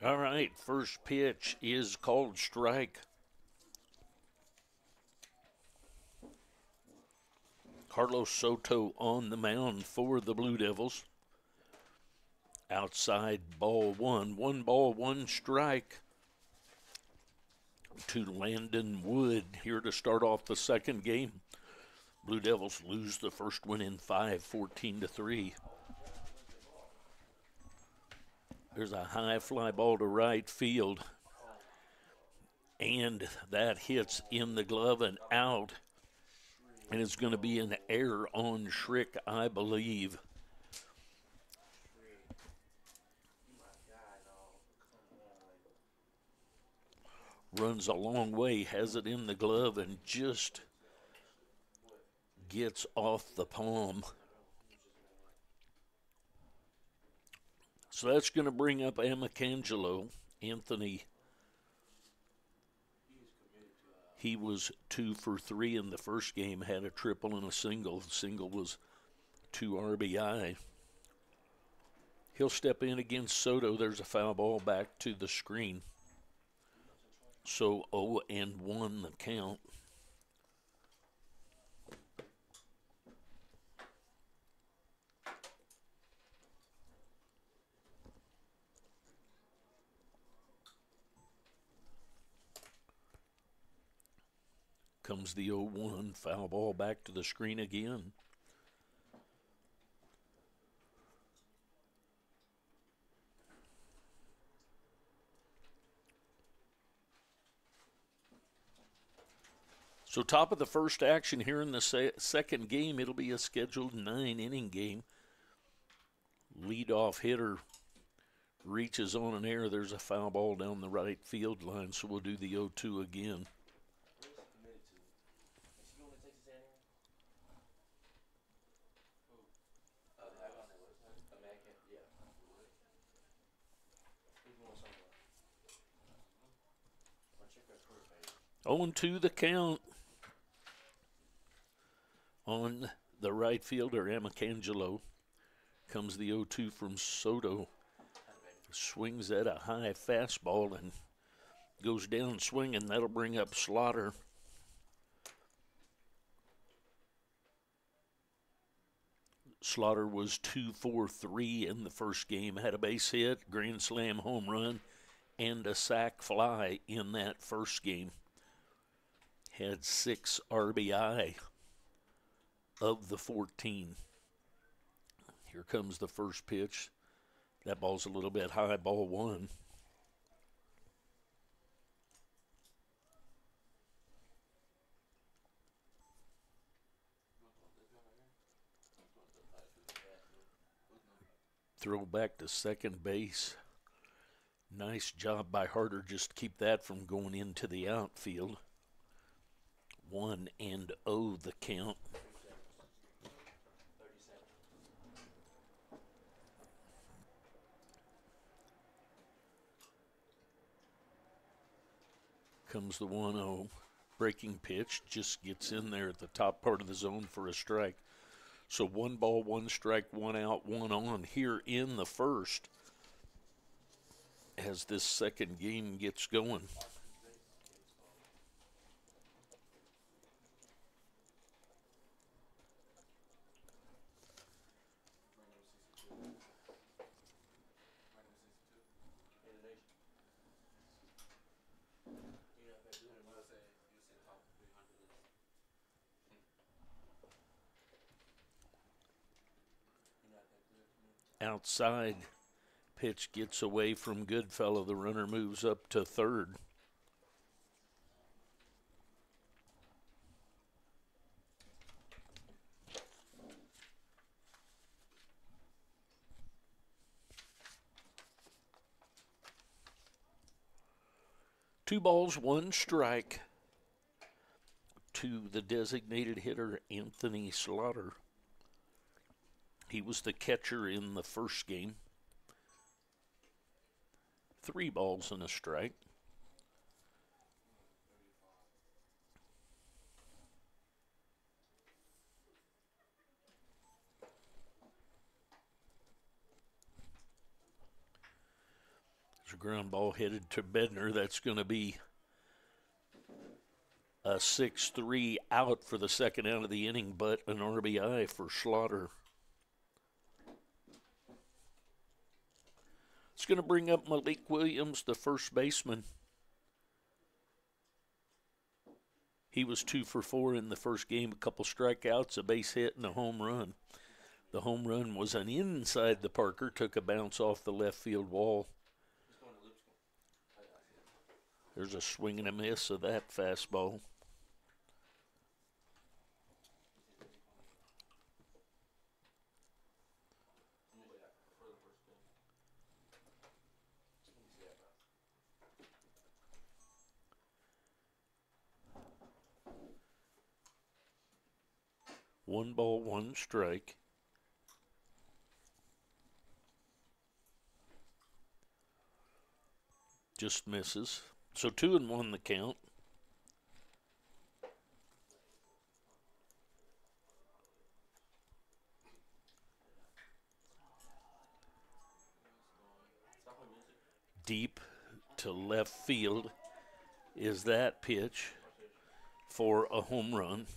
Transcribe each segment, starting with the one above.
All right, first pitch is called strike. Carlos Soto on the mound for the Blue Devils. Outside ball one. 1 ball, 1 strike to Landon Wood here to start off the second game. Blue Devils lose the first one in 5, 14-3. There's a high fly ball to right field. And that hits in the glove and out. And it's going to be an error on Schrick, I believe. Runs a long way, has it in the glove, and just gets off the palm. So that's going to bring up Amicangelo. Anthony, he was 2 for 3 in the first game, had a triple and a single. The single was 2 RBI. He'll step in against Soto. There's a foul ball back to the screen. So 0-1 the count. Comes the 0-1, foul ball back to the screen again. So top of the first action here in the second game. It'll be a scheduled 9-inning game. Leadoff hitter reaches on an air. There's a foul ball down the right field line, so we'll do the 0-2 again. On to the count on the right fielder, Amicangelo. Comes the 0-2 from Soto. Swings at a high fastball and goes down swinging. That'll bring up Slaughter. Slaughter was 2 for 3 in the first game. Had a base hit, grand slam home run, and a sac fly in that first game. Had 6 RBI of the 14. Here comes the first pitch. That ball's a little bit high, ball 1. Throw back to second base. Nice job by Harder just to keep that from going into the outfield. 1-0 the count. Comes the 1-0. Breaking pitch just gets in there at the top part of the zone for a strike. So 1 ball, 1 strike, 1 out, 1 on here in the first as this second game gets going. Outside pitch gets away from Goodfellow. The runner moves up to third. Two balls, 1 strike to the designated hitter, Anthony Slaughter. He was the catcher in the first game. 3 balls and a strike. ground ball headed to Bednar. That's going to be a 6-3 out for the second out of the inning, but an RBI for Slaughter. It's going to bring up Malik Williams, the first baseman. He was 2 for 4 in the first game, a couple strikeouts, a base hit, and a home run. The home run was an inside the Parker, took a bounce off the left field wall. There's a swing and a miss of that fastball. One ball, one strike. Just misses. So 2-1 the count. Deep to left field is that pitch for a home run.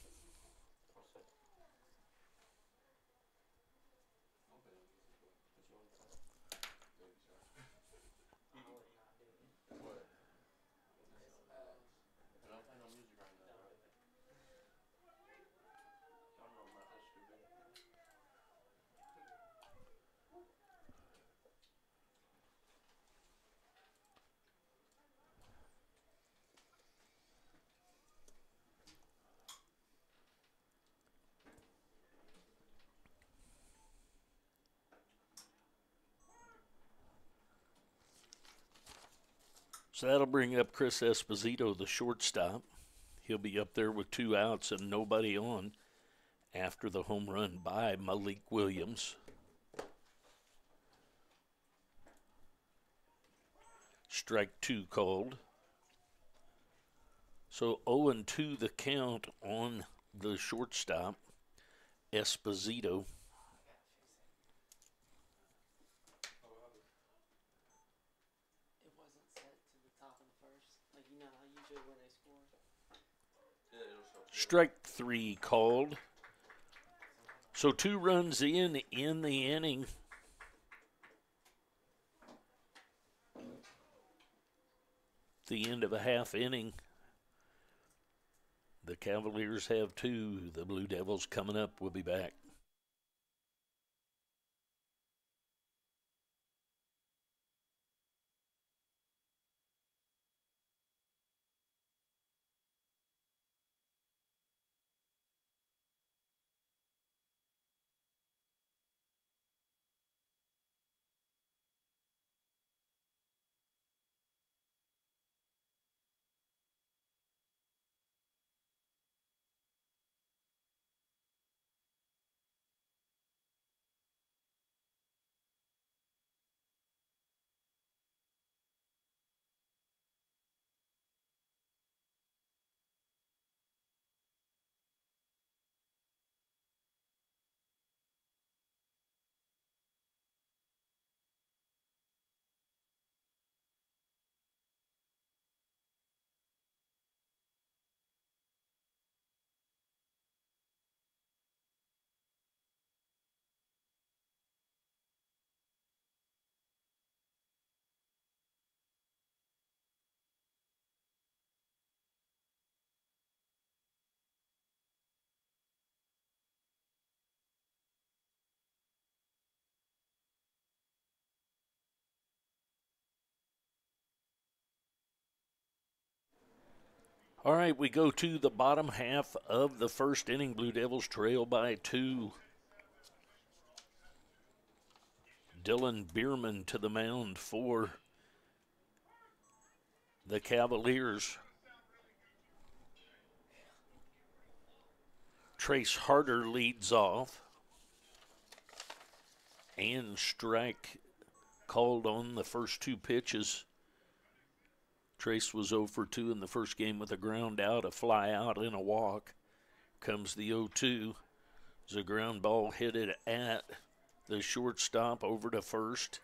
So that'll bring up Chris Esposito, the shortstop. He'll be up there with 2 outs and nobody on after the home run by Malik Williams. Strike 2 called. So 0-2 the count on the shortstop, Esposito. Strike 3 called. So 2 runs in the inning. The end of a half inning. The Cavaliers have 2. The Blue Devils coming up. We'll be back. All right, we go to the bottom half of the first inning. Blue Devils trail by 2. Dylan Bierman to the mound for the Cavaliers. Trace Harder leads off. And strike called on the first 2 pitches. Trace was 0 for 2 in the first game with a ground out, a fly out, and a walk. Comes the 0-2. There's a ground ball headed at the shortstop over to first.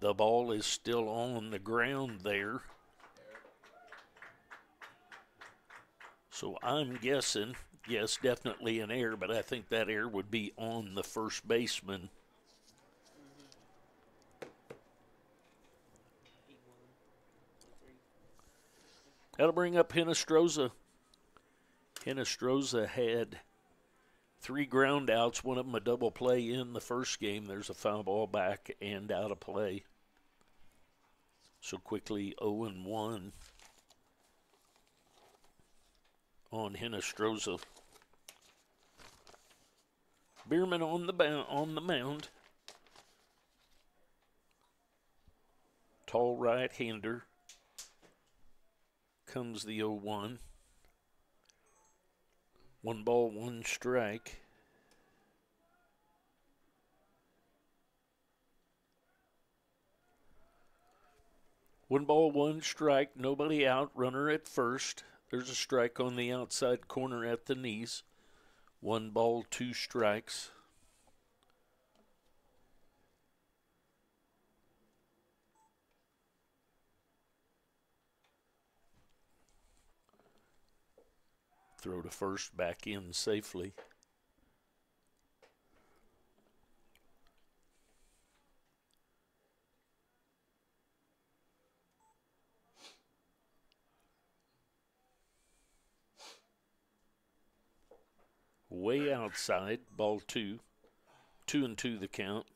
The ball is still on the ground there. So I'm guessing, yes, definitely an error, but I think that error would be on the first baseman. That'll bring up Hinestroza. Hinestroza had 3 ground outs, one of them a double play in the first game. There's a foul ball back and out of play. So quickly 0-1 on Hinestroza. Bierman on the mound. Tall right-hander. Comes the 0-1. 1 ball, 1 strike. One ball, 1 strike. Nobody out. Runner at first. There's a strike on the outside corner at the knees. 1 ball, 2 strikes. Throw to first, back in safely. Way outside, ball 2. 2-2 the count.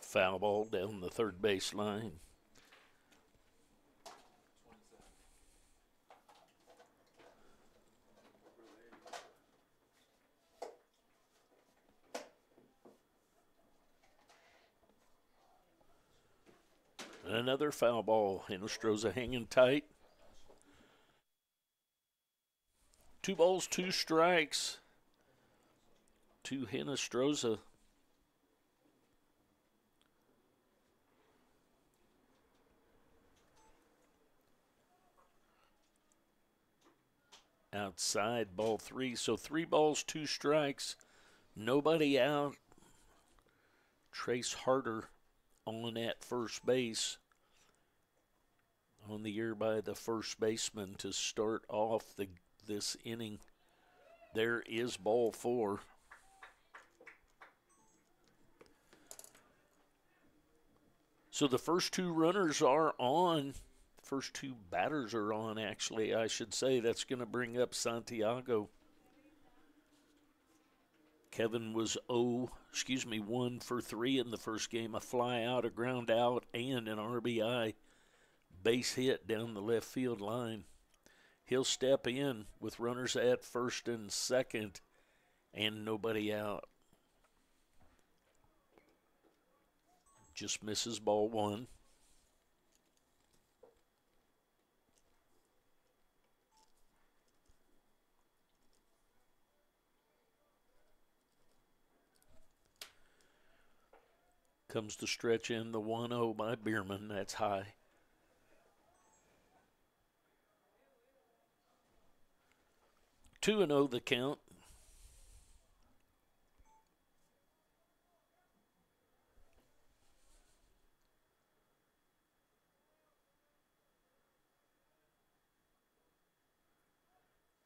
Foul ball down the third base line. Another foul ball. Hinestroza hanging tight. 2 balls, 2 strikes to Hinestroza. Outside, ball 3. So 3 balls, 2 strikes. Nobody out. Trace Harder on at first base. On the air by the first baseman to start off this inning. There is ball 4. So the first 2 runners are on. First 2 batters are on, actually, I should say. That's going to bring up Santiago. Kevin was 1 for 3 in the first game. A fly out, a ground out, and an RBI. Base hit down the left field line. He'll step in with runners at first and second and nobody out. Just misses ball 1. Comes to stretch in the 1-0 by Bierman. That's high. Two and 0 the count.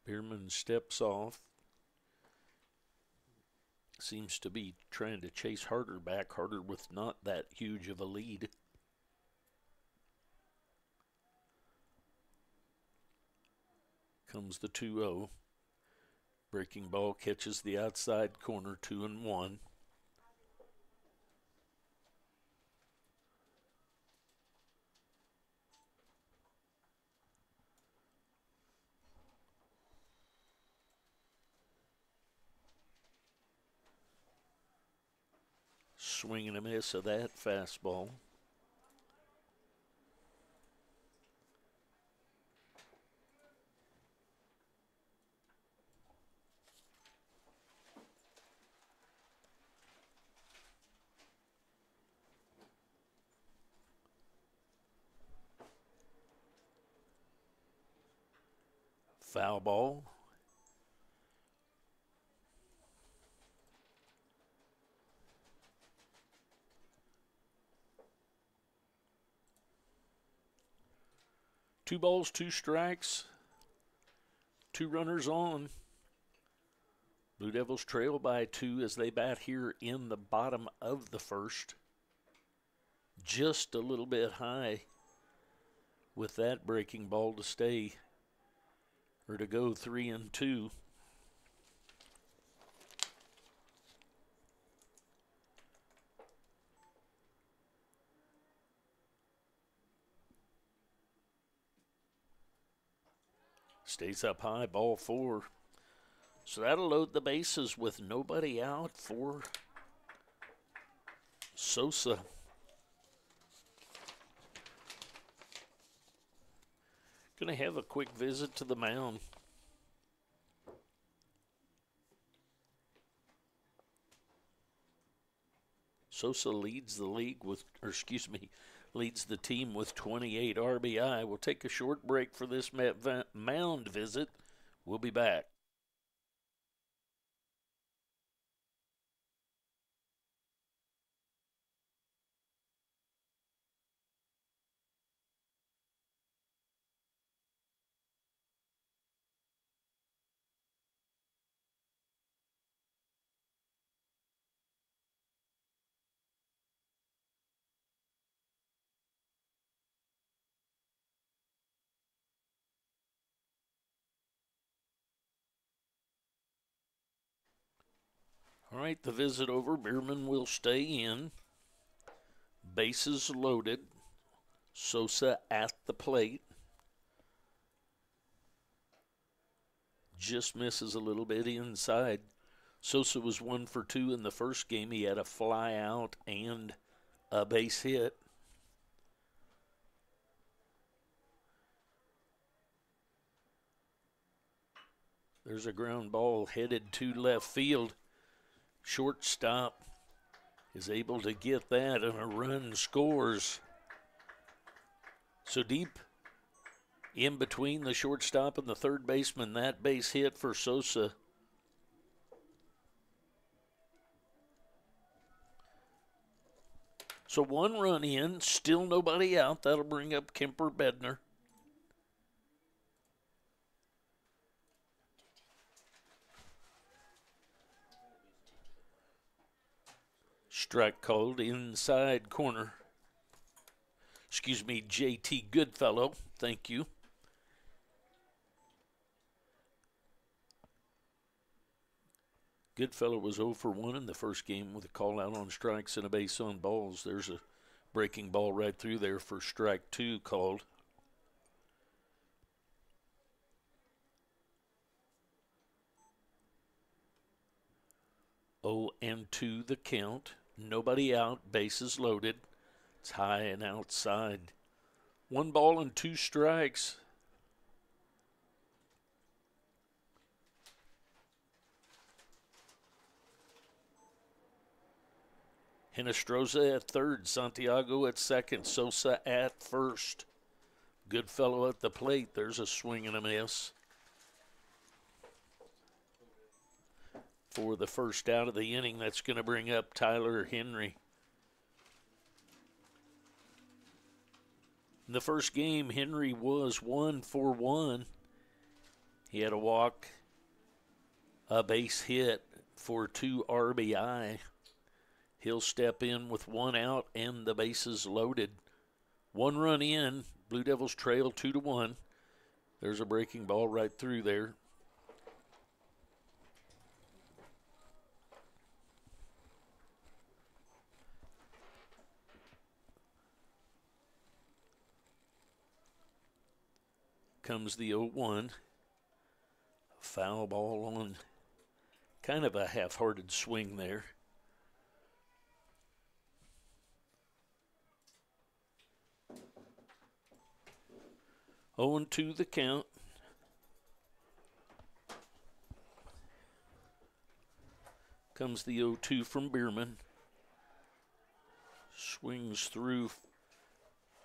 Bierman steps off. Seems to be trying to chase Harder back. Harder with not that huge of a lead. Comes the 2-0. Breaking ball catches the outside corner, 2-1. Swing and a miss of that fastball. Foul ball. Two balls, two strikes, two runners on. Blue Devils trail by 2 as they bat here in the bottom of the first. Just a little bit high with that breaking ball to stay or to go 3-2. Stays up high, ball 4. So that'll load the bases with nobody out for Sosa. Going to have a quick visit to the mound. Sosa leads the league with, leads the team with 28 RBI. We'll take a short break for this mound visit. We'll be back. All right, the visit over. Bierman will stay in. Bases loaded. Sosa at the plate. Just misses a little bit inside. Sosa was 1 for 2 in the first game. He had a fly out and a base hit. There's a ground ball headed to left field. Shortstop is able to get that, and a run scores. So deep in between the shortstop and the third baseman, that base hit for Sosa. So 1 run in, still nobody out. That'll bring up Kemper Bednar. Strike called inside corner. JT Goodfellow. Thank you. Goodfellow was 0 for 1 in the first game with a call out on strikes and a base on balls. There's a breaking ball right through there for strike 2 called. Oh, and 2 the count. Nobody out, bases loaded. It's high and outside. 1 ball and 2 strikes. Hinestroza at third, Santiago at second, Sosa at first. Goodfellow at the plate. There's a swing and a miss. For the first out of the inning, that's going to bring up Tyler Henry. In the first game, Henry was 1 for 1. He had a walk, a base hit for 2 RBI. He'll step in with 1 out and the bases loaded. 1 run in. Blue Devils trail 2-1. There's a breaking ball right through there. Comes the 0-1. Foul ball on kind of a half-hearted swing there. Oh, and 2 the count. Comes the 0-2 from Bierman. Swings through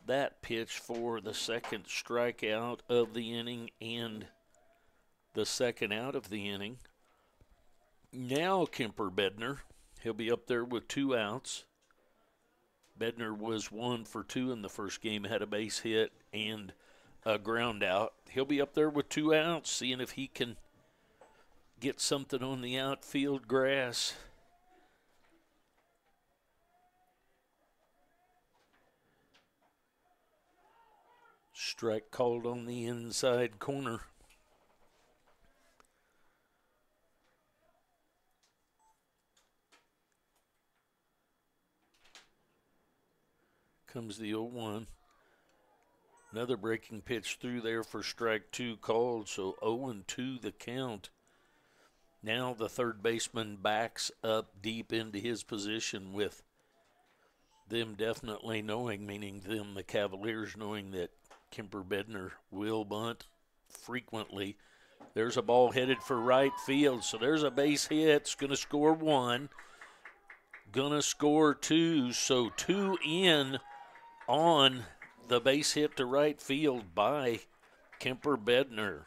that pitch for the second strikeout of the inning and the second out of the inning. Now Kemper Bednar, he'll be up there with 2 outs. Bednar was 1 for 2 in the first game, had a base hit and a ground out. He'll be up there with 2 outs, seeing if he can get something on the outfield grass. Strike called on the inside corner. Comes the 0-1. Another breaking pitch through there for strike 2 called, so 0-2 the count. Now the third baseman backs up deep into his position, with them definitely knowing, meaning them, the Cavaliers, knowing that Kemper Bednar will bunt frequently. There's a ball headed for right field, so there's a base hit. It's going to score 1. Going to score 2, so 2 in on the base hit to right field by Kemper Bednar.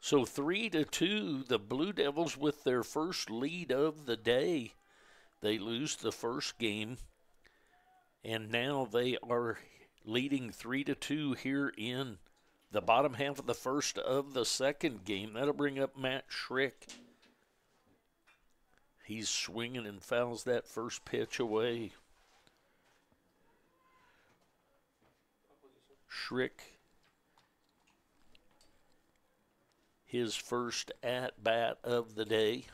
So 3-2, the Blue Devils with their first lead of the day. They lose the first game, and now they are leading 3-2 here in the bottom half of the first of the second game. That'll bring up Matt Schrick. He's swinging and fouls that first pitch away. Schrick, his first at-bat of the day.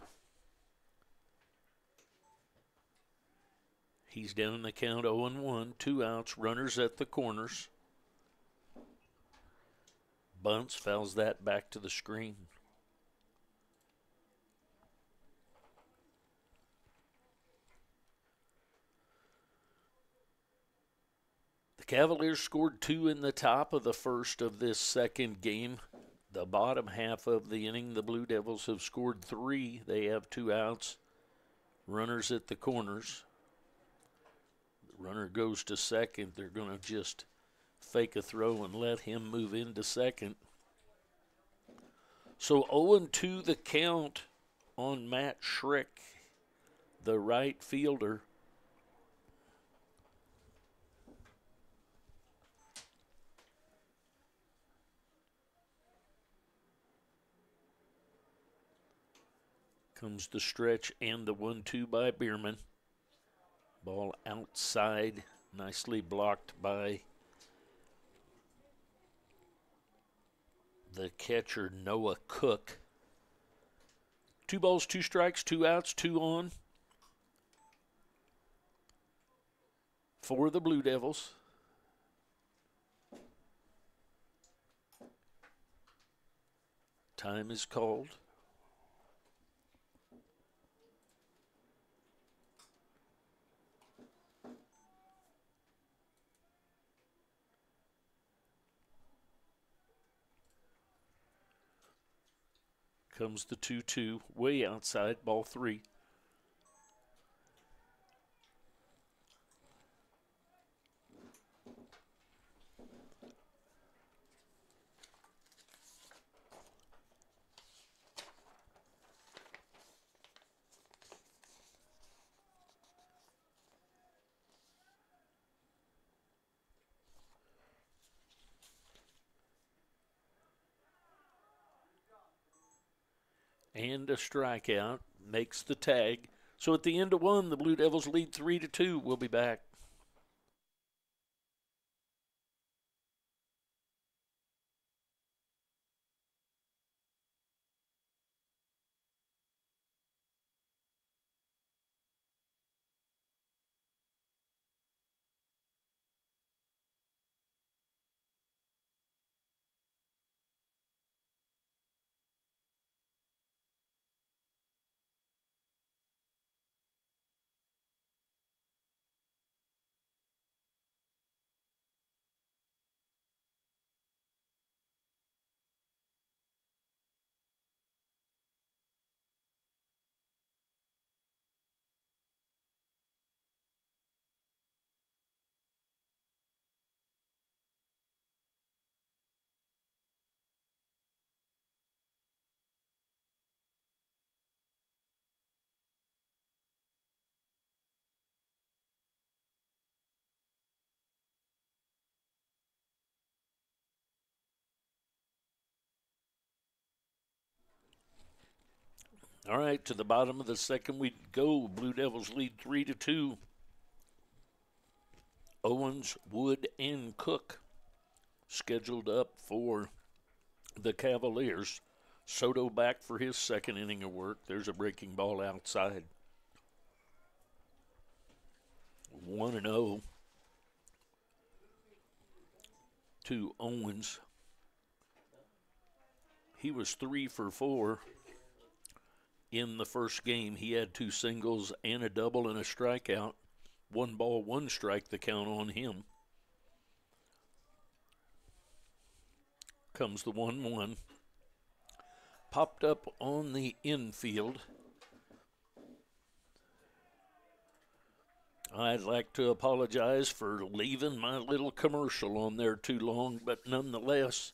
He's down in the count 0-1, 2 outs, runners at the corners. Bunts, fouls that back to the screen. The Cavaliers scored 2 in the top of the first of this second game. The bottom half of the inning, the Blue Devils have scored 3. They have 2 outs, runners at the corners. The runner goes to second. They're going to just fake a throw and let him move into second. So 0-2 the count on Matt Schrick, the right fielder. Comes the stretch and the 1-2 by Bierman. Ball outside, nicely blocked by the catcher, Noah Cook. 2 balls, 2 strikes, 2 outs, 2 on for the Blue Devils. Time is called. Comes the 2-2, way outside, ball 3. And a strikeout makes the tag. So at the end of 1, the Blue Devils lead 3-2. We'll be back. All right, to the bottom of the second we go. Blue Devils lead 3-2. Owens, Wood, and Cook scheduled up for the Cavaliers. Soto back for his second inning of work. There's a breaking ball outside. 1-0 to Owens. He was 3 for 4 in the first game. He had 2 singles and a double and a strikeout. 1 ball, 1 strike, the count on him. Comes the 1-1. Popped up on the infield. I'd like to apologize for leaving my little commercial on there too long, but nonetheless,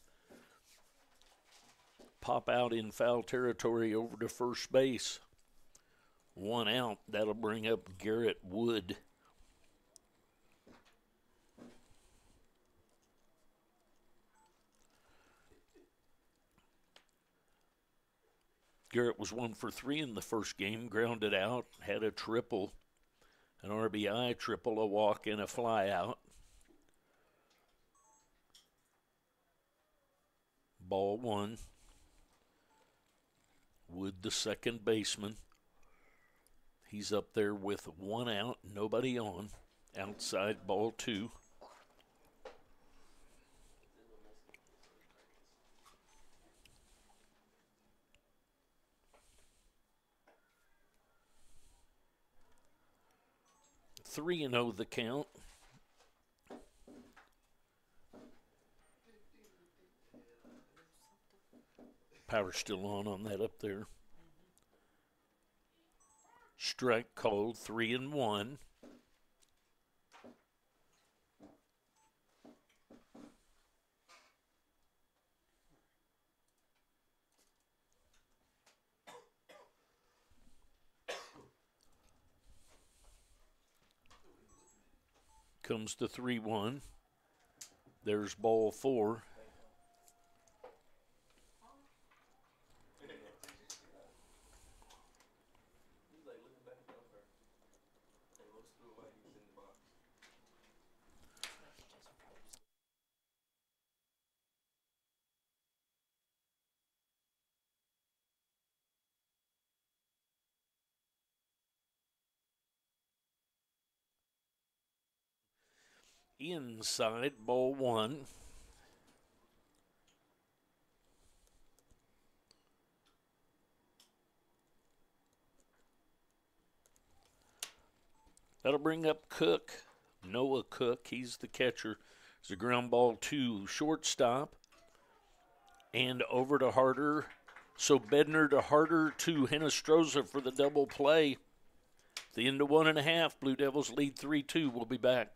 pop out in foul territory over to first base. 1 out. That'll bring up Garrett Wood. Garrett was 1 for 3 in the first game, grounded out, had a triple, an RBI triple, a walk, and a fly out. Ball 1. Wood, the second baseman. He's up there with 1 out, nobody on. Outside, ball 2. Three and 0 the count. Power still on that up there. Strike called, 3-1. Comes the 3-1. There's ball 4. Inside, ball 1. That'll bring up Cook, Noah Cook. He's the catcher. It's a ground ball to shortstop and over to Harder. So Bednar to Harder to Hinestroza for the double play. The end of 1.5. Blue Devils lead 3-2. We'll be back.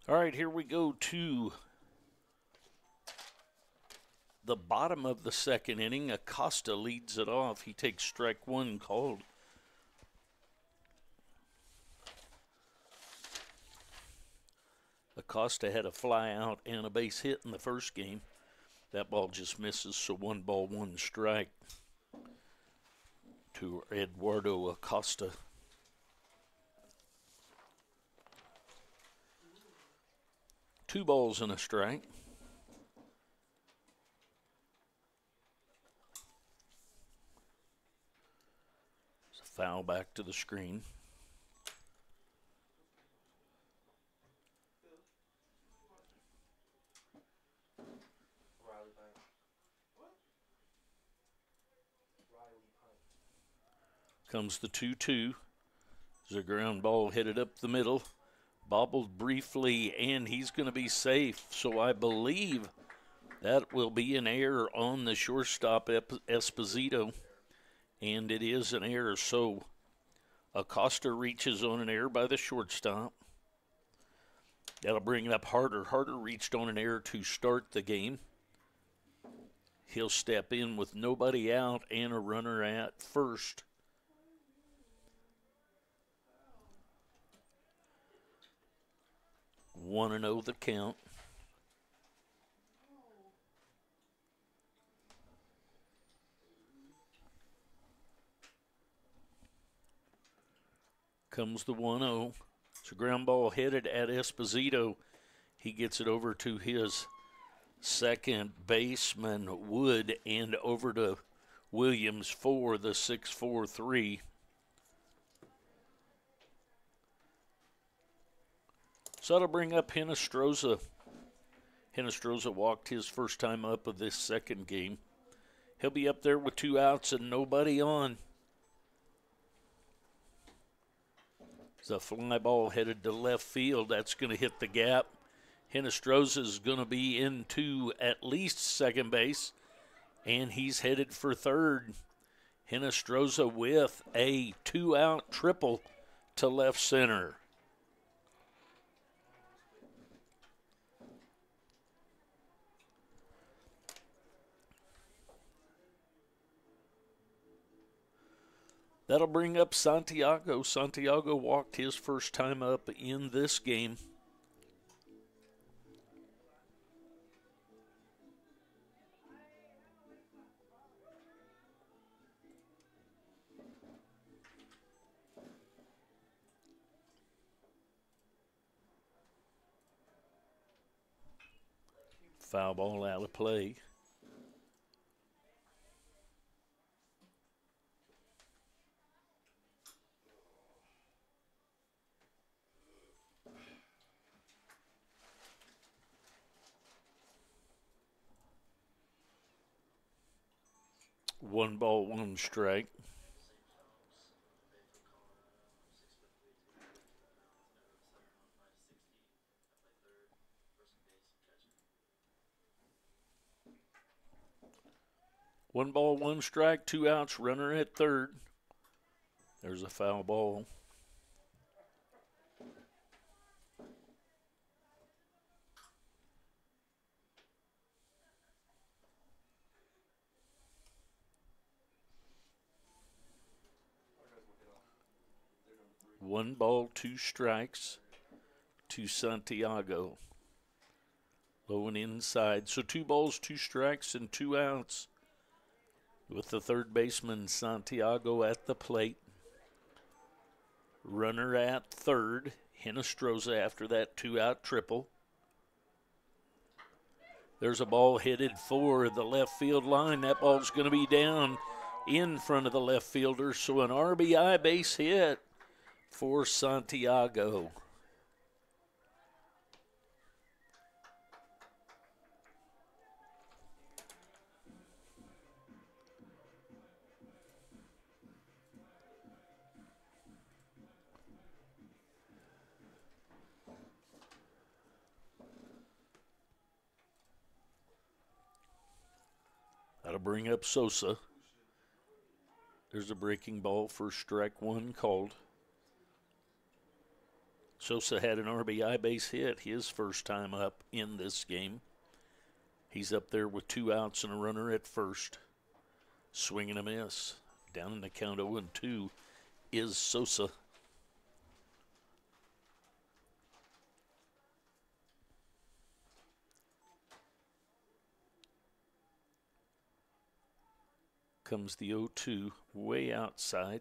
All right, here we go to the bottom of the second inning. Acosta leads it off. He takes strike one called. Acosta had a fly out and a base hit in the first game. That ball just misses, so 1 ball, 1 strike to Eduardo Acosta. Two balls and a strike. It's a foul back to the screen. Comes the 2-2. There's a ground ball headed up the middle. Bobbled briefly, and he's going to be safe. So I believe that will be an error on the shortstop, Esposito. And it is an error. So Acosta reaches on an error by the shortstop. That'll bring it up Harder. Harder reached on an error to start the game. He'll step in with nobody out and a runner at first. 1-0 the count. Comes the 1-0. It's a ground ball headed at Esposito. He gets it over to his second baseman, Wood, and over to Williams for the 6-4-3. So that'll bring up Hinestroza. Hinestroza walked his first time up of this second game. He'll be up there with 2 outs and nobody on. It's a fly ball headed to left field. That's going to hit the gap. Hinestroza is going to be into at least second base, and he's headed for third. Hinestroza with a 2-out triple to left center. That'll bring up Santiago. Santiago walked his first time up in this game. Foul ball out of play. One ball, one strike. One ball, one strike, 2 outs, runner at third. There's a foul ball. One ball, 2 strikes to Santiago. Low and inside. So 2 balls, 2 strikes, and 2 outs. With the third baseman, Santiago, at the plate. Runner at third. Hinestroza after that 2-out triple. There's a ball headed for the left field line. That ball's going to be down in front of the left fielder. So an RBI base hit for Santiago. That'll bring up Sosa. There's a breaking ball for strike one called. Sosa had an RBI base hit his first time up in this game. He's up there with 2 outs and a runner at first. Swing and a miss. Down in the count 0-2 is Sosa. Comes the 0-2 way outside.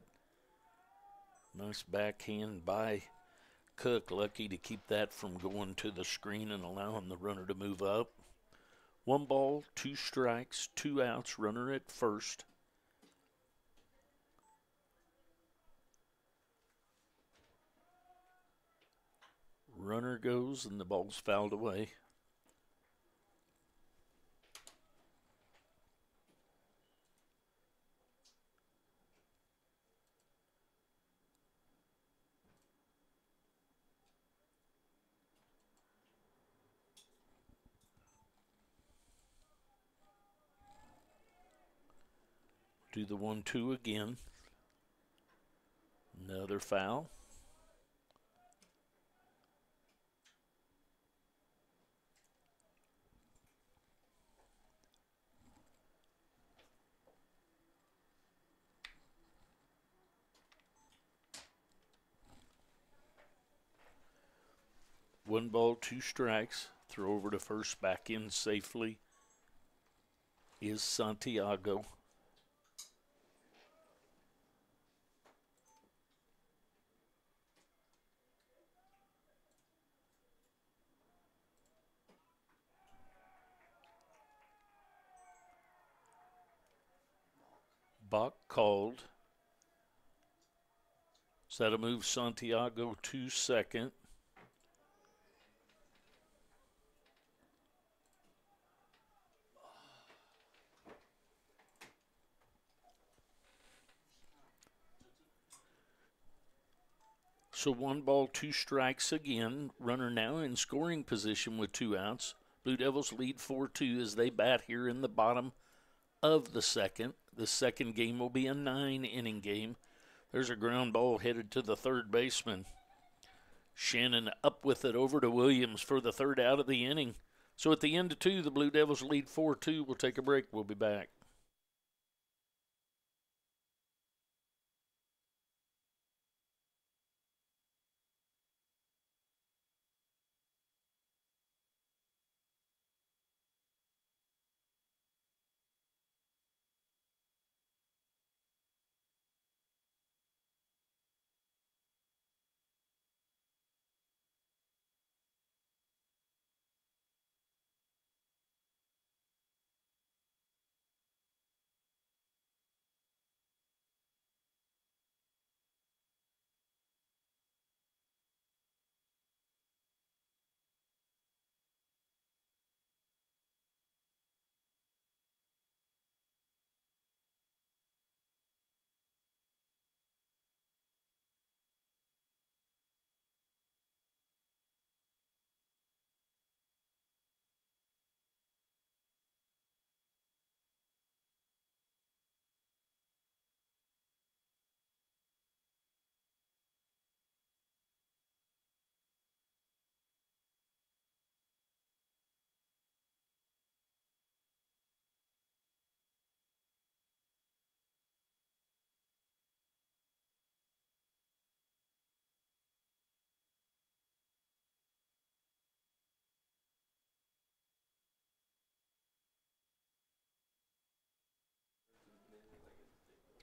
Nice backhand by Cook. Lucky to keep that from going to the screen and allowing the runner to move up. 1 ball, 2 strikes, 2 outs, runner at first. Runner goes and the ball's fouled away. Do the 1-2 again. Another foul. One ball, 2 strikes. Throw over to first, back in safely is Santiago. Bach called. So that'll move Santiago to second. So 1 ball, 2 strikes again. Runner now in scoring position with 2 outs. Blue Devils lead 4-2 as they bat here in the bottom of the second. The second game will be a 9-inning game. There's a ground ball headed to the third baseman. Shannon up with it over to Williams for the third out of the inning. So at the end of 2, the Blue Devils lead 4-2. We'll take a break. We'll be back.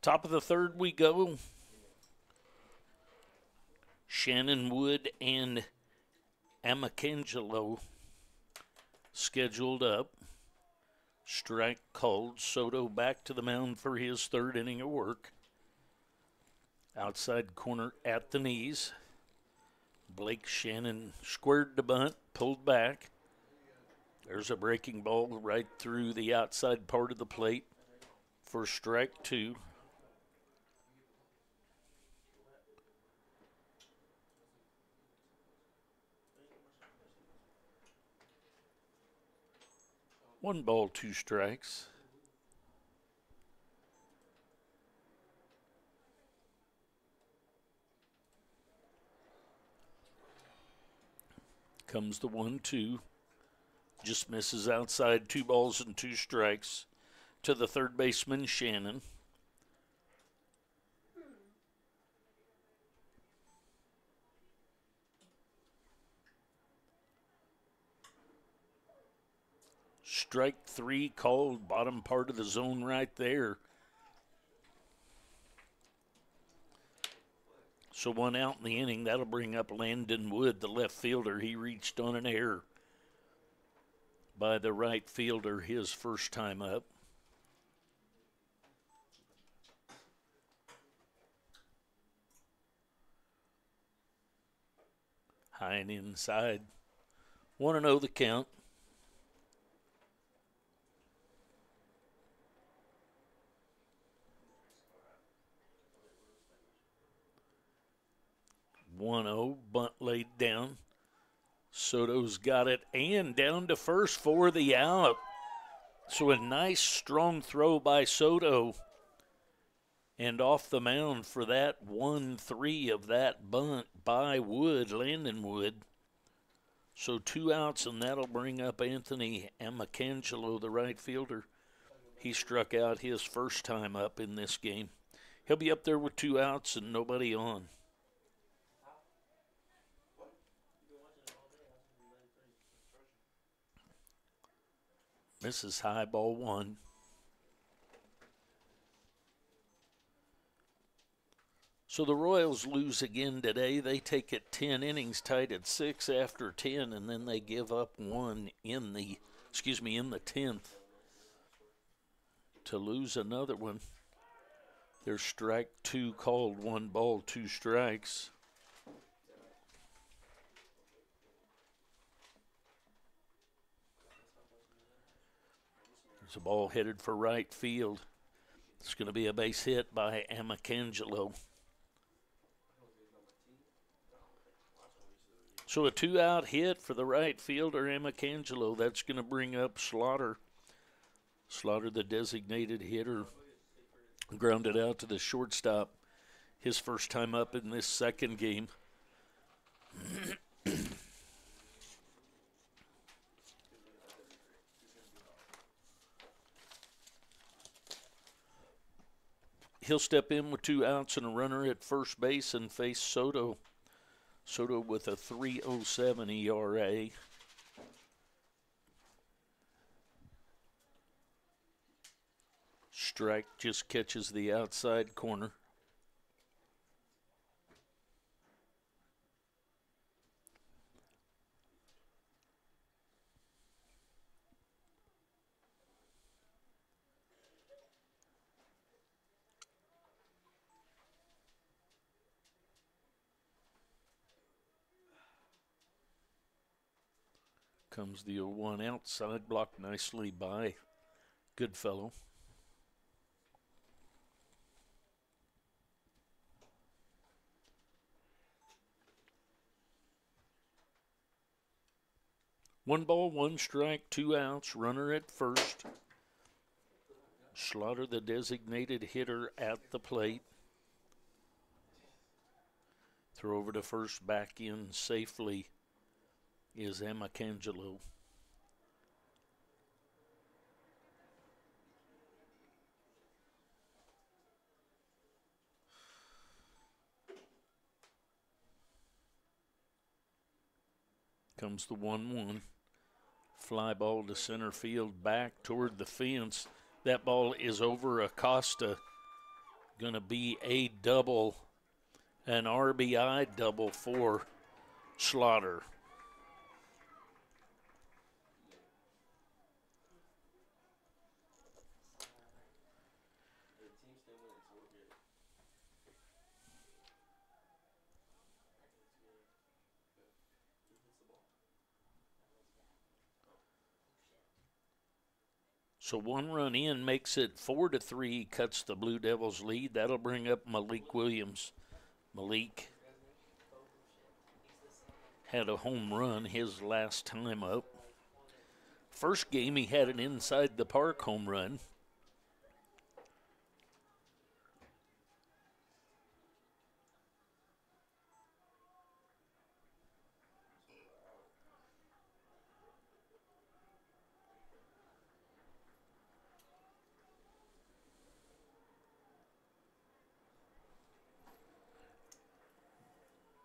Top of the third we go. Shannon Wood and Amacangelo scheduled up. Strike called. Soto back to the mound for his third inning of work. Outside corner at the knees. Blake Shannon squared the bunt, pulled back. There's a breaking ball right through the outside part of the plate for strike 2. One ball, 2 strikes. Comes the 1-2. Just misses outside. 2 balls and 2 strikes to the third baseman, Shannon. Strike 3 called, bottom part of the zone right there. So 1 out in the inning. That'll bring up Landon Wood, the left fielder. He reached on an error by the right fielder his first time up. High and inside. 1-0 the count. Bunt laid down. Soto's got it and down to first for the out. So a nice strong throw by Soto. And off the mound for that 1-3 of that bunt by Wood, Landon Wood. So 2 outs, and that'll bring up Anthony Amacangelo, the right fielder. He struck out his first time up in this game. He'll be up there with 2 outs and nobody on. Misses high, ball 1. So the Royals lose again today. They take it 10 innings, tied at 6 after 10, and then they give up 1 in the 10th to lose another one. There's strike 2 called, 1 ball, 2 strikes. There's a ball headed for right field. It's going to be a base hit by Amacangelo. So a 2-out hit for the right fielder, Amacangelo. That's going to bring up Slaughter. Slaughter, the designated hitter, grounded out to the shortstop. His first time up in this second game. He'll step in with 2 outs and a runner at first base and face Soto. Soto with a 3.07 ERA. Strike just catches the outside corner. Comes the 0-1 outside, blocked nicely by Goodfellow. One ball, 1 strike, 2 outs, runner at first. Slaughter, the designated hitter, at the plate. Throw over to first, back in safely is Amacangelo. Comes the 1-1. Fly ball to center field, back toward the fence. That ball is over Acosta. Going to be a double, an RBI double for Slaughter. So 1 run in makes it 4-3, cuts the Blue Devils lead. That'll bring up Malik Williams. Malik had a home run his last time up. First game he had an inside the park home run.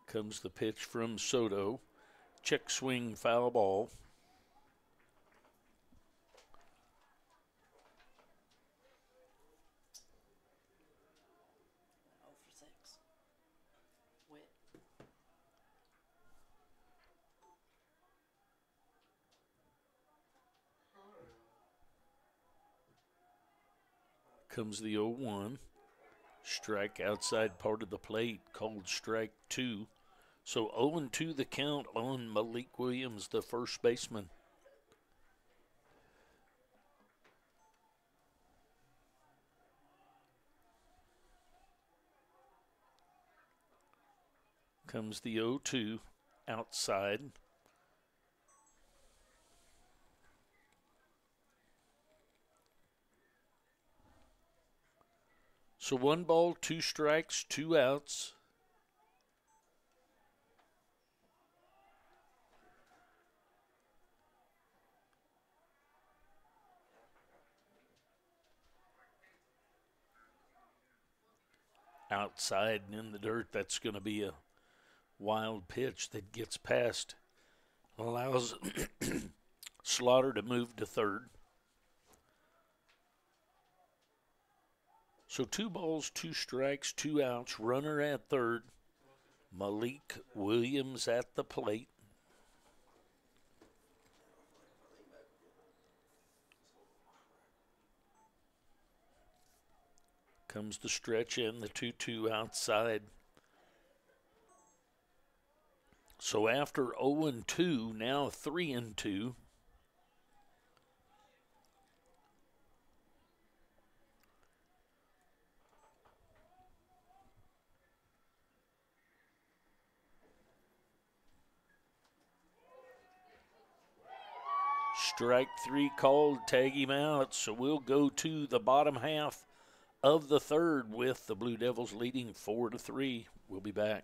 Comes the pitch from Soto. Check swing, foul ball. Comes the 0-1. Strike outside part of the plate, called strike 2. So 0-2 the count on Malik Williams, the first baseman. Comes the 0-2 outside. So 1 ball, 2 strikes, 2 outs. Outside and in the dirt, that's going to be a wild pitch that gets past. Allows Slaughter to move to third. So 2 balls, 2 strikes, 2 outs. Runner at third. Malik Williams at the plate. Comes the stretch in, the 2-2 outside. So after 0-2, now 3-2. Strike 3 called, tag him out. So we'll go to the bottom half of the third with the Blue Devils leading 4-3. We'll be back.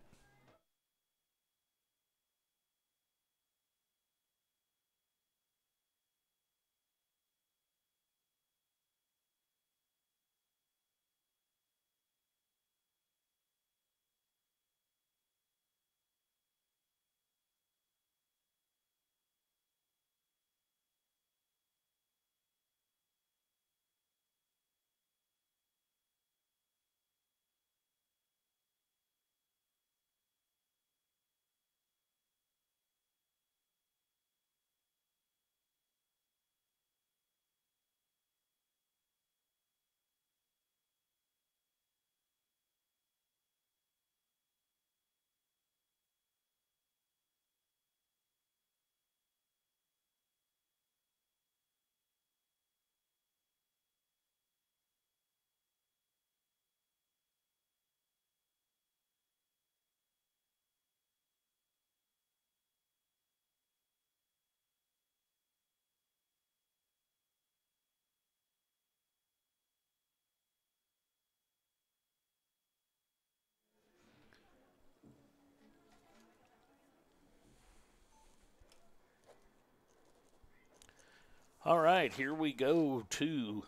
All right, here we go to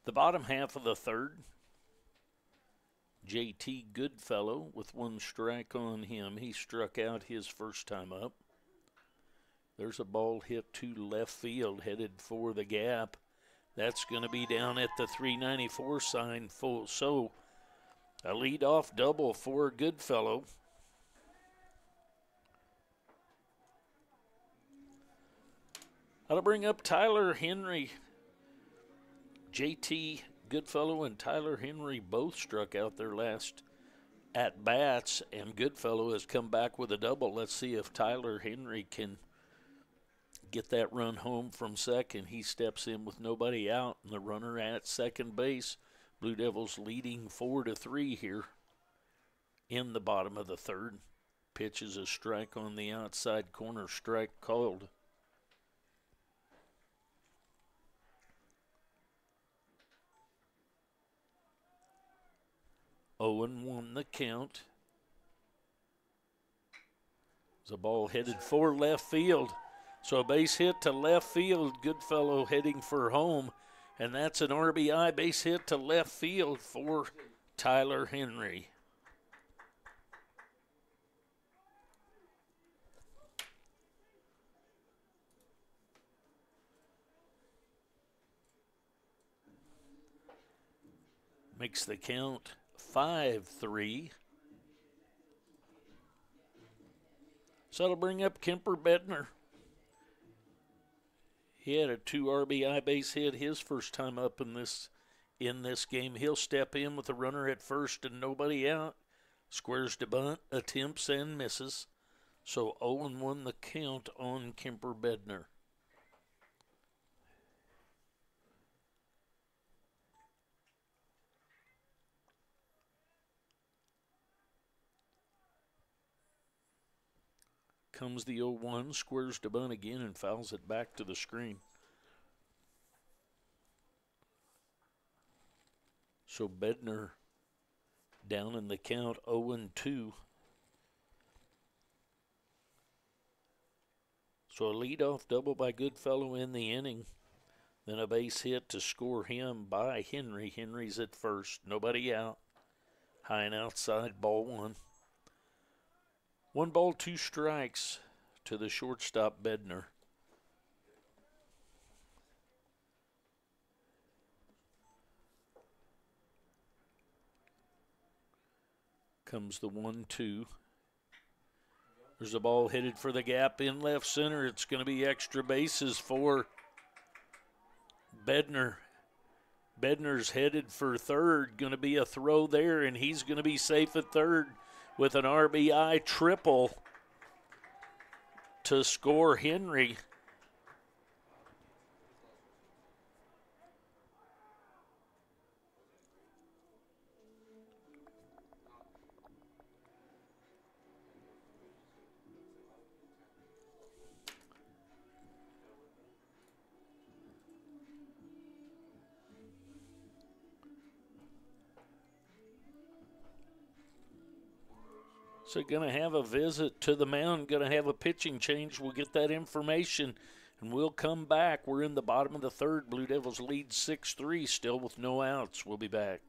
the bottom half of the third. JT Goodfellow with 1 strike on him. He struck out his first time up. There's a ball hit to left field, headed for the gap. That's going to be down at the 394 sign full. So a leadoff double for Goodfellow. That'll bring up Tyler Henry. JT Goodfellow and Tyler Henry both struck out their last at-bats, and Goodfellow has come back with a double. Let's see if Tyler Henry can get that run home from second. He steps in with nobody out, and the runner at second base. Blue Devils leading 4-3 here in the bottom of the third. Pitches a strike on the outside corner, strike called. 0-1 the count. There's a ball headed for left field. So a base hit to left field. Goodfellow heading for home. And that's an RBI base hit to left field for Tyler Henry. Makes the count 5-3. So that'll bring up Kemper Bednar. He had a 2 RBI base hit his first time up in this game. He'll step in with a runner at first and nobody out. Squares to bunt, attempts and misses. So 0-1 the count on Kemper Bednar. Comes the 0-1, squares to bunt again and fouls it back to the screen. So Bednar down in the count 0-2. So a leadoff double by Goodfellow in the inning. Then a base hit to score him by Henry. Henry's at first, nobody out. High and outside, ball 1. 1 ball, 2 strikes to the shortstop Bednar. Comes the 1-2. There's a ball headed for the gap in left center. It's going to be extra bases for Bednar. Bednar's headed for third. Going to be a throw there, and he's going to be safe at third with an RBI triple to score Henry. So going to have a visit to the mound, going to have a pitching change. We'll get that information, and we'll come back. We're in the bottom of the third. Blue Devils lead 6-3, still with no outs. We'll be back.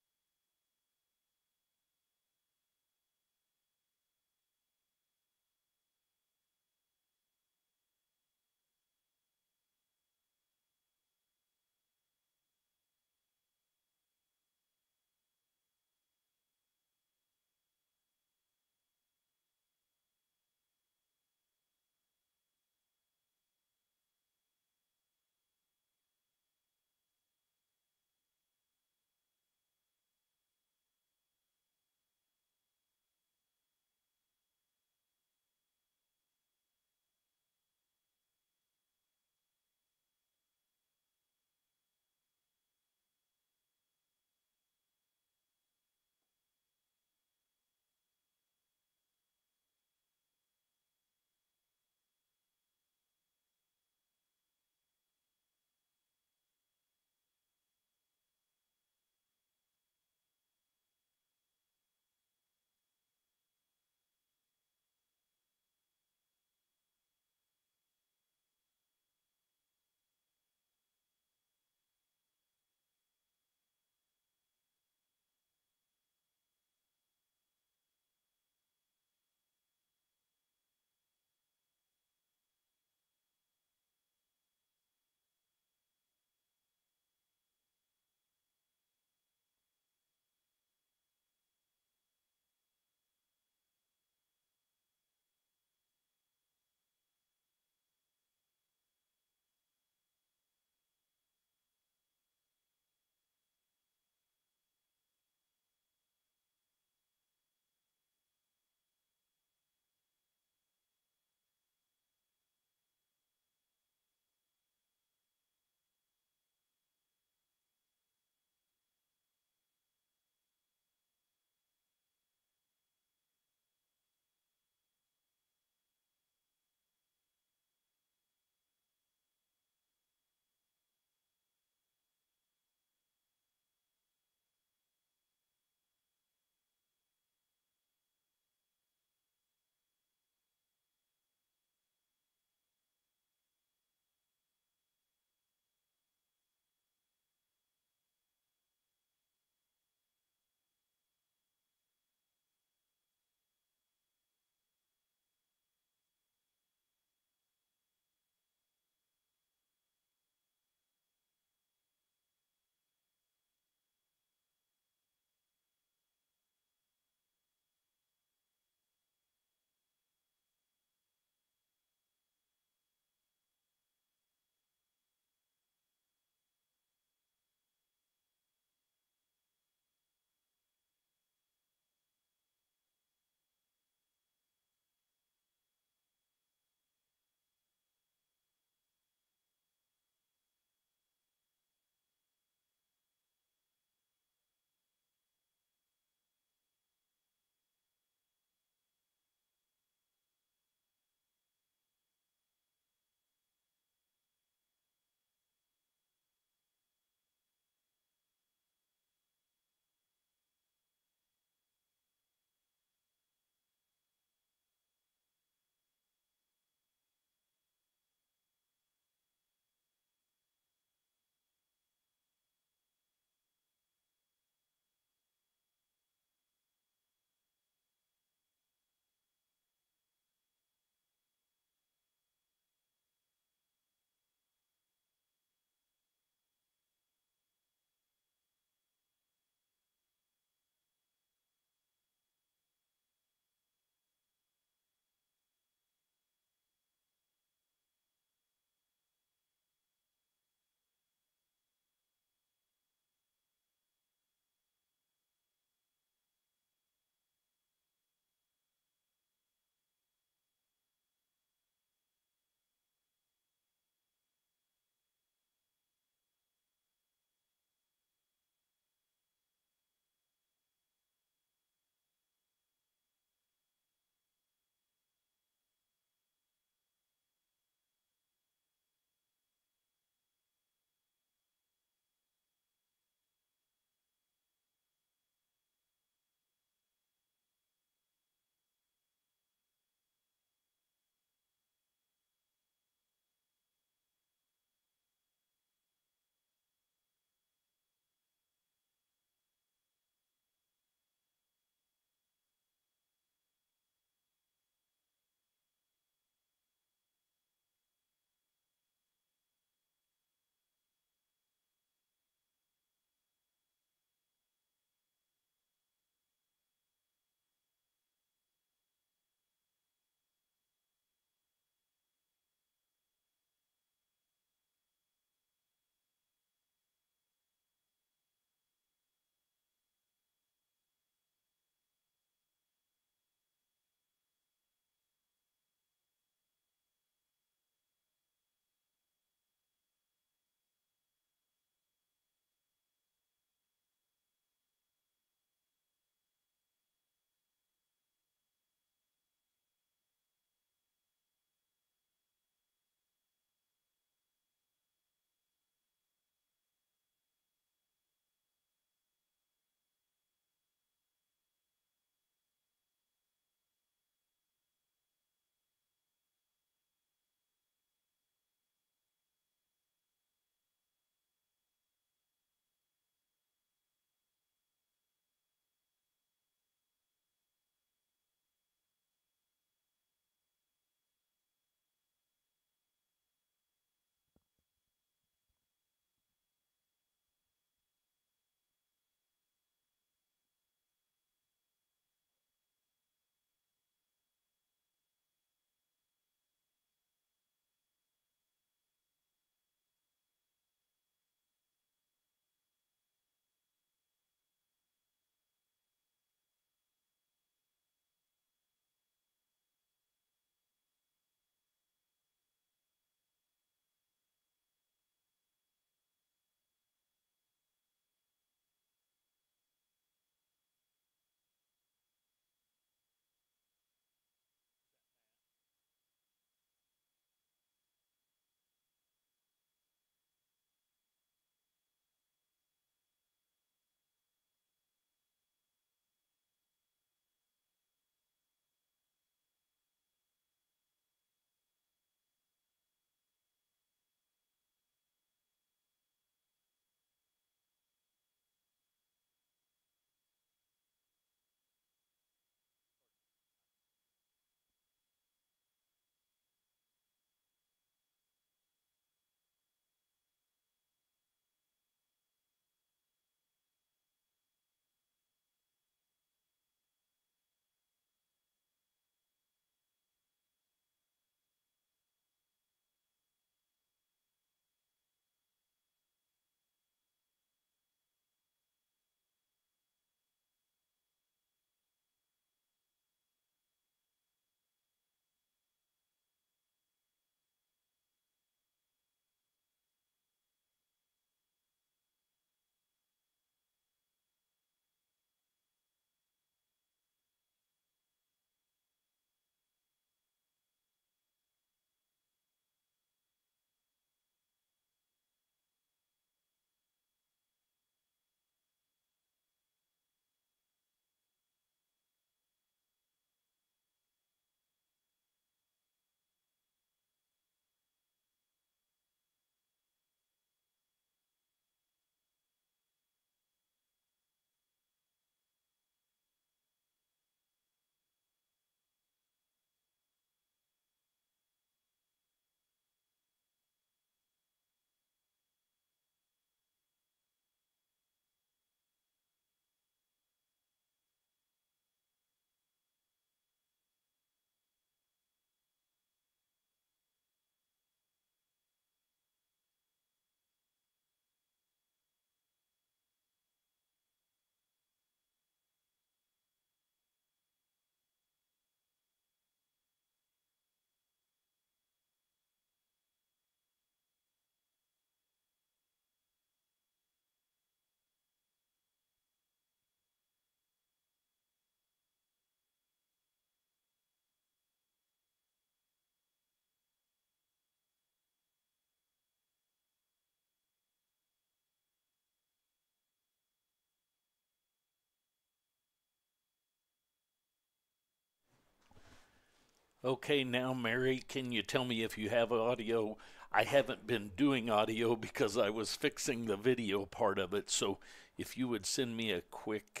Okay, now, Mary, can you tell me if you have audio? I haven't been doing audio because I was fixing the video part of it. So if you would send me a quick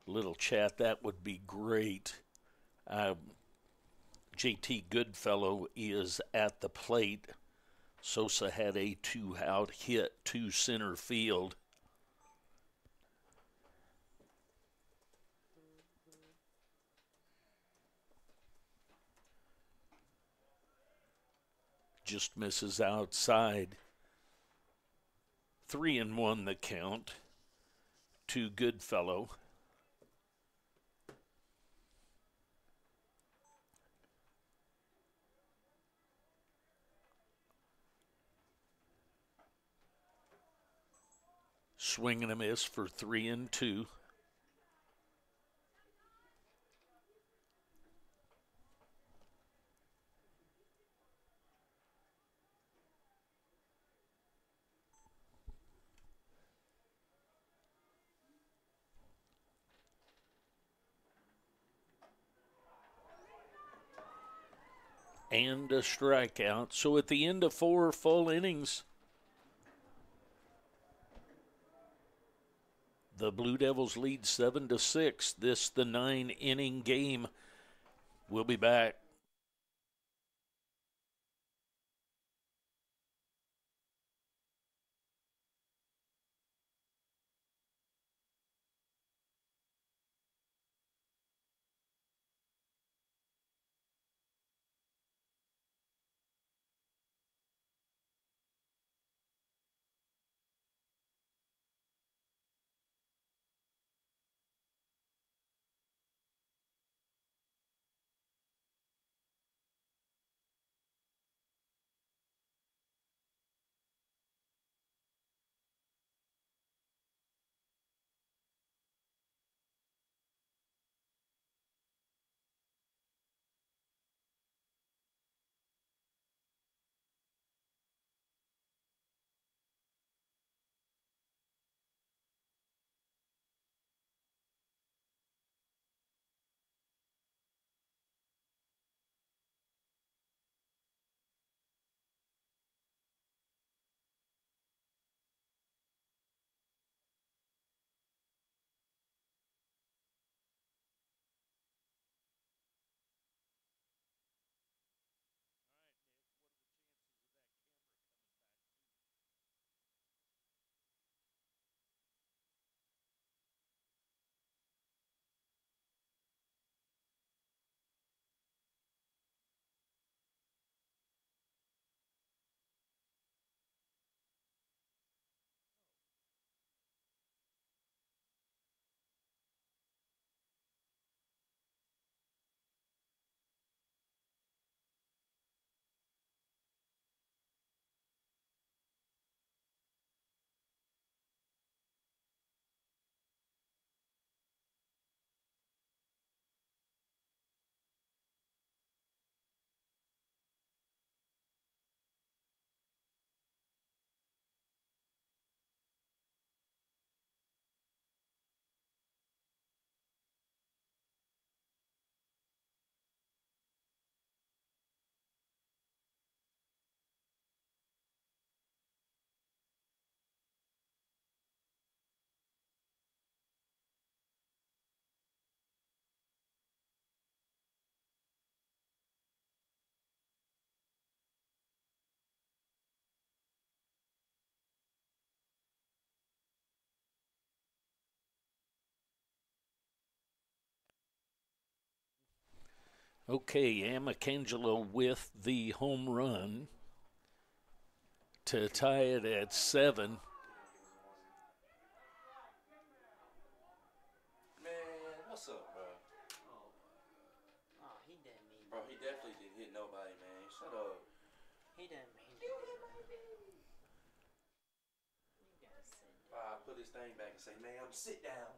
little chat, that would be great. Uh, JT Goodfellow is at the plate. Sosa had a two-out hit to center field. Just misses outside. 3-1 the count to Goodfellow. Swing and a miss for 3-2. And a strikeout. So at the end of 4 full innings, the Blue Devils lead 7-6. This the 9-inning game. We'll be back. Okay, Amicangelo with the home run to tie it at 7. Man, what's up, bro? Oh, he didn't mean Bro, to he do definitely that. didn't hit nobody, man. Shut up. He didn't mean to do that. You gotta sit Bro, I down. put his thing back and say, ma'am, sit down.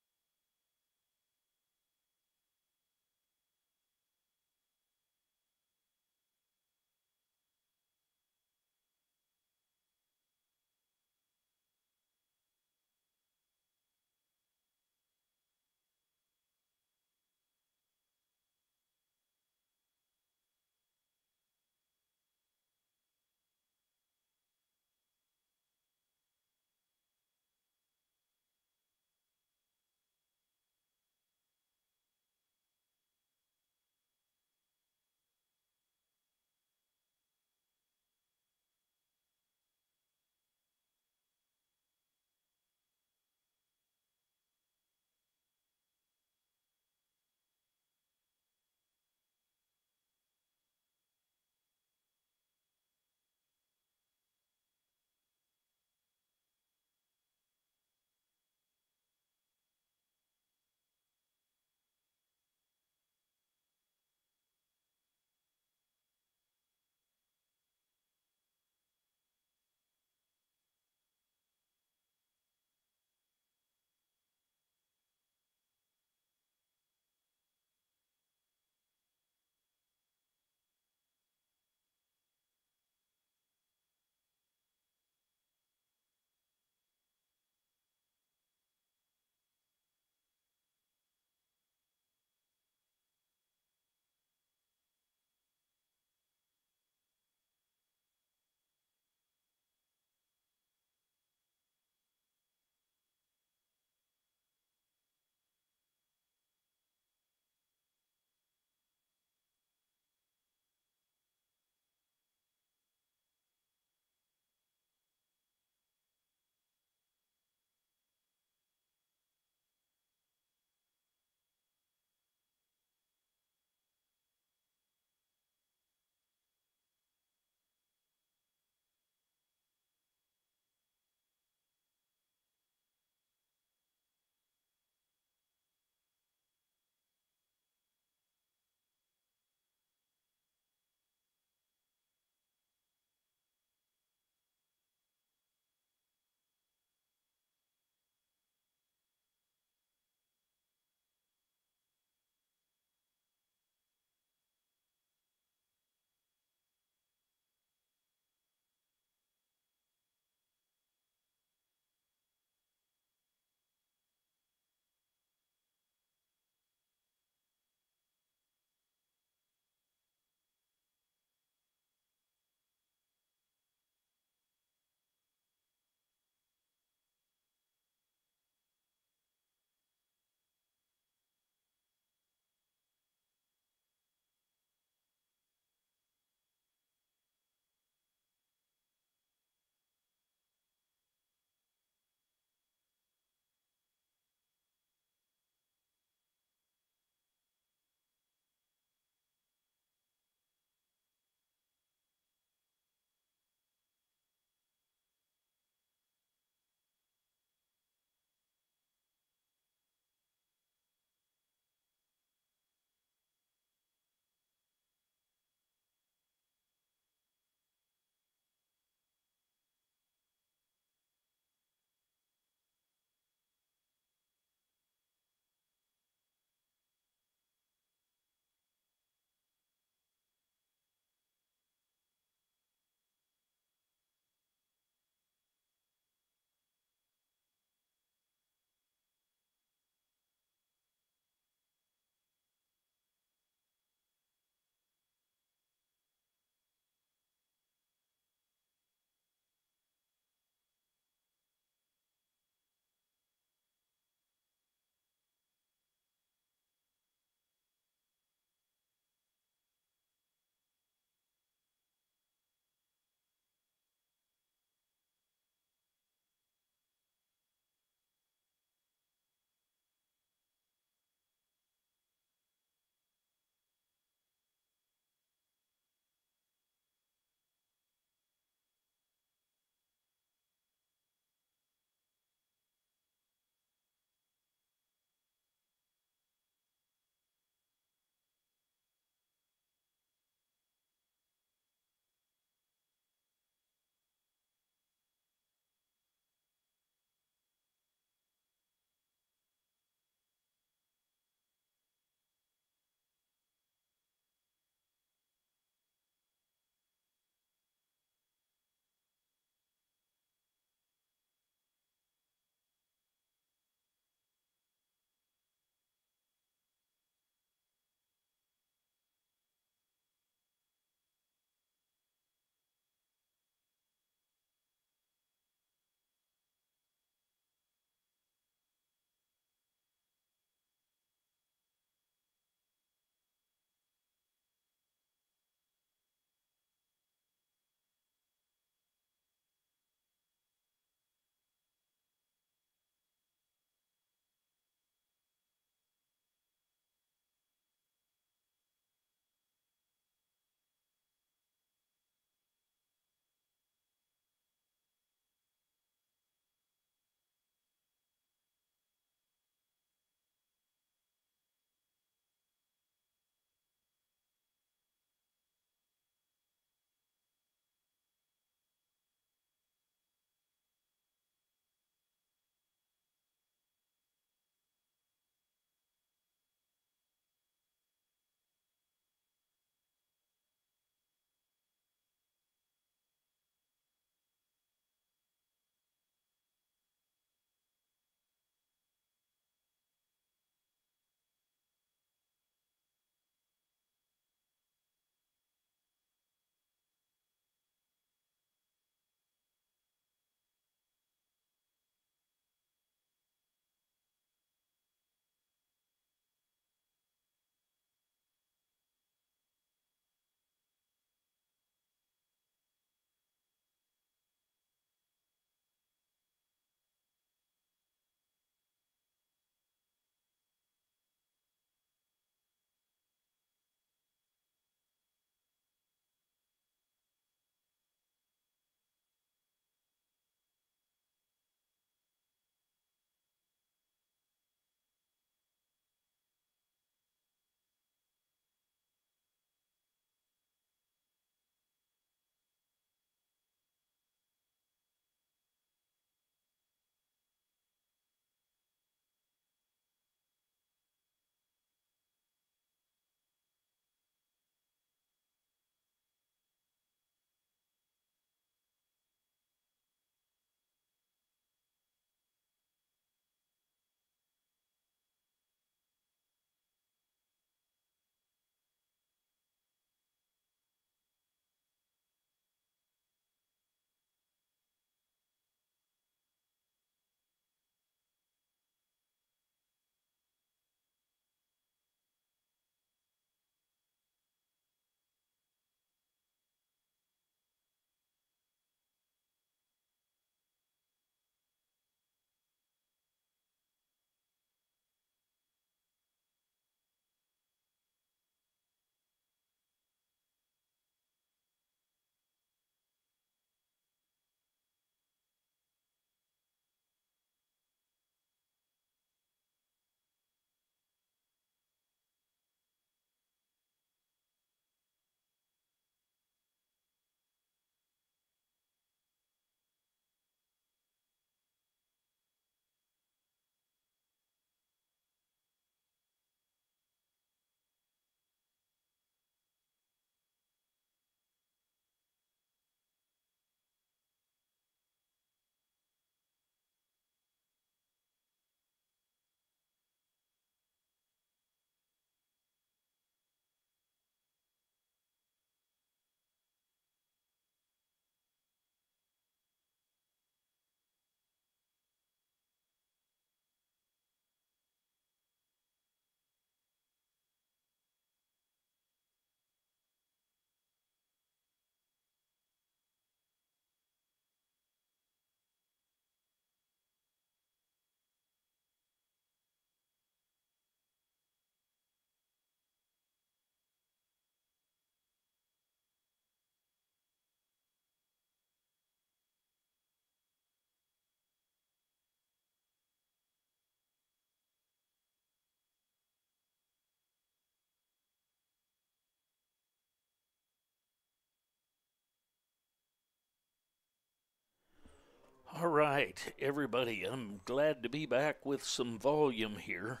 right, everybody, I'm glad to be back with some volume here.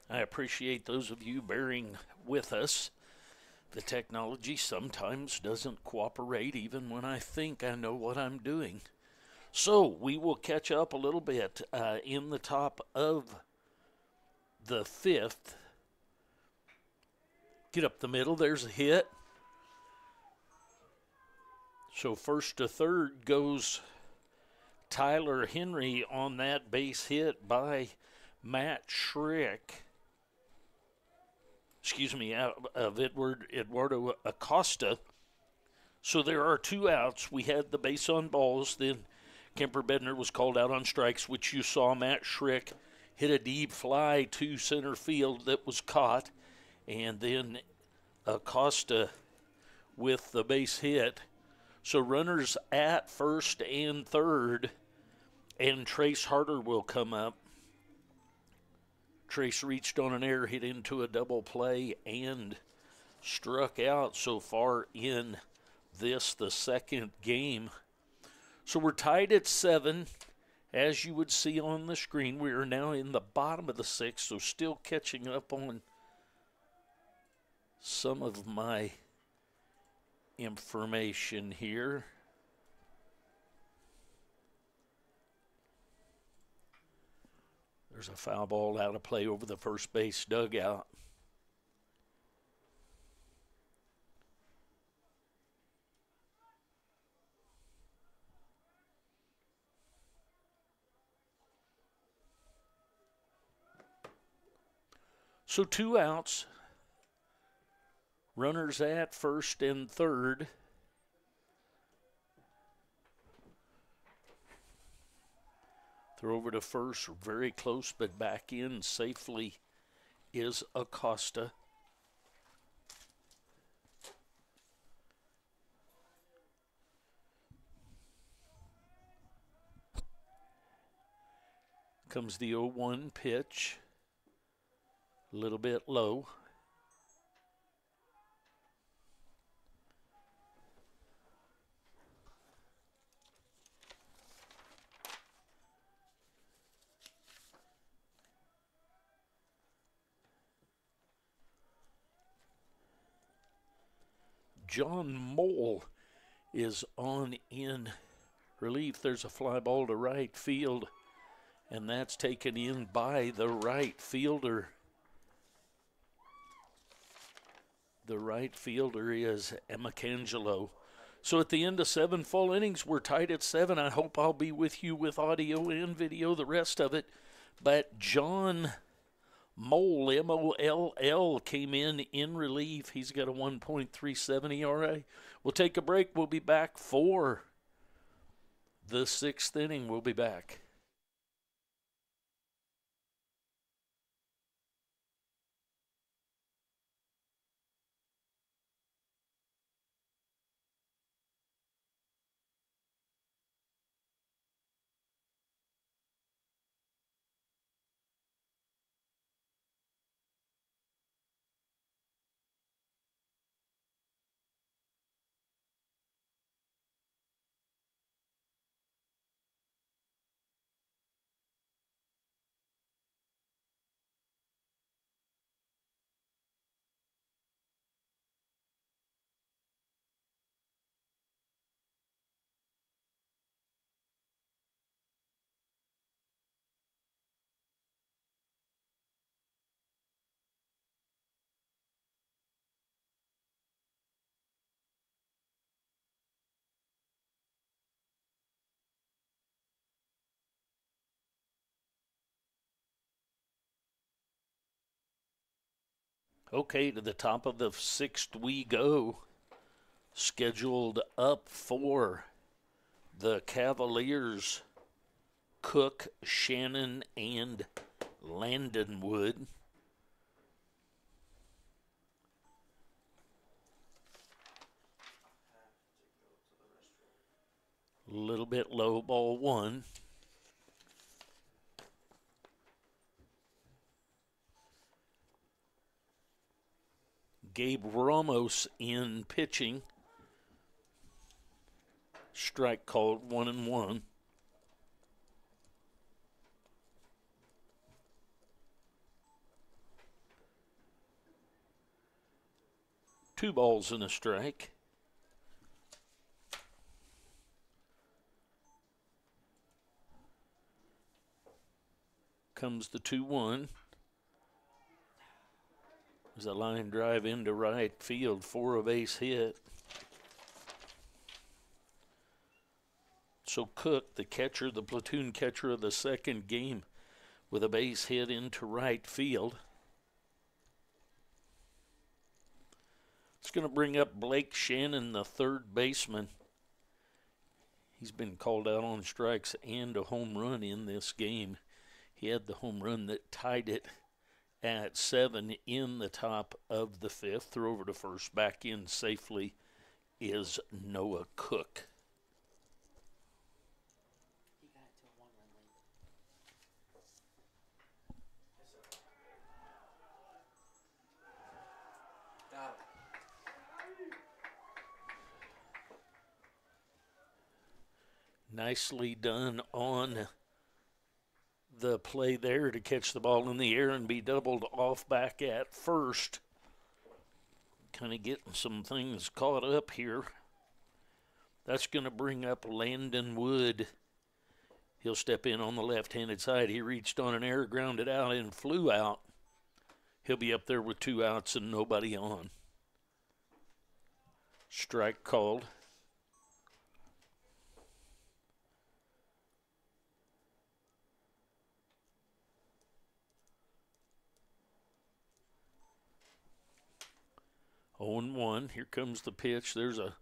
I appreciate those of you bearing with us. The technology sometimes doesn't cooperate even when I think I know what I'm doing. So we will catch up a little bit in the top of the fifth. Get up the middle, there's a hit. So first to third goes Tyler Henry on that base hit by Matt Schrick. Excuse me, of Eduardo Acosta. So there are 2 outs. We had the base on balls. Then Kemper Bednar was called out on strikes, which you saw Matt Schrick hit a deep fly to center field that was caught. And then Acosta with the base hit. So runners at first and third, and Trace Harder will come up. Trace reached on an air hit into a double play and struck out so far in this, the second game. So we're tied at 7. As you would see on the screen, we are now in the bottom of the 6th, so still catching up on some of my information here. There's a foul ball out of play over the first base dugout. So 2 outs. Runners at first and third. Throw over to first, very close, but back in safely is Acosta. Comes the 0-1 pitch. A little bit low. John Mole is on in relief. There's a fly ball to right field, and that's taken in by the right fielder. The right fielder is Emma Cangelo. So at the end of 7 full innings, we're tied at 7. I hope I'll be with you with audio and video, the rest of it. But John Moll, M-O-L-L, came in relief. He's got a 1.37 ERA. We'll take a break. We'll be back for the 6th inning. We'll be back. Okay, to the top of the 6th we go. Scheduled up for the Cavaliers, Cook, Shannon, and Landenwood. A little bit low, ball 1. Gabe Ramos in pitching. Strike called, 1-1. 2 balls and a strike. Comes the 2-1. There's a line drive into right field for a base hit. So Cook, the catcher, the platoon catcher of the second game, with a base hit into right field. It's going to bring up Blake Shannon, the third baseman. He's been called out on strikes and a home run in this game. He had the home run that tied it at 7 in the top of the 5th. Throw over to first. Back in safely is Noah Cook. He got it to a 1-run lead. Got him. Nicely done on the play there to catch the ball in the air and be doubled off back at first. Kind of getting some things caught up here. That's going to bring up Landon Wood. He'll step in on the left-handed side. He reached on an error, grounded out, and flew out. He'll be up there with 2 outs and nobody on. Strike called. Oh and 1. Here comes the pitch. There's a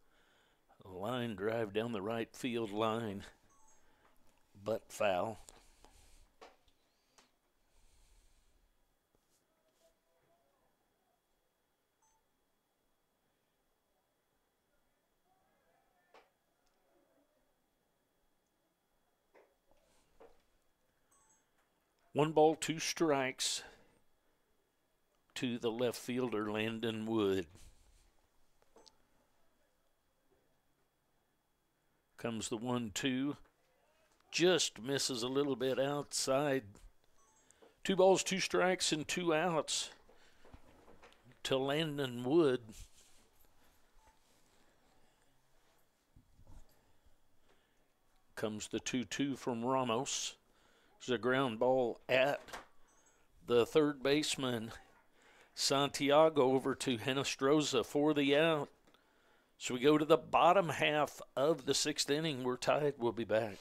line drive down the right field line, but foul. One ball, 2 strikes to the left fielder, Landon Wood. Comes the 1-2. Just misses a little bit outside. 2 balls, 2 strikes, and 2 outs to Landon Wood. Comes the 2-2 from Ramos. There's a ground ball at the third baseman, Santiago, over to Hinestroza for the out. So we go to the bottom half of the 6th inning. We're tied. We'll be back.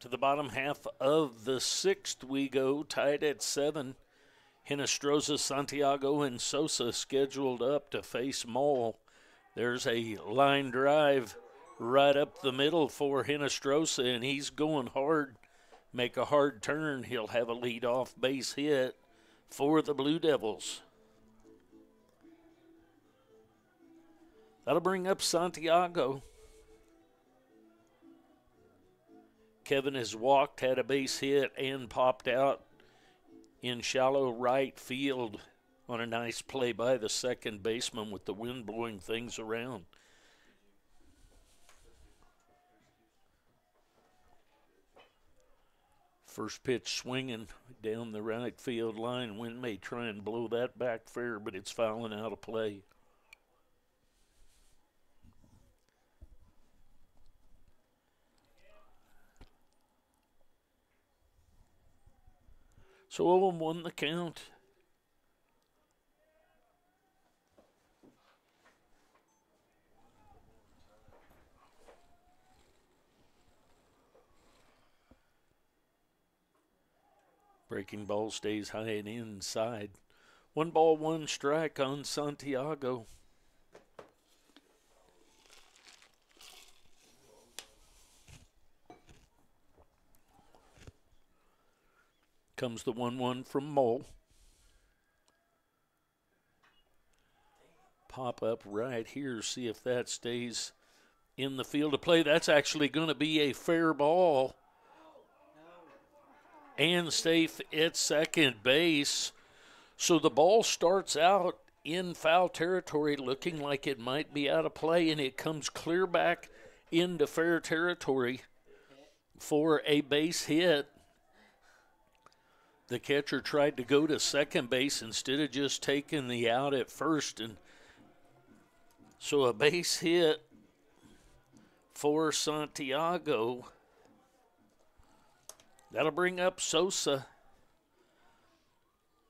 To the bottom half of the 6th we go, tied at 7. Hinestroza, Santiago, and Sosa scheduled up to face Moll. There's a line drive right up the middle for Hinestroza, and he's going hard. Make a hard turn. He'll have a leadoff base hit for the Blue Devils. That'll bring up Santiago. Kevin has walked, had a base hit, and popped out in shallow right field on a nice play by the second baseman with the wind blowing things around. First pitch swinging down the right field line. Wind may try and blow that back fair, but it's fouling out of play. So 0-1 the count. Breaking ball stays high and inside. 1-1 strike on Santiago. Comes the 1-1 from Mole. Pop up right here, see if that stays in the field of play. That's actually going to be a fair ball. And safe at second base. So the ball starts out in foul territory looking like it might be out of play, and it comes clear back into fair territory for a base hit. The catcher tried to go to second base instead of just taking the out at first, and so a base hit for Santiago. That'll bring up Sosa.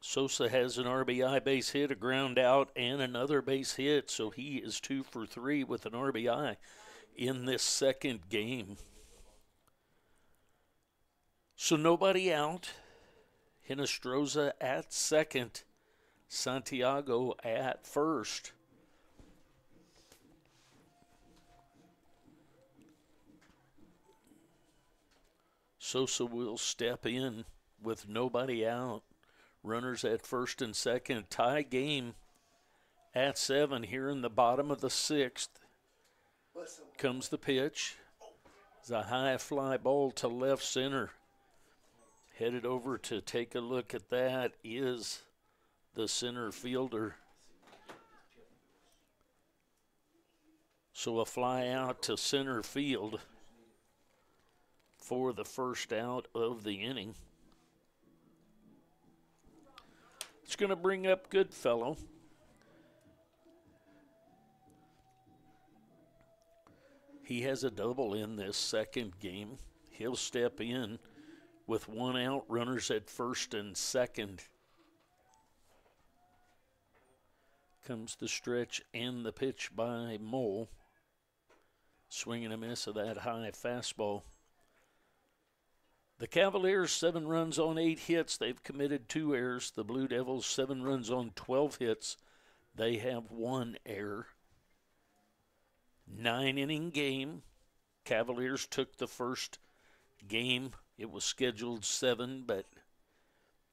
Sosa has an RBI base hit, a ground out, and another base hit, so he is 2 for 3 with an RBI in this second game. So nobody out. Hinestroza at second. Santiago at first. Sosa will step in with nobody out. Runners at first and second. Tie game at 7 here in the bottom of the 6th. Comes the pitch. It's a high fly ball to left center. Headed over to take a look at that is the center fielder. So a fly out to center field for the first out of the inning. It's going to bring up Goodfellow. He has a double in this second game. He'll step in with 1 out, runners at first and second. Comes the stretch and the pitch by Mole. Swing and a miss of that high fastball. The Cavaliers, 7 runs on 8 hits. They've committed 2 errors. The Blue Devils, 7 runs on 12 hits. They have 1 error. 9-inning game. Cavaliers took the first game. It was scheduled 7, but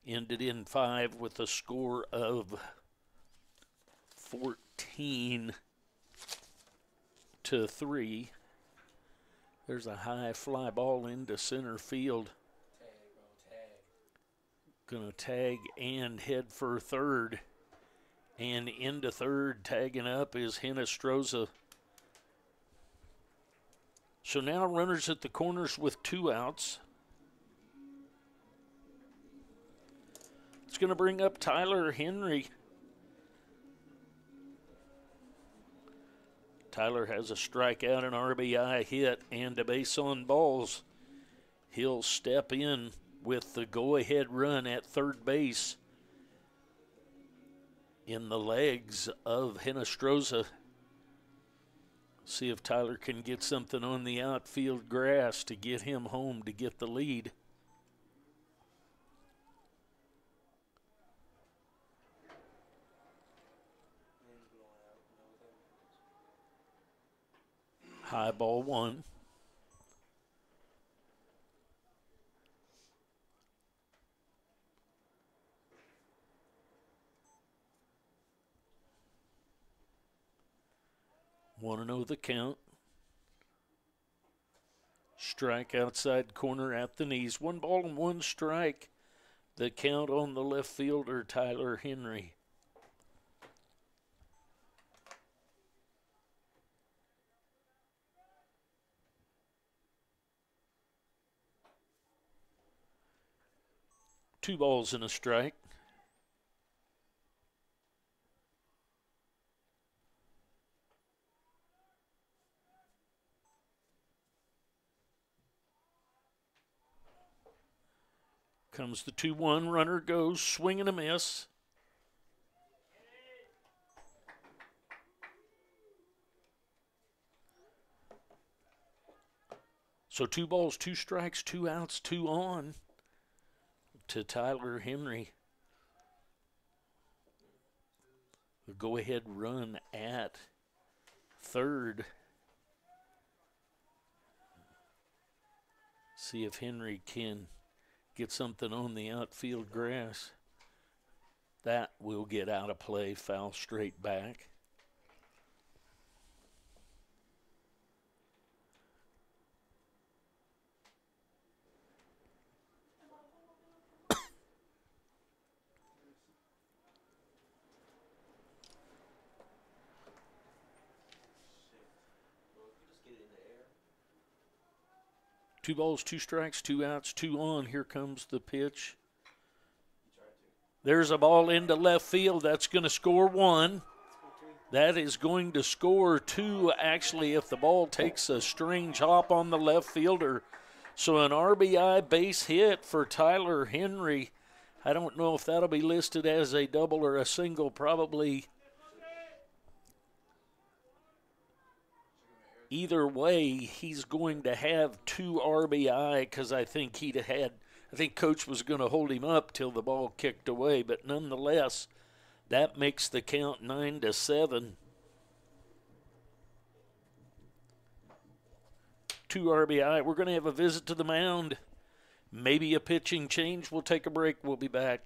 ended in 5 with a score of 14-3. There's a high fly ball into center field. Gonna tag and head for third. And into third, tagging up is Hinestroza. So now runners at the corners with 2 outs. It's going to bring up Tyler Henry. Tyler has a strikeout, an RBI hit, and a base on balls. He'll step in with the go-ahead run at third base in the legs of Hinestroza. See if Tyler can get something on the outfield grass to get him home to get the lead. High ball 1. Want to know the count. Strike outside corner at the knees. 1-1 strike. The count on the left fielder, Tyler Henry. 2 balls and a strike. Comes the 2-1. Runner goes, swing and a miss. So 2 balls, 2 strikes, 2 outs, 2 on to Tyler Henry. The go-ahead run at third. See if Henry can get something on the outfield grass. That will get out of play, foul straight back. Two balls, 2 strikes, 2 outs, 2 on. Here comes the pitch. There's a ball into left field. That's going to score 1. That is going to score 2, actually, if the ball takes a strange hop on the left fielder. So an RBI base hit for Tyler Henry. I don't know if that'll be listed as a double or a single, probably. Either way, he's going to have 2 RBI because I think Coach was going to hold him up till the ball kicked away. But nonetheless, that makes the count 9-7. 2 RBI. We're going to have a visit to the mound. Maybe a pitching change. We'll take a break. We'll be back.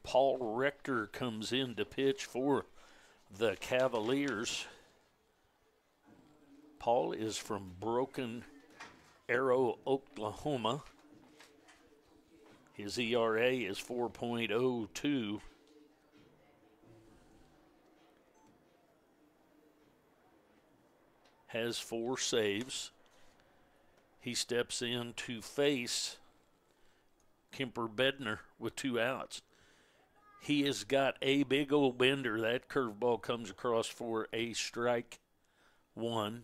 Paul Rector comes in to pitch for the Cavaliers. Paul is from Broken Arrow, Oklahoma. His ERA is 4.02. Has 4 saves. He steps in to face Kemper Bednar with 2 outs. He has got a big old bender. That curveball comes across for a strike 1.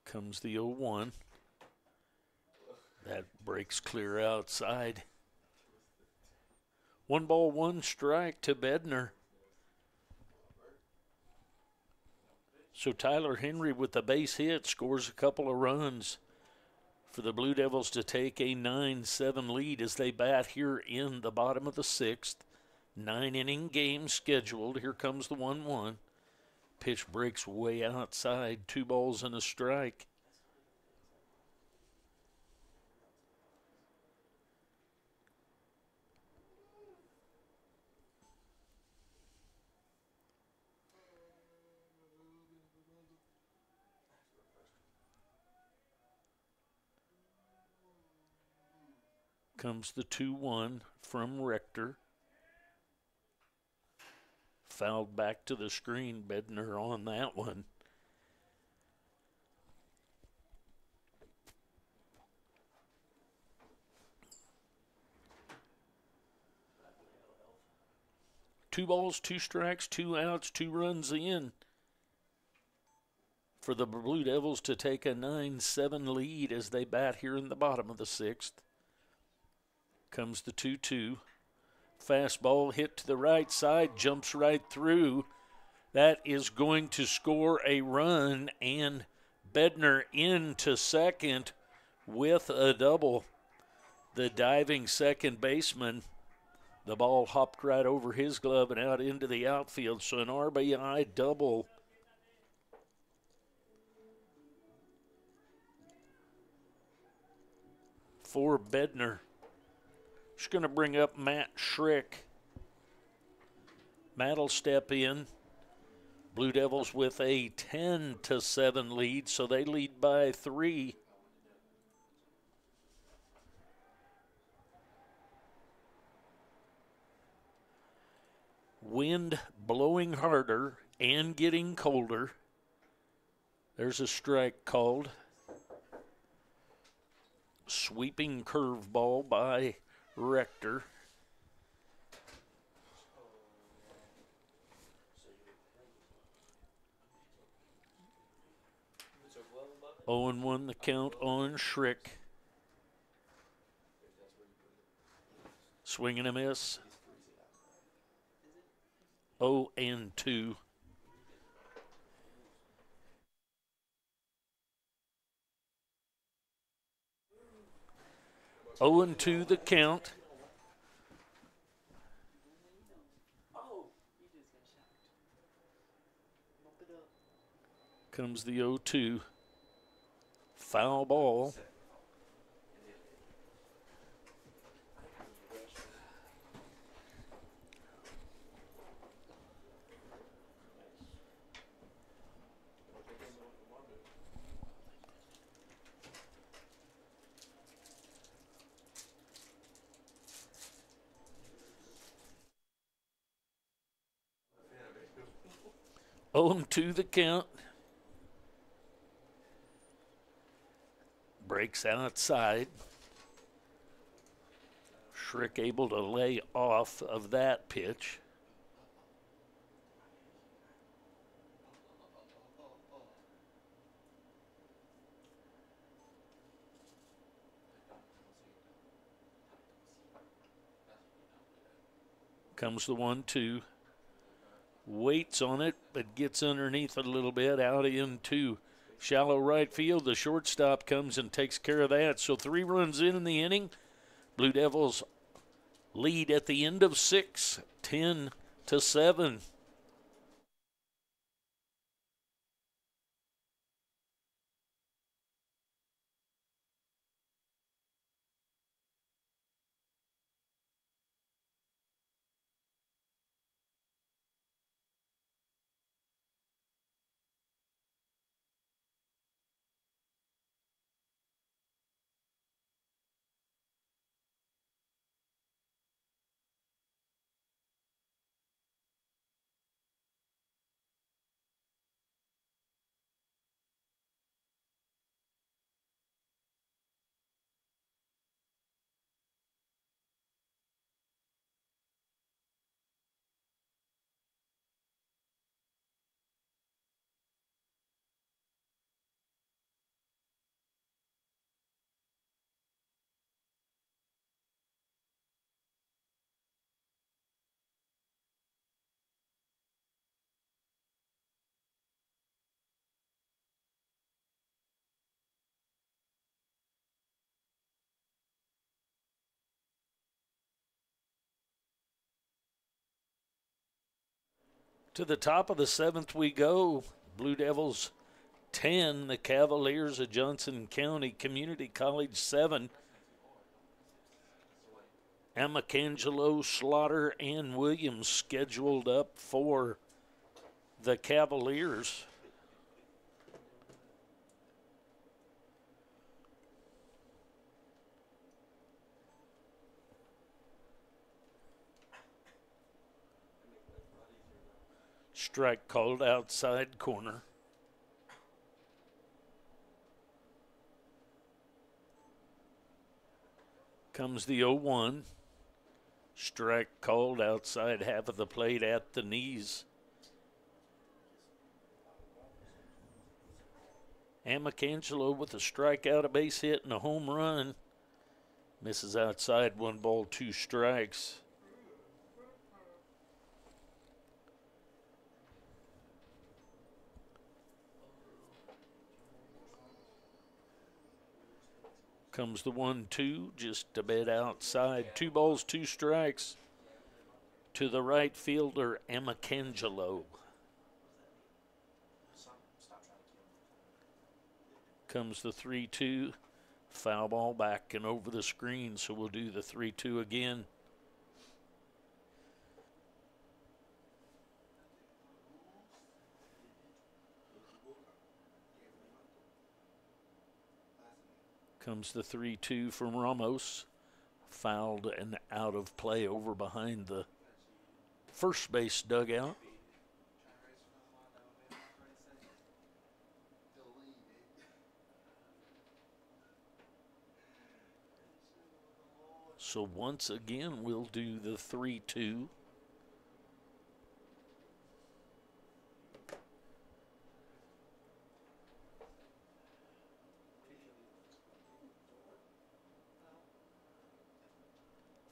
Comes the 0-1. That breaks clear outside. 1 ball, 1 strike to Bednar. So Tyler Henry with the base hit scores a couple of runs for the Blue Devils to take a 9-7 lead as they bat here in the bottom of the 6th. 9-inning game scheduled. Here comes the 1-1. Pitch breaks way outside. 2 balls and a strike. Comes the 2-1 from Rector. Fouled back to the screen. Bednar on that one. Two balls, 2 strikes, 2 outs, 2 runs in for the Blue Devils to take a 9-7 lead as they bat here in the bottom of the 6th. Comes the 2-2. Fastball hit to the right side, jumps right through. That is going to score a run, and Bednar into second with a double. The diving second baseman, the ball hopped right over his glove and out into the outfield. So an RBI double. For Bednar. Just going to bring up Matt Schrick. Matt will step in. Blue Devils with a 10-7 lead, so they lead by 3. Wind blowing harder and getting colder. There's a strike called. Sweeping curveball by Rector. Oh, and 1 the count on Schrick. Swing and a miss. 0-2. 0-2 the count. Comes the 0-2. Foul ball. To the count. Breaks outside. Schrick able to lay off of that pitch. Comes the 1-2. Waits on it, but gets underneath it a little bit, out into shallow right field. The shortstop comes and takes care of that. So 3 runs in the inning. Blue Devils lead at the end of 6, 10-7. To the top of the seventh we go. Blue Devils 10, the Cavaliers of Johnson County Community College 7. Amicangelo, Slaughter, and Williams scheduled up for the Cavaliers. Strike called outside corner. Comes the 0-1. Strike called outside half of the plate at the knees. Amicangelo with a strikeout, a base hit, and a home run. Misses outside, 1 ball, 2 strikes. Comes the 1-2, just a bit outside. 2 balls, 2 strikes to the right fielder, Amicangelo. Comes the 3-2, foul ball back and over the screen, so we'll do the 3-2 again. Comes the 3-2 from Ramos. Fouled and out of play over behind the first base dugout. So once again, we'll do the 3-2.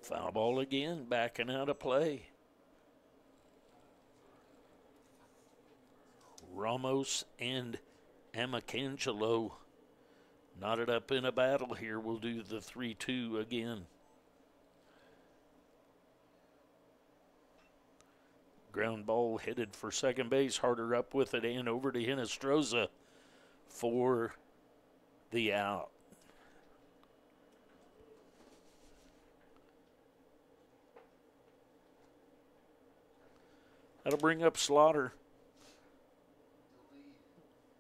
Foul ball again, backing out of play. Ramos and Amicangelo knotted up in a battle here. We'll do the 3-2 again. Ground ball headed for second base. Harder up with it and over to Hinestroza for the out. That'll bring up Slaughter.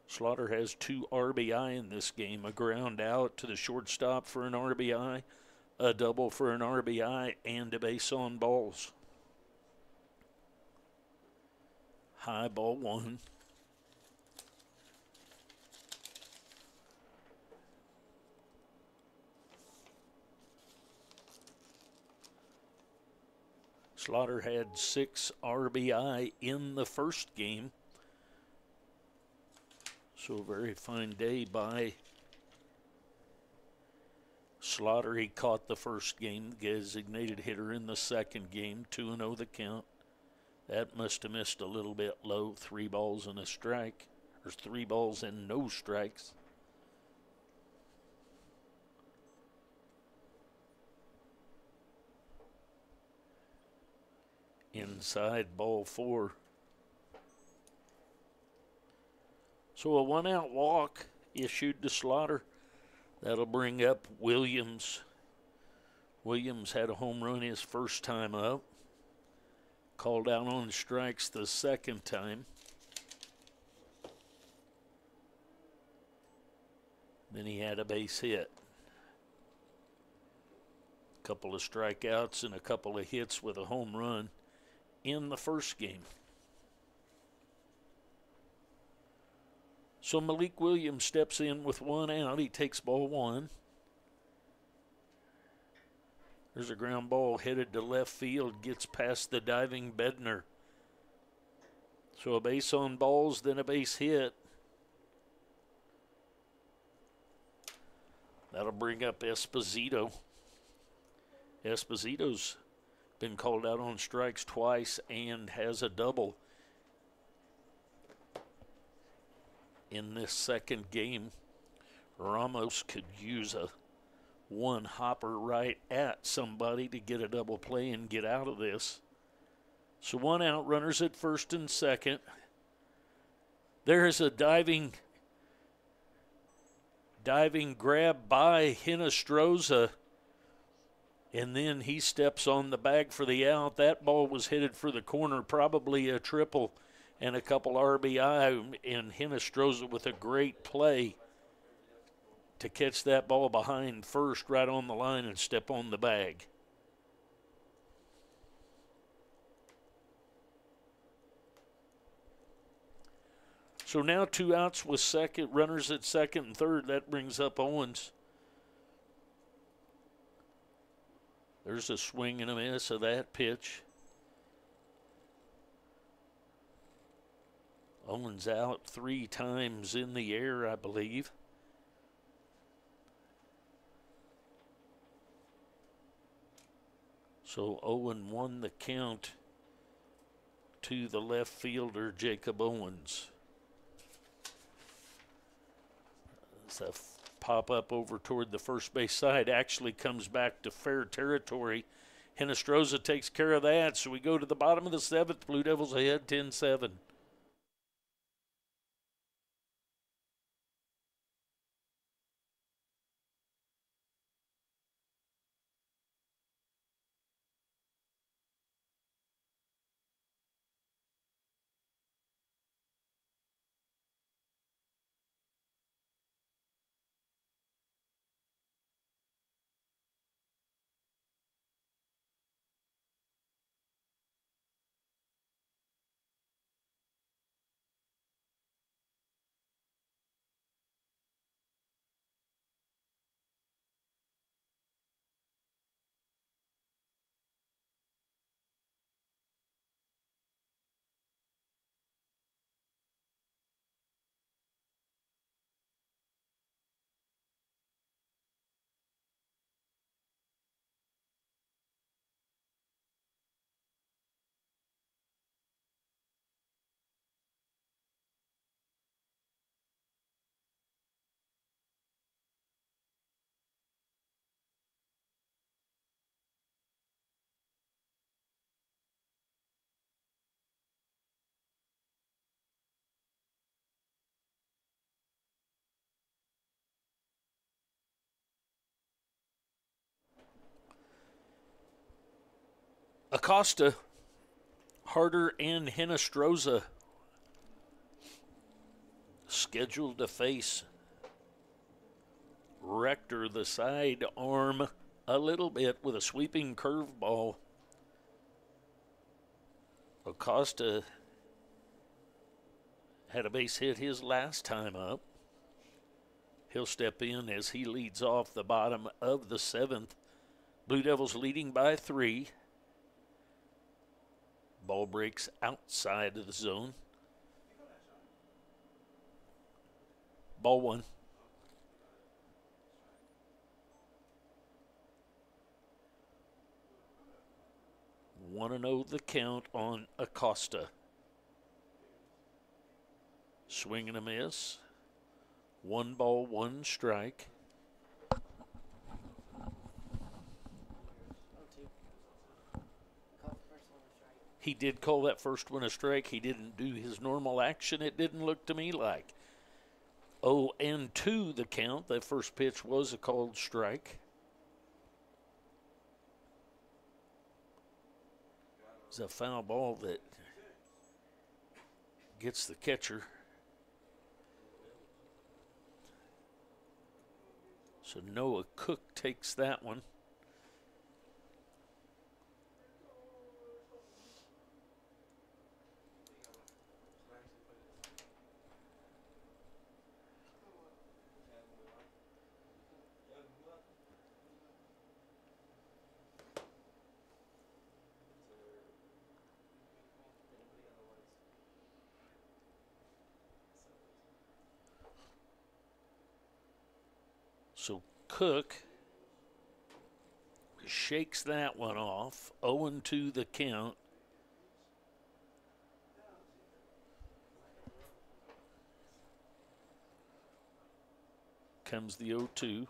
Slaughter has 2 RBI in this game. A ground out to the shortstop for an RBI, a double for an RBI, and a base on balls. High ball 1. Slaughter had 6 RBI in the first game. So a very fine day by Slaughter. He caught the first game, designated hitter in the second game, 2-0 the count. That must have missed a little bit low, 3 balls and a strike. There's 3 balls and no strikes. Inside ball 4. So a 1-out walk issued to Slaughter. That'll bring up Williams. Williams had a home run his first time up. Called out on strikes the second time. Then he had a base hit. A couple of strikeouts and a couple of hits with a home run in the first game. So Malik Williams steps in with 1 out. He takes ball 1. There's a ground ball headed to left field, gets past the diving Bednar. So a base on balls, then a base hit. That'll bring up Esposito. Esposito's been called out on strikes twice and has a double in this second game. Ramos could use a 1-hopper right at somebody to get a double play and get out of this. So 1 out, runners at first and second. There is a diving grab by Hinestroza, and then he steps on the bag for the out. That ball was headed for the corner, probably a triple and a couple RBI, and Hinestroza with a great play to catch that ball behind first right on the line and step on the bag. So now 2 outs with second runners at second and third. That brings up Owens. There's a swing and a miss of that pitch. Owens out 3 times in the air, I believe. So Owen won the count to the left fielder, Jacob Owens. It's a pop up over toward the first base side. Actually comes back to fair territory. Hinestroza takes care of that. So we go to the bottom of the 7th. Blue Devils ahead 10-7. Acosta, Harder, and Hinestroza scheduled to face Rector, the side arm, a little bit with a sweeping curveball. Acosta had a base hit his last time up. He'll step in as he leads off the bottom of the 7th. Blue Devils leading by 3. Ball breaks outside of the zone. Ball 1. 1-0 the count on Acosta. Swing and a miss. 1 ball, 1 strike. He did call that first one a strike. He didn't do his normal action, it didn't look to me like. 0-2 the count. That first pitch was a called strike. It's a foul ball that gets the catcher. So Noah Cook takes that one. So Cook shakes that one off. 0-2 the count. Comes the 0-2.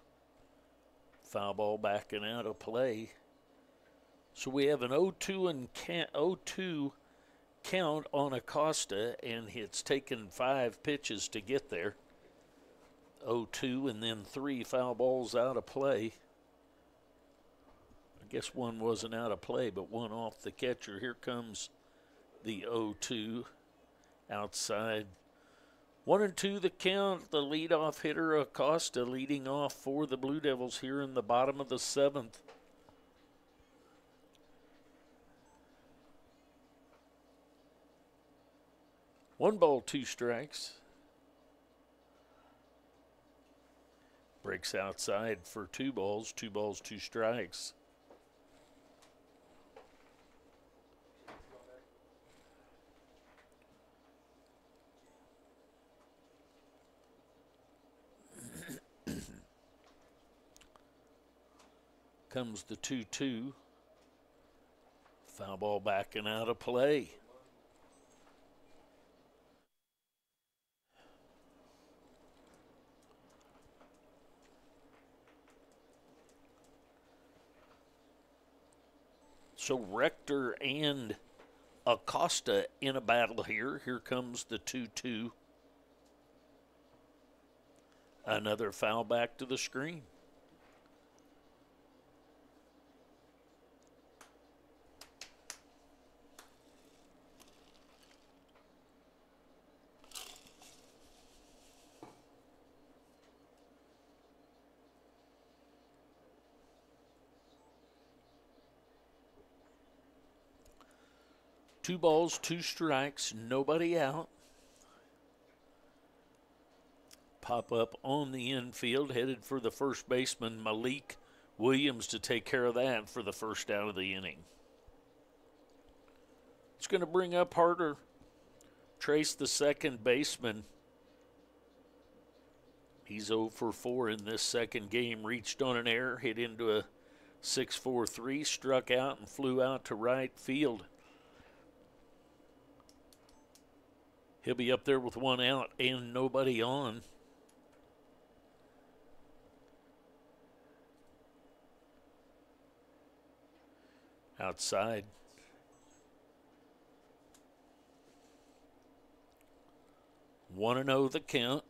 Foul ball backing out of play. So we have an 0-2 and 0-2 count on Acosta, and it's taken 5 pitches to get there. 0-2, and then 3 foul balls out of play. I guess one wasn't out of play, but one off the catcher. Here comes the 0-2 outside. 1-2 the count. The leadoff hitter Acosta leading off for the Blue Devils here in the bottom of the 7th. One ball, 2 strikes. Breaks outside for 2 balls, 2 balls, 2 strikes. Comes the 2-2. Foul ball back and out of play. So Rector and Acosta in a battle here. Here comes the 2-2. Another foul back to the screen. Two balls, 2 strikes, nobody out. Pop up on the infield, headed for the first baseman, Malik Williams, to take care of that for the first out of the inning. It's going to bring up Harder. Trace, the second baseman. He's 0 for 4 in this second game. Reached on an error, hit into a 6-4-3, struck out and flew out to right field. He'll be up there with 1 out and nobody on. Outside. One and 0 the count.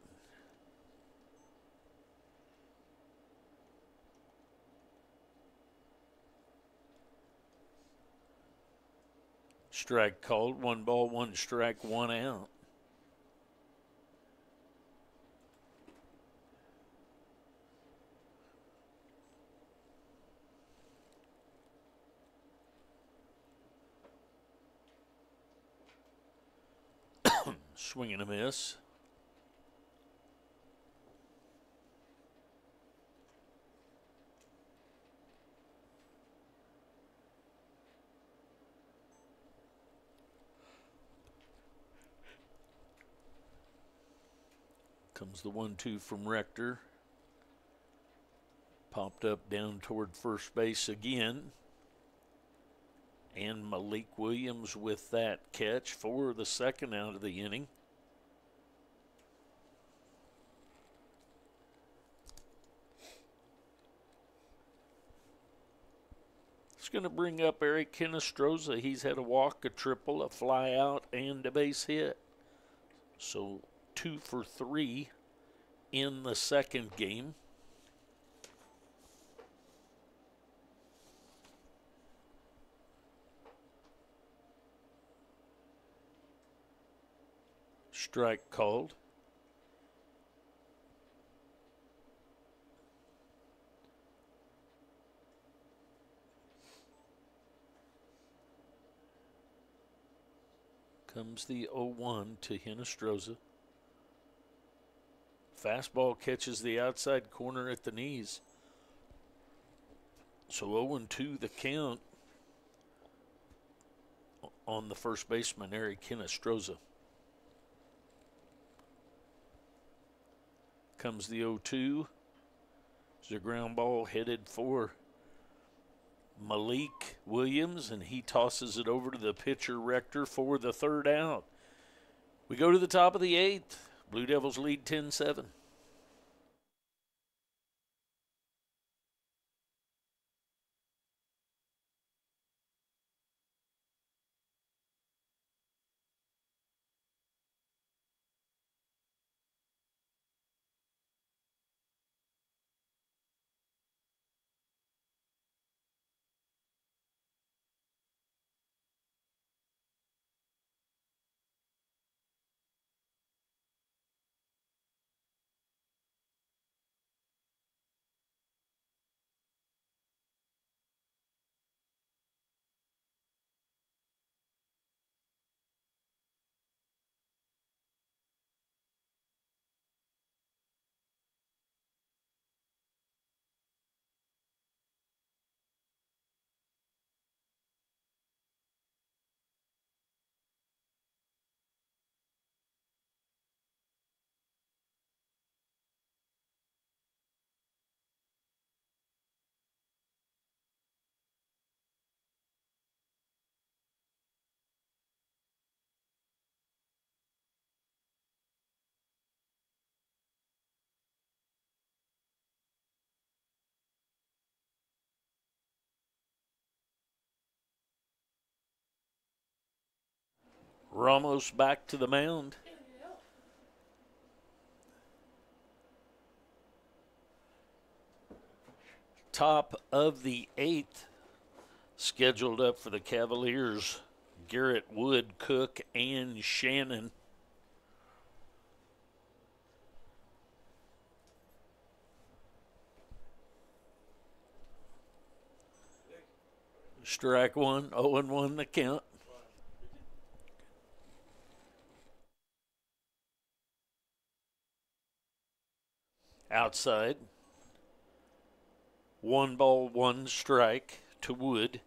Strike called. 1 ball, 1 strike, 1 out. Swing and a miss. Comes the 1-2 from Rector. Popped up down toward first base again. And Malik Williams with that catch for the second out of the inning. It's going to bring up Eric Hinestroza. He's had a walk, a triple, a fly out, and a base hit. So 2 for 3 in the second game. Strike called. Comes the 0-1 to Hinestroza. Fastball catches the outside corner at the knees. So 0-2 the count on the first baseman, Eric Hinestroza. Comes the 0-2. It's a ground ball headed for Malik Williams, and he tosses it over to the pitcher, Rector, for the third out. We go to the top of the 8th. Blue Devils lead 10-7. Ramos back to the mound. Top of the 8th, scheduled up for the Cavaliers, Garrett, Wood, Cook, and Shannon. Strike one, 0-1 the count. Outside. 1 ball, 1 strike to Wood.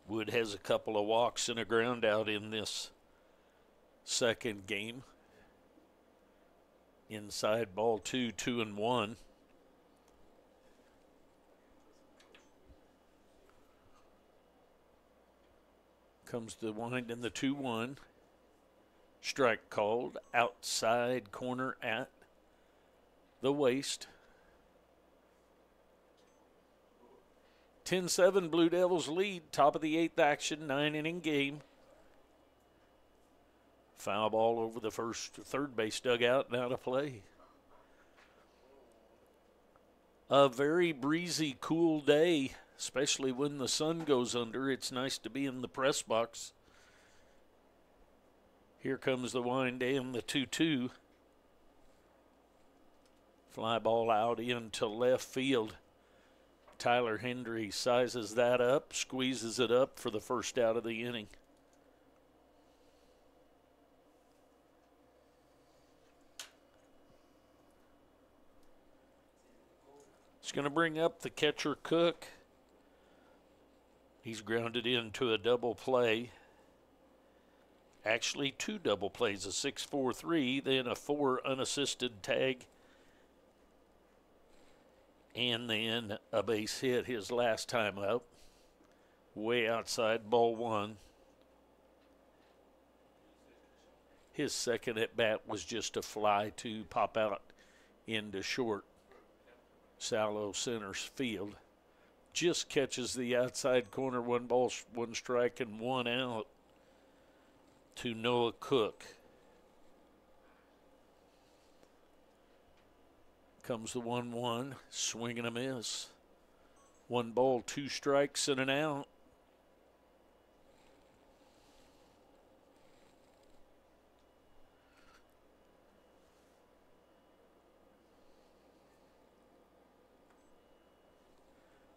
Wood has a couple of walks and a ground out in this second game. Inside ball 2, 2-1. Comes the wind in the 2-1. Strike called. Outside corner at the waist. 10-7 Blue Devils lead. Top of the 8th action. 9-inning game. Foul ball over the third base dugout and out of play. A very breezy, cool day, especially when the sun goes under. It's nice to be in the press box. Here comes the wind and the 2-2. Fly ball out into left field. Tyler Hendry sizes that up, squeezes it up for the first out of the inning. It's going to bring up the catcher Cook. He's grounded into a double play. Actually, 2 double plays, a 6-4-3, then a 4 unassisted tag, and then a base hit his last time up. Way outside, ball 1. His second at bat was just a fly to pop out into short, shallow center field. Just catches the outside corner, 1 ball, 1 strike, and 1 out to Noah Cook. Comes the 1-1, swing and a miss. 1 ball, 2 strikes, and an out.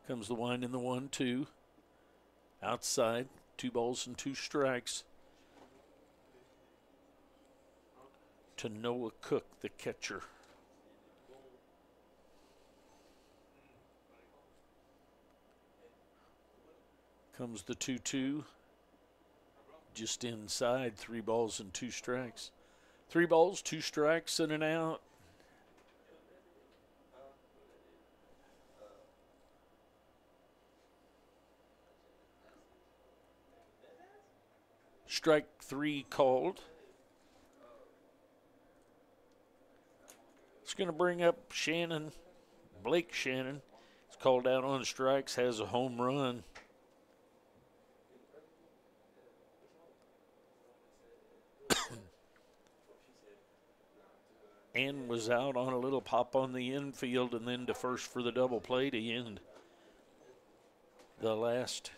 Comes the wind in the 1-2. Outside, 2 balls and 2 strikes to Noah Cook, the catcher. Comes the 2-2. Just inside, 3 balls and 2 strikes. 3 balls, 2 strikes, and an out. Strike 3 called. It's going to bring up Shannon, Blake Shannon. It's called out on strikes, has a home run. And was out on a little pop on the infield and then to first for the double play to end the last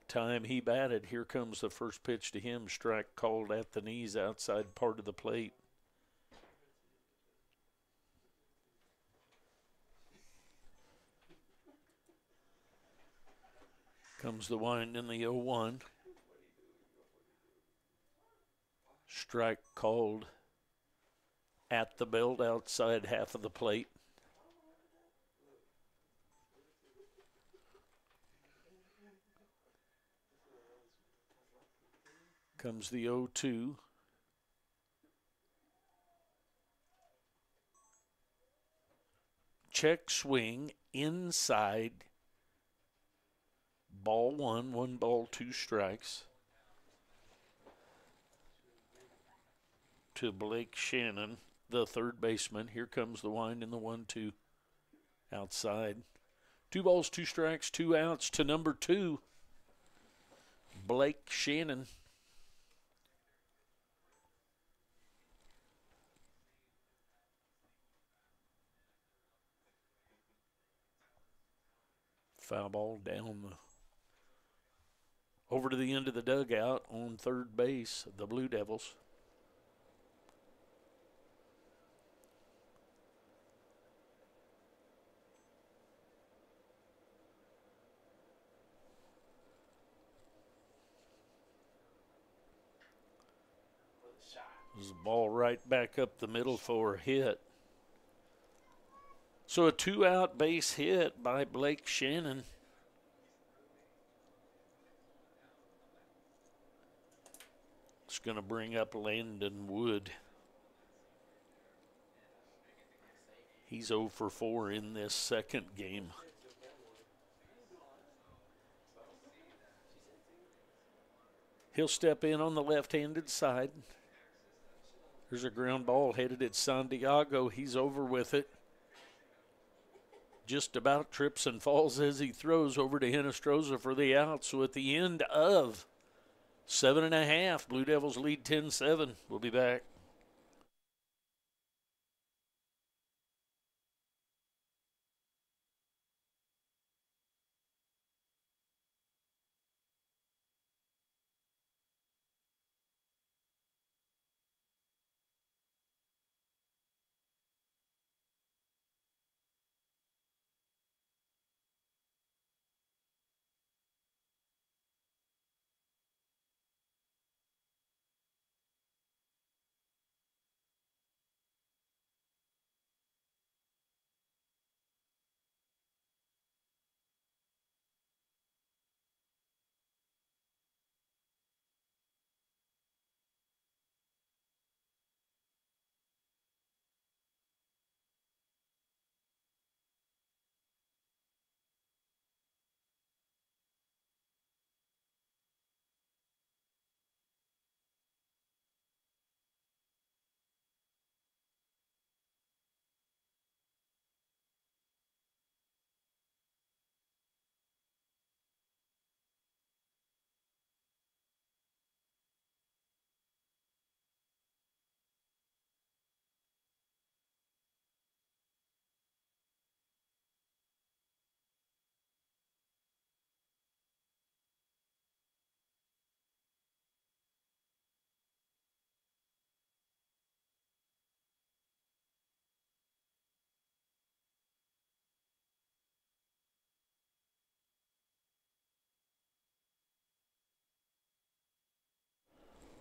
time he batted. Here comes the first pitch to him. Strike called at the knees, outside part of the plate. Comes the wind in the 0-1. Strike called at the belt, outside half of the plate. Comes the 0-2. Check swing inside. Ball 1, 1 ball, 2 strikes to Blake Shannon, the third baseman. Here comes the wind in the 1-2. Outside. 2 balls, 2 strikes, 2 outs to number 2, Blake Shannon. Foul ball down over to the end of the dugout on third base, the Blue Devils. There's a ball right back up the middle for a hit. So a 2-out base hit by Blake Shannon. It's going to bring up Landon Wood. He's 0 for 4 in this second game. He'll step in on the left-handed side. There's a ground ball headed at Santiago. He's over with it. Just about trips and falls as he throws over to Hinestroza for the out. So at the end of 7.5, Blue Devils lead 10-7. We'll be back.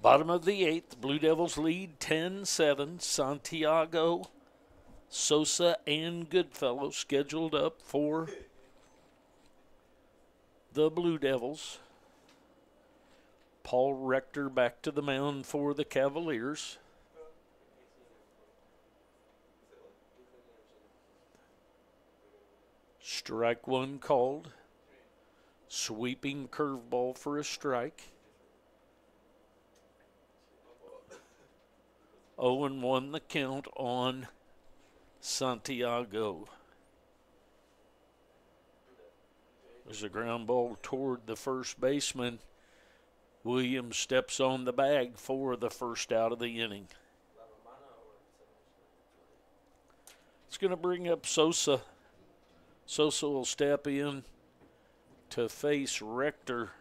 Bottom of the 8th, Blue Devils lead 10-7. Santiago, Sosa, and Goodfellow scheduled up for the Blue Devils. Paul Rector back to the mound for the Cavaliers. Strike one called. Sweeping curveball for a strike. 0-1 the count on Santiago. There's a ground ball toward the first baseman. Williams steps on the bag for the first out of the inning. It's going to bring up Sosa. Sosa will step in to face Rector.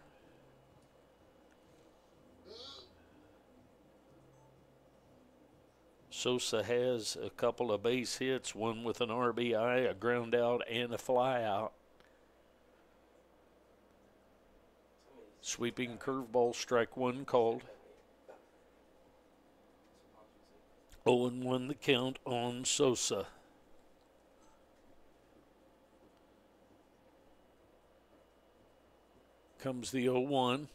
Sosa has a couple of base hits, one with an RBI, a ground out, and a fly out. Sweeping curveball, strike one called. 0-1 the count on Sosa. Comes the 0-1.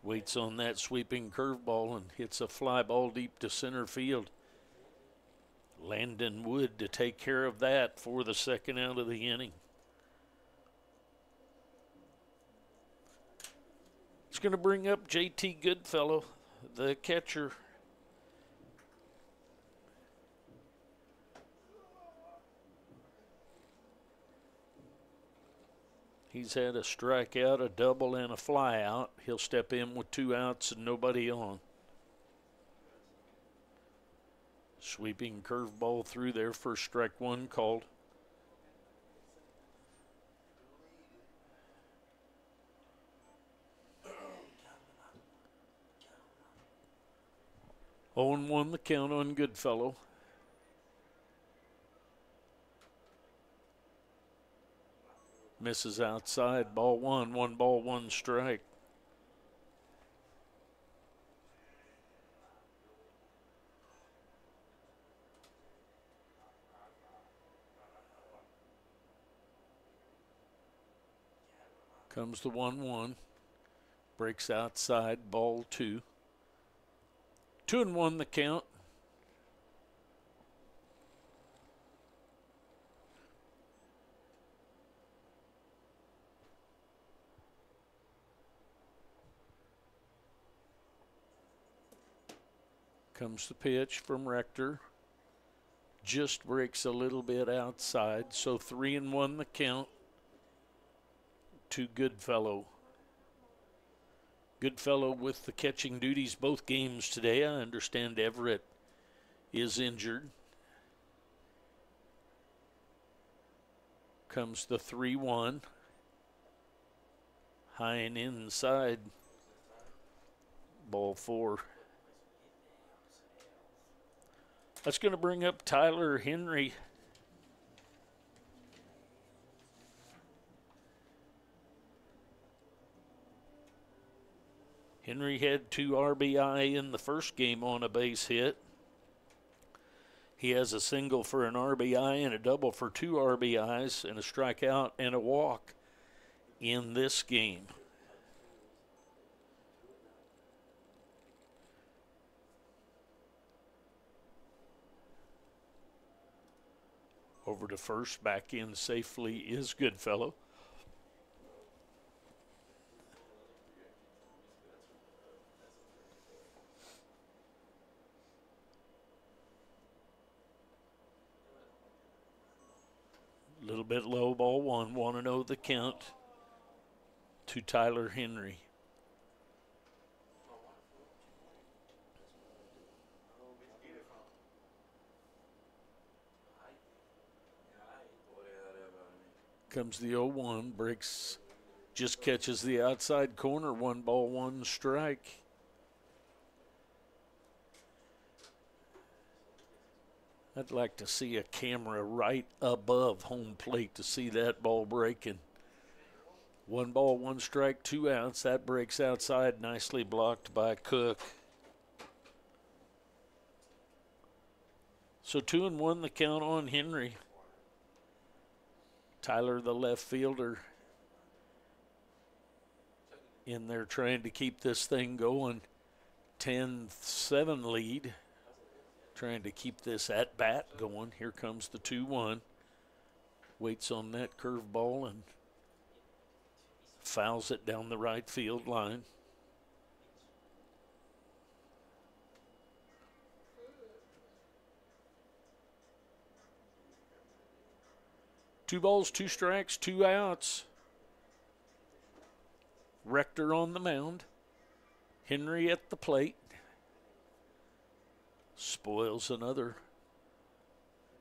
Waits on that sweeping curveball and hits a fly ball deep to center field. Landon Wood to take care of that for the second out of the inning. It's going to bring up JT Goodfellow, the catcher. He's had a strikeout, a double, and a fly out. He'll step in with 2 outs and nobody on. Sweeping curveball through there for strike one called. 0-1 the count on Goodfellow. Misses outside, ball one, 1 ball, 1 strike. Comes the 1-1. Breaks outside, ball 2. 2-1 the count. Comes the pitch from Rector. Just breaks a little bit outside, so 3-1 the count to Goodfellow. Goodfellow with the catching duties both games today. I understand Everett is injured. Comes the 3-1. High and inside. Ball 4. That's going to bring up Tyler Henry. Henry had 2 RBI in the first game on a base hit. He has a single for an RBI and a double for 2 RBIs and a strikeout and a walk in this game. Over to first, back in safely is Goodfellow. A little bit low, ball 1, 1-0 the count to Tyler Henry. Comes the 0-1, breaks, just catches the outside corner, 1 ball, 1 strike. I'd like to see a camera right above home plate to see that ball breaking. 1 ball, 1 strike, 2 outs. That breaks outside, nicely blocked by Cook. So 2-1 the count on Henry. Tyler, the left fielder, in there trying to keep this thing going. 10-7 lead. Trying to keep this at bat going. Here comes the 2-1. Waits on that curveball and fouls it down the right field line. Two balls, 2 strikes, 2 outs. Rector on the mound. Henry at the plate. Spoils another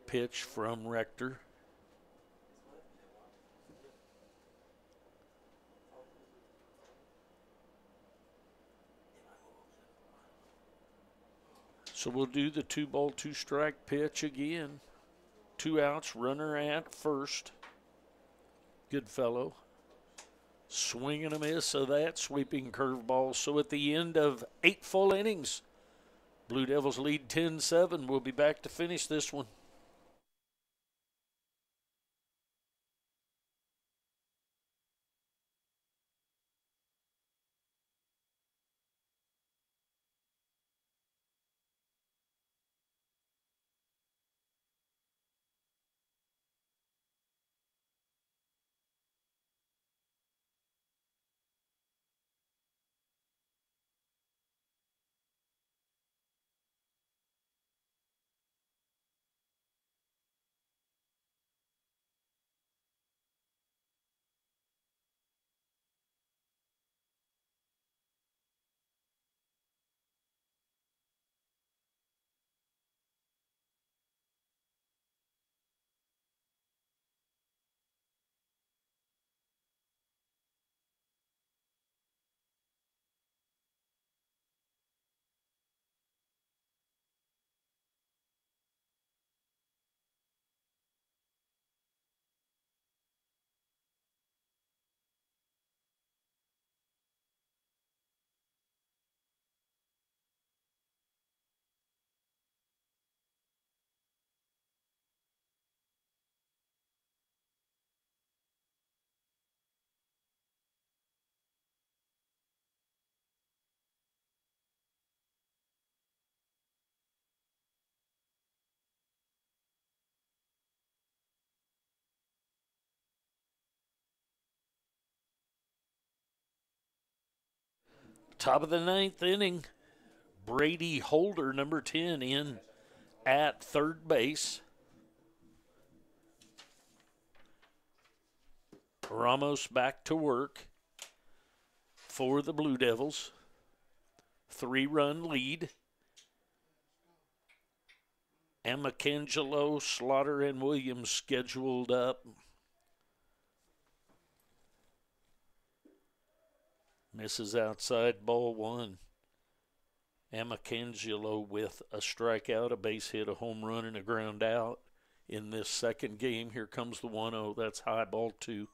pitch from Rector. So we'll do the 2 ball, 2 strike pitch again. 2 outs, runner at first. Goodfellow. Swing and a miss of that sweeping curveball. So at the end of 8 full innings, Blue Devils lead 10-7. We'll be back to finish this one. Top of the ninth inning, Brady Holder, number 10, in at third base. Ramos back to work for the Blue Devils. 3-run lead. Amacangelo, Slaughter, and Williams scheduled up. Misses outside, ball one. Amacangelo with a strikeout, a base hit, a home run, and a ground out in this second game. Here comes the 1-0. That's high, ball two.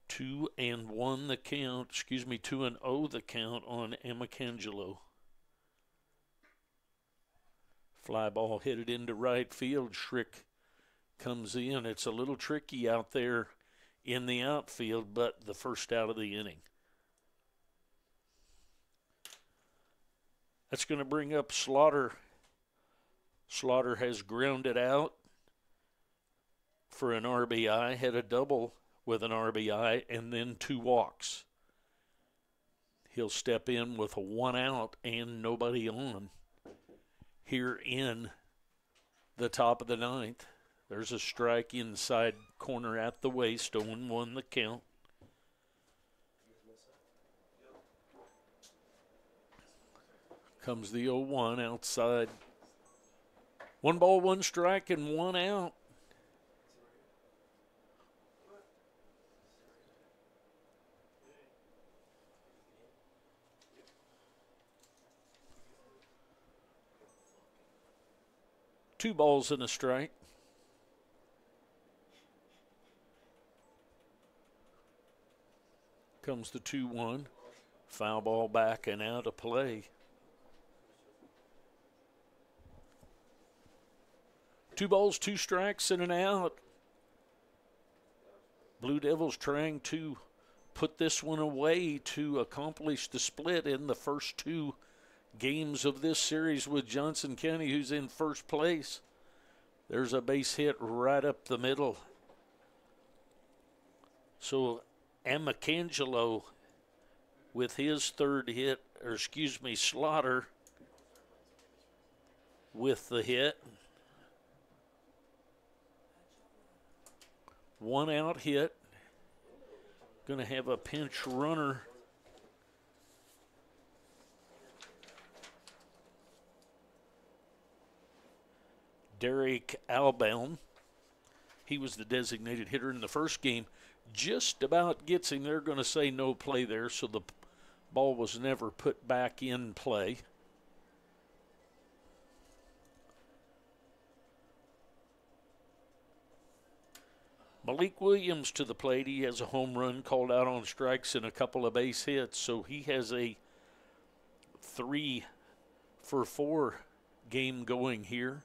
2-1 the count. 2-0 the count on Amacangelo. Fly ball hit it into right field. Schrick comes in. It's a little tricky out there in the outfield, but the first out of the inning. That's going to bring up Slaughter. Slaughter has grounded out for an RBI, had a double with an RBI, and then 2 walks. He'll step in with a 1 out and nobody on here in the top of the ninth. There's a strike inside corner at the waist, 0-1 the count. Comes the 0-1 outside. 1 ball, 1 strike, and 1 out. Two balls and a strike. Comes the 2-1. Foul ball back and out of play. 2 balls, 2 strikes, and an out. Blue Devils trying to put this one away to accomplish the split in the first 2 games of this series with Johnson County, who's in first place. There's a base hit right up the middle. So Amacangelo with his third hit, Slaughter with the hit. 1 out hit. Going to have a pinch runner. Derek Albaum. He was the designated hitter in the first game. Just about gets him. They're going to say no play there, so the ball was never put back in play. Malik Williams to the plate. He has a home run called out on strikes and a couple of base hits, so he has a 3-for-4 game going here.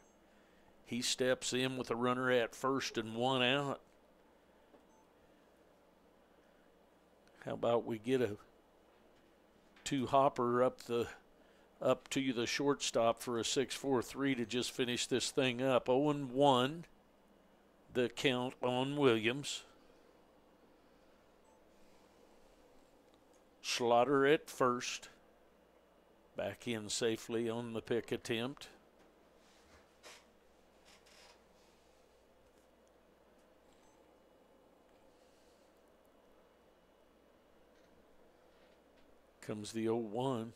He steps in with a runner at first and 1 out. How about we get a 2-hopper up to the shortstop for a 6-4-3 to just finish this thing up. 0-1 the count on Williams. Slaughter at first. Back in safely on the pick attempt. Comes the 0-1.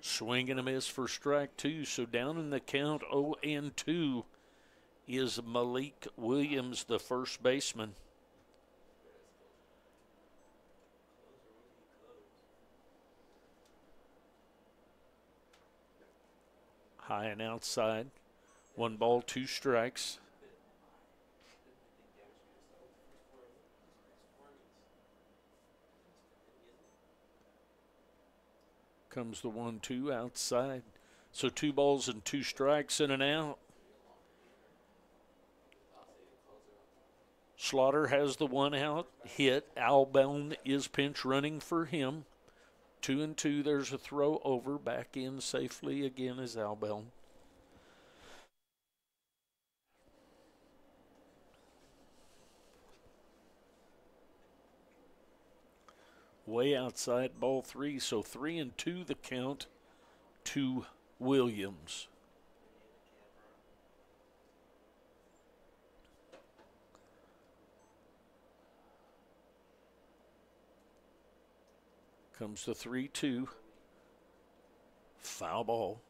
Swing and a miss for strike 2. So down in the count, 0-2 is Malik Williams, the first baseman. High and outside. 1 ball, 2 strikes. Comes the 1-2 outside. So 2 balls and 2 strikes and an out. Slaughter has the 1 out hit. Albaum is pinch running for him. 2-2. There's a throw over. Back in safely again is Albaum. way outside ball 3. So 3-2 the count to Williams. Comes the 3-2. Foul ball.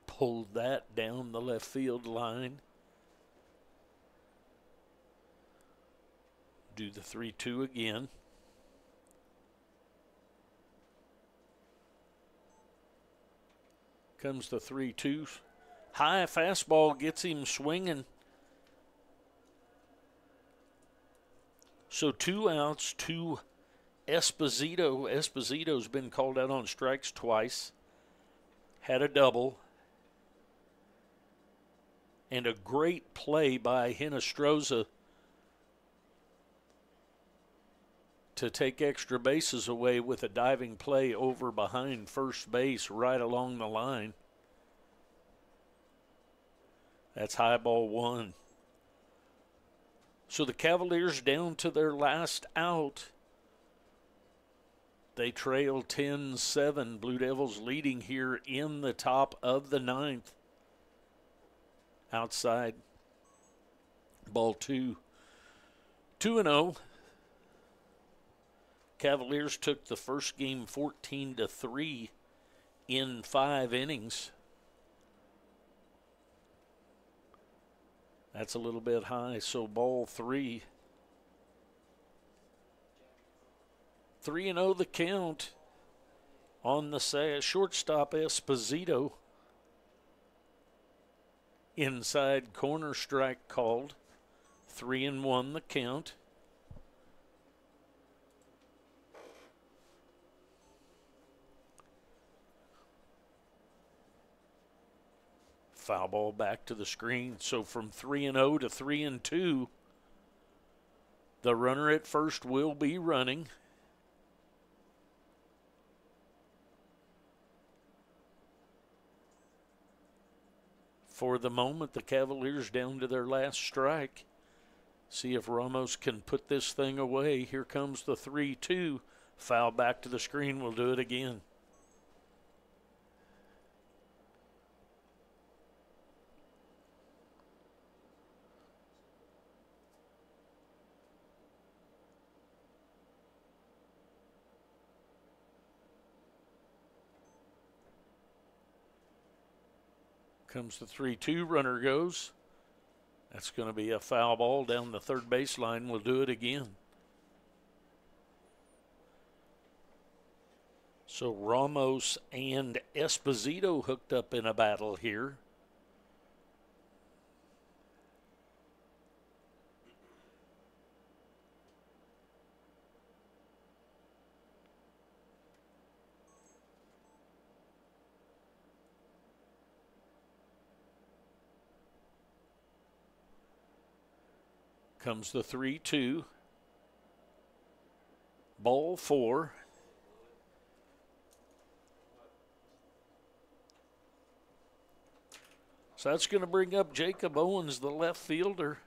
Pulled that down the left field line. Do the 3-2 again. Comes the 3-2. High fastball gets him swinging. So 2 outs to Esposito. Esposito's been called out on strikes twice. Had a double. And a great play by Hinostroza to take extra bases away with a diving play over behind first base right along the line. That's high ball 1. So the Cavaliers down to their last out. They trail 10-7. Blue Devils leading here in the top of the 9th. Outside. Ball 2. 2-0. Cavaliers took the first game 14-3 in 5 innings. That's a little bit high, so ball 3. 3-0 the count on the shortstop Esposito. Inside corner strike called. 3-1 the count. Foul ball back to the screen. So from 3-0 to 3-2, the runner at first will be running. For the moment, the Cavaliers down to their last strike. See if Ramos can put this thing away. Here comes the 3-2. Foul back to the screen. We'll do it again. Comes the 3-2, runner goes. That's going to be a foul ball down the third baseline. We'll do it again. So Ramos and Esposito hooked up in a battle here. Comes the 3-2. Ball 4. So that's going to bring up Jacob Owens, the left fielder.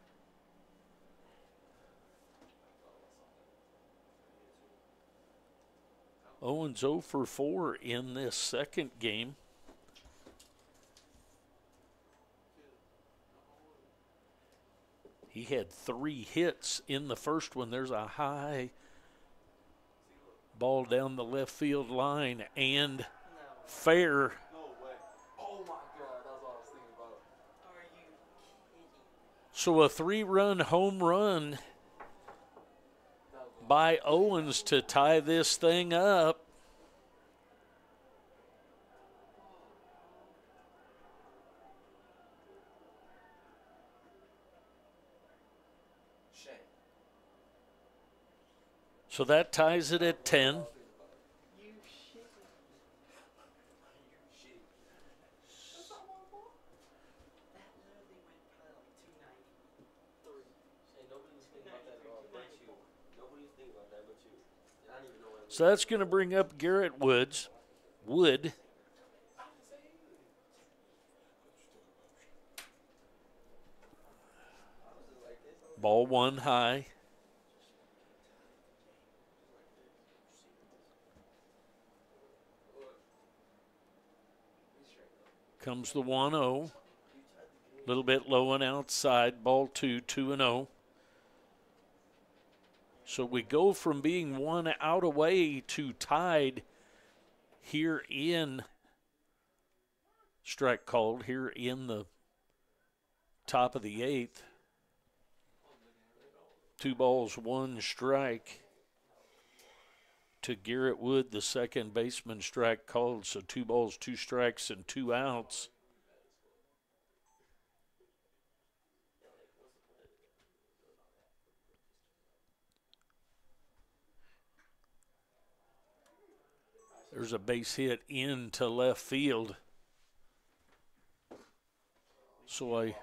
Owens 0 for 4 in this second game. He had 3 hits in the first one. There's a high ball down the left field line and fair. No way. Oh my God, that's what I was thinking about. Are you kidding? So a 3-run home run by Owens to tie this thing up. Shame. So that ties it at 10. You shit. That's not my fault. That literally went probably like 293. Hey, nobody was thinking about that at all, but you. Nobody was thinking about that, but you. And I didn't even know what it was. So that's going to bring up Garrett Wood. Ball 1 high. comes the 1-0. A little bit low and outside. Ball 2, 2-0. So we go from being 1 out away to tied here in strike called here in the top of the 8th. 2 balls, 1 strike to Garrett Wood, the second baseman, strike called. So 2 balls, 2 strikes, and 2 outs. There's a base hit into left field. So a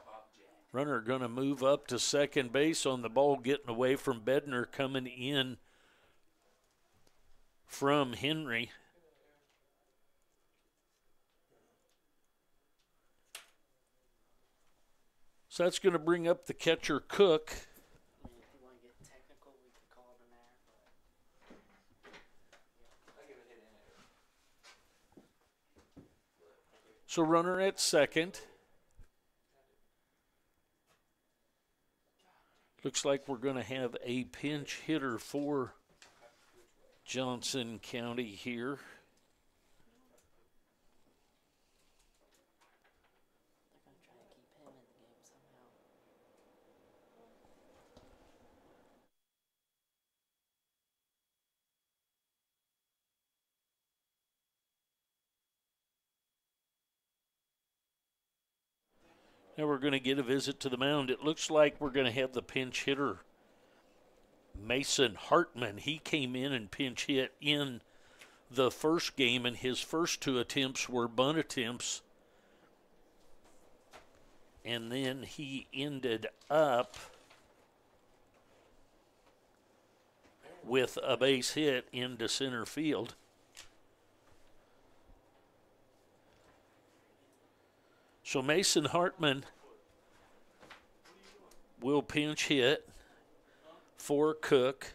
runner going to move up to second base on the ball, getting away from Bednar, coming in from Henry. So that's going to bring up the catcher, Cook. I mean, if you want to get technical, we could call it an error, but So runner at second. Looks like we're going to have a pinch hitter for Johnson County here. they're going to try to keep him in the game somehow. Now we're going to get a visit to the mound. It looks like we're going to have the pinch hitter, Mason Hartman. He came in and pinch hit in the first game, and his first 2 attempts were bunt attempts. And then he ended up with a base hit into center field. So Mason Hartman will pinch hit for Cook.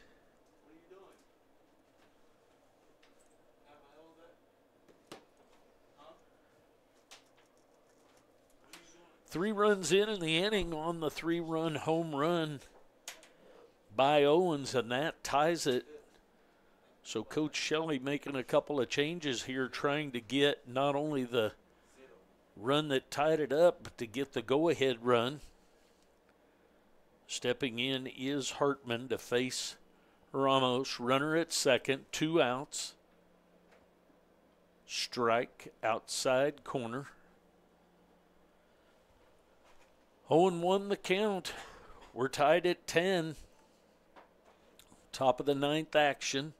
3 runs in the inning on the 3-run home run by Owens, and that ties it. So Coach Shelley making a couple of changes here, trying to get not only the run that tied it up, but to get the go-ahead run. Stepping in is Hartman to face Ramos. Runner at second, 2 outs. Strike outside corner. 0-1 the count. We're tied at 10. Top of the 9th action.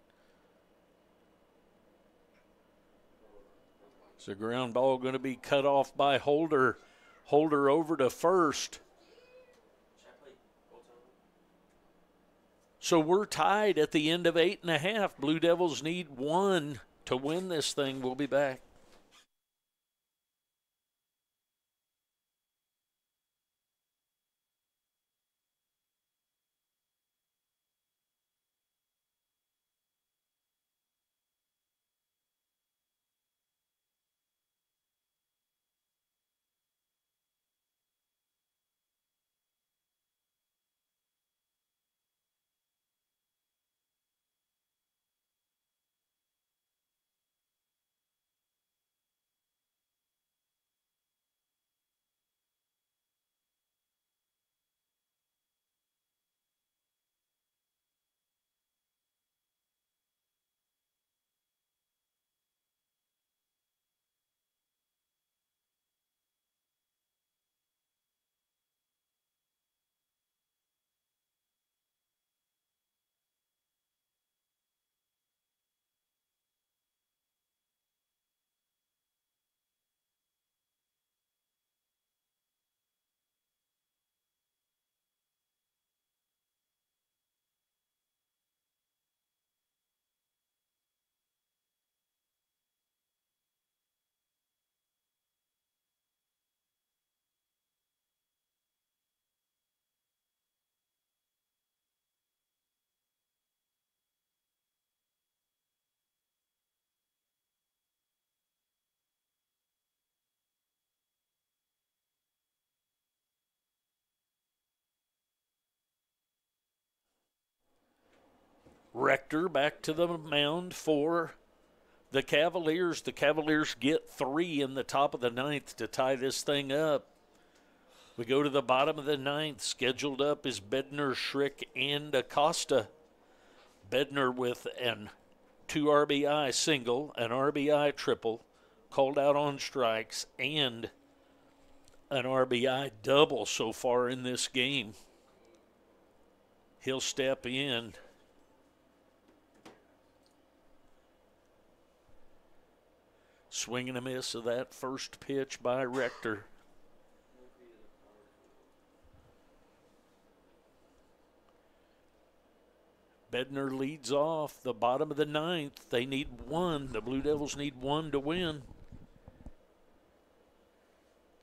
It's a ground ball going to be cut off by Holder. Holder over to first. So we're tied at the end of 8.5. Blue Devils need 1 to win this thing. We'll be back. Rector back to the mound for the Cavaliers. The Cavaliers get 3 in the top of the 9th to tie this thing up. We go to the bottom of the 9th. Scheduled up is Bednar, Schrick, and Acosta. Bednar with an 2 RBI single, an RBI triple, called out on strikes, and an RBI double so far in this game. He'll step in. Swing and a miss of that first pitch by Rector. Bednar leads off the bottom of the 9th. They need 1. The Blue Devils need 1 to win.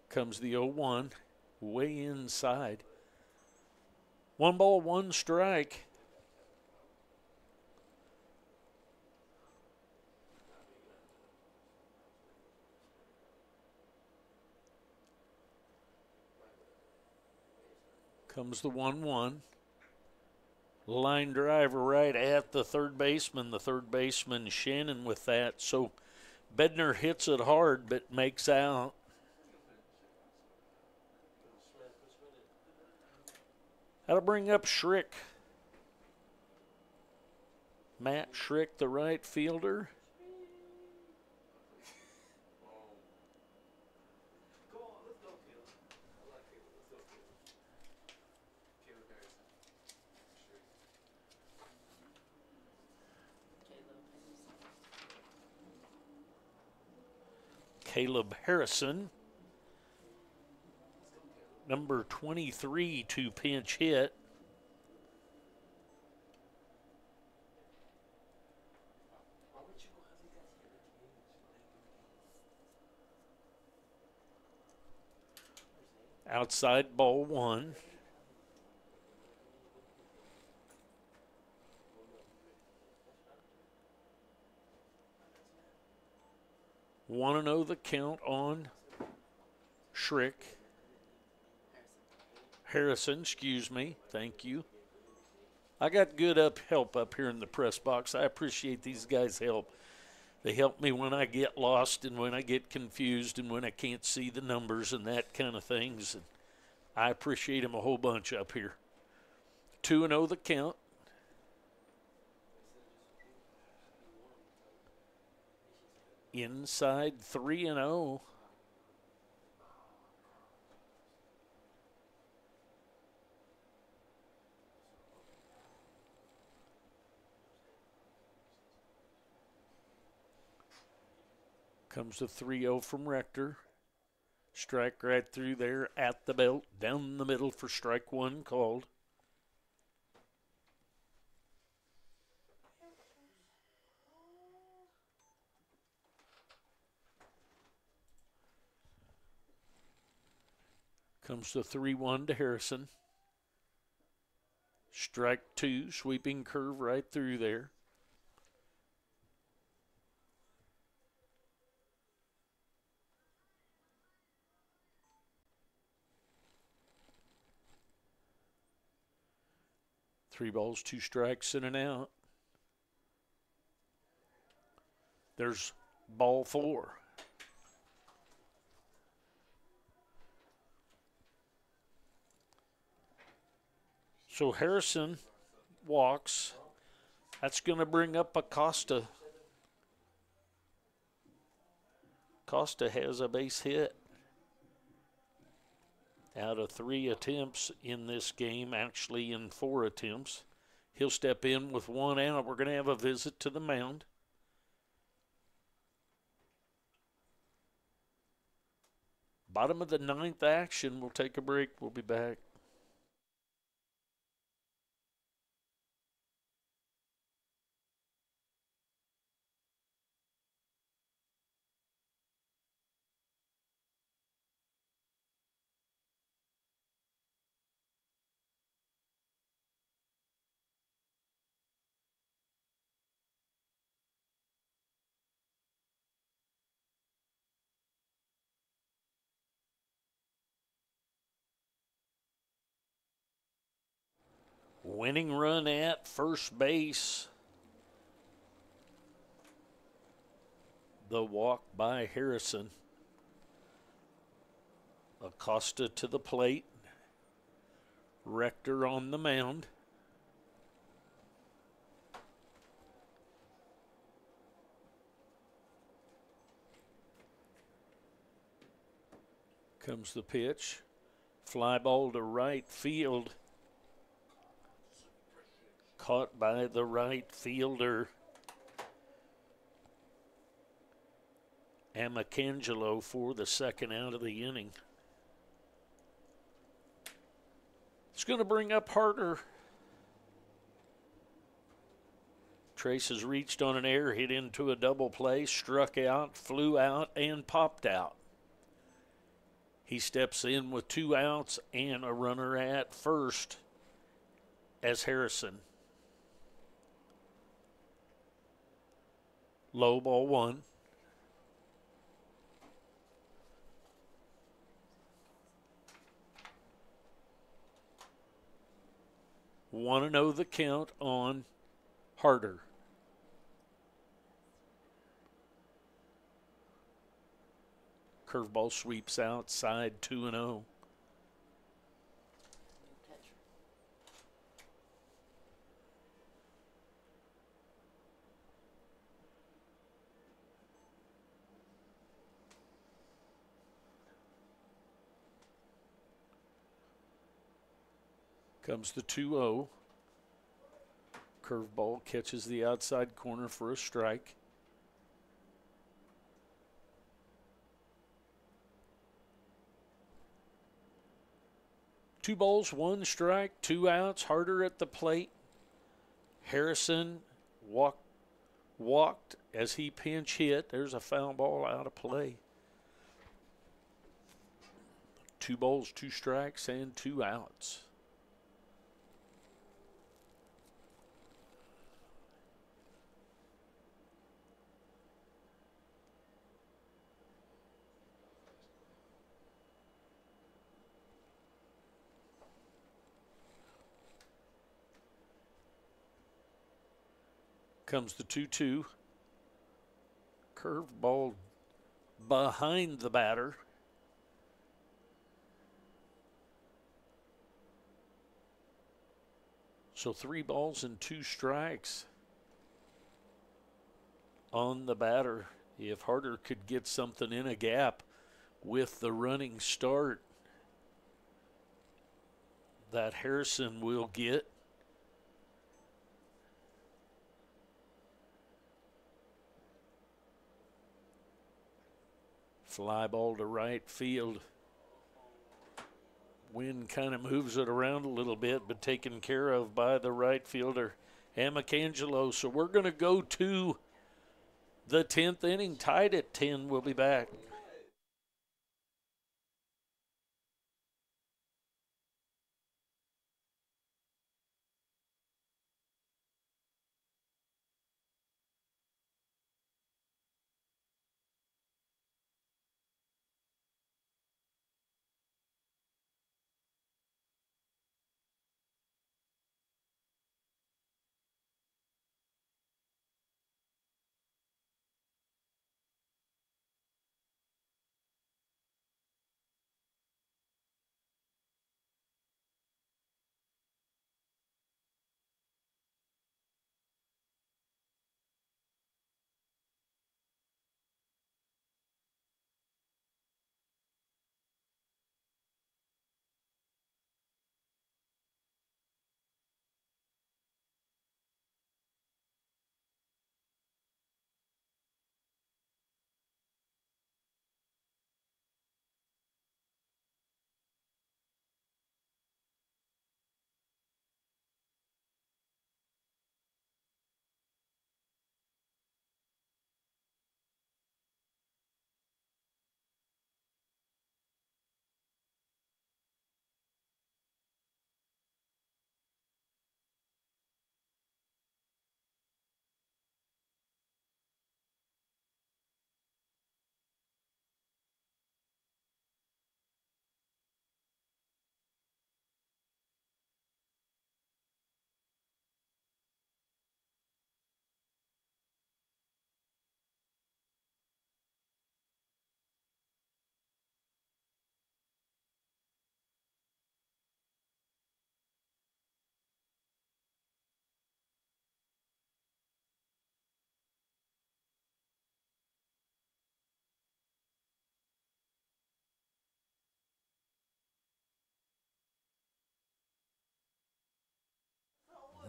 Comes the 0-1, way inside. 1 ball, 1 strike. Comes the 1-1. Line driver right at the third baseman. The third baseman Shannon with that. So Bednar hits it hard but makes out. That'll bring up Schrick. Matt Schrick, the right fielder. Caleb Harrison, number 23, to pinch hit. Outside ball 1. One and 0 the count on Schrick. Harrison, excuse me. Thank you. I got good help up here in the press box. I appreciate these guys' help. They help me when I get lost and when I get confused and when I can't see the numbers and that kind of things. And I appreciate them a whole bunch up here. 2-0 the count. Inside 3-0. Comes the 3-0 from Rector. Strike right through there at the belt. Down the middle for strike 1 called. Comes the 3-1 to Harrison. Strike 2, sweeping curve right through there. Three balls, 2 strikes, and an out. There's ball 4. So Harrison walks. That's going to bring up Acosta. Acosta has a base hit. Out of 3 attempts in this game, actually in 4 attempts. He'll step in with 1 out. We're going to have a visit to the mound. Bottom of the 9th action. We'll take a break. We'll be back. Winning run at first base the walk by Harrison. Acosta to the plate. Rector on the mound. Comes the pitch. Fly ball to right field. Caught by the right fielder. Amicangelo for the second out of the inning. It's going to bring up Harder. Trace has reached on an air, hit into a double play, struck out, flew out, and popped out. He steps in with 2 outs and a runner at first as Harrison. Low ball 1. Want to know the count on Harder. Curveball sweeps outside 2-0. New catcher. Comes the 2-0. Curveball catches the outside corner for a strike. Two balls, 1 strike, 2 outs. Harder at the plate. Harrison walked as he pinch hit. There's a foul ball out of play. 2 balls, 2 strikes, and 2 outs. Comes the 2-2. Curveball behind the batter. So 3 balls and 2 strikes on the batter. If Harder could get something in a gap with the running start that Harrison will get. Fly ball to right field. Wind kind of moves it around a little bit, but taken care of by the right fielder, Amicangelo. So we're going to go to the 10th inning, tied at 10. We'll be back.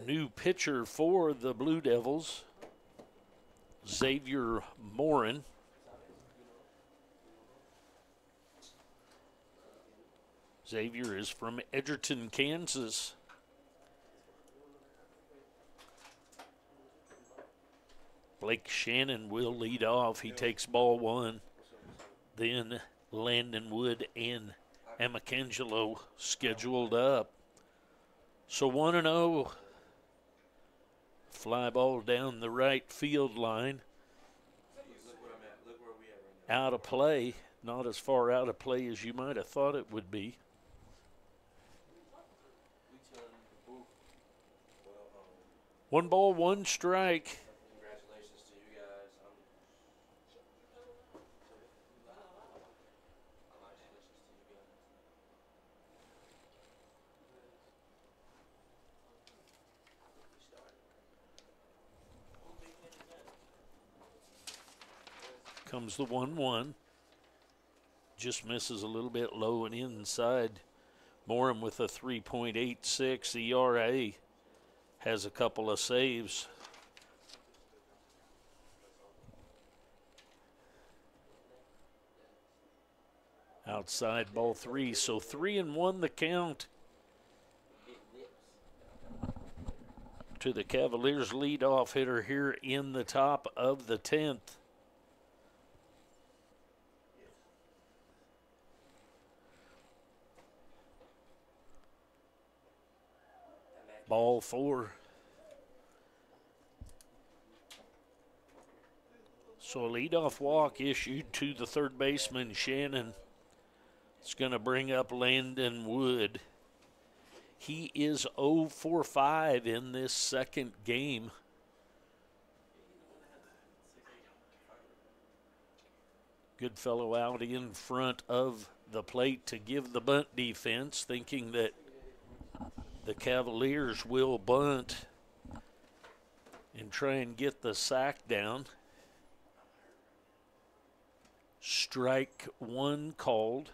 New pitcher for the Blue Devils, Xavier Morin. Xavier is from Edgerton, Kansas. Blake Shannon will lead off. He takes ball one. Then Landon Wood and Amacangelo scheduled up. So 1-0. Fly ball down the right field line. Out of play. Not as far out of play as you might have thought it would be. One ball, one strike. Congratulations to you guys. Comes the 1-1. Just misses a little bit low and inside. Morin with a 3.86 ERA. Has a couple of saves. Outside ball three. So 3-1 the count to the Cavaliers leadoff hitter here in the top of the 10th. Ball four. So a leadoff walk issued to the third baseman, Shannon. It's going to bring up Landon Wood. He is 0 for 5 in this second game. Goodfellow out in front of the plate to give the bunt defense, thinking that the Cavaliers will bunt and try and get the sack down. Strike one called.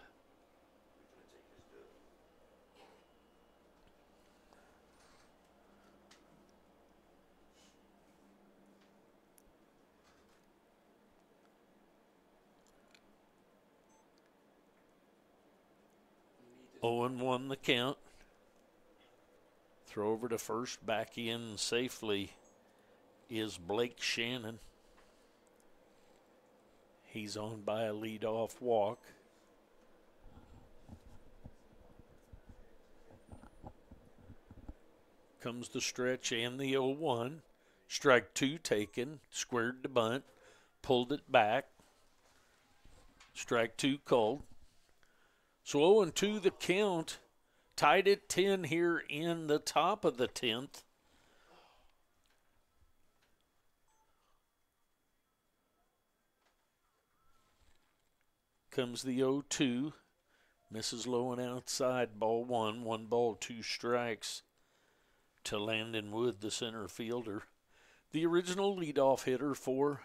Owen won the count. Throw over to first, back in safely is Blake Shannon. He's on by a leadoff walk. Comes the stretch and the 0-1. Strike two taken, squared to bunt, pulled it back. Strike two called. So 0-2 the count. Tied at 10 here in the top of the 10th. Comes the 0-2. Misses low and outside. Ball one. 1 ball, 2 strikes to Landon Wood, the center fielder. The original leadoff hitter for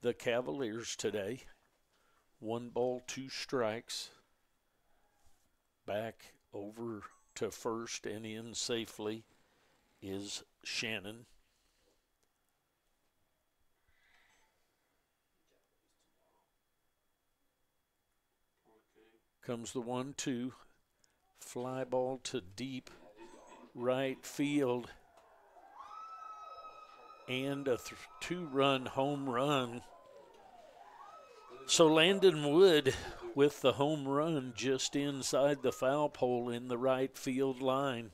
the Cavaliers today. 1 ball, 2 strikes. Back over to first and in safely is Shannon. Comes the 1-2. Fly ball to deep right field. And a 2-run home run. So Landon Wood with the home run just inside the foul pole in the right field line.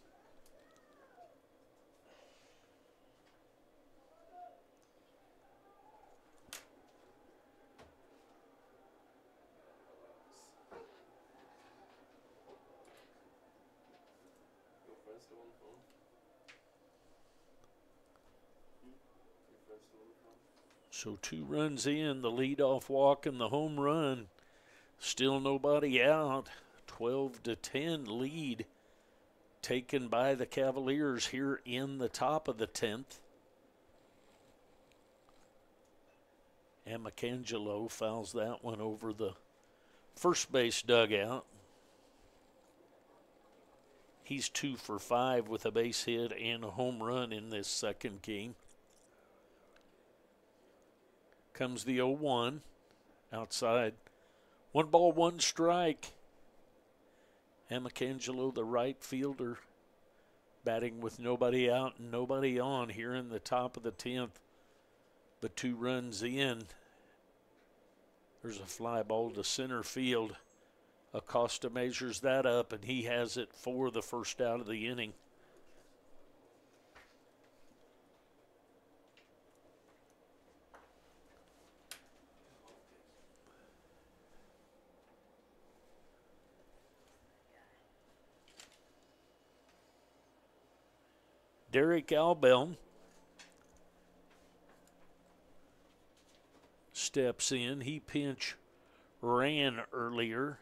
So 2 runs in, the leadoff walk and the home run. Still nobody out. 12-10 lead taken by the Cavaliers here in the top of the 10th. Amacangelo fouls that one over the first base dugout. He's 2 for 5 with a base hit and a home run in this second game. Comes the 0-1 outside. 1 ball, 1 strike. Amicangelo, the right fielder, batting with nobody out and nobody on here in the top of the 10th. But 2 runs in. There's a fly ball to center field. Acosta measures that up, and he has it for the first out of the inning. Derek Albelm steps in. He pinch ran earlier.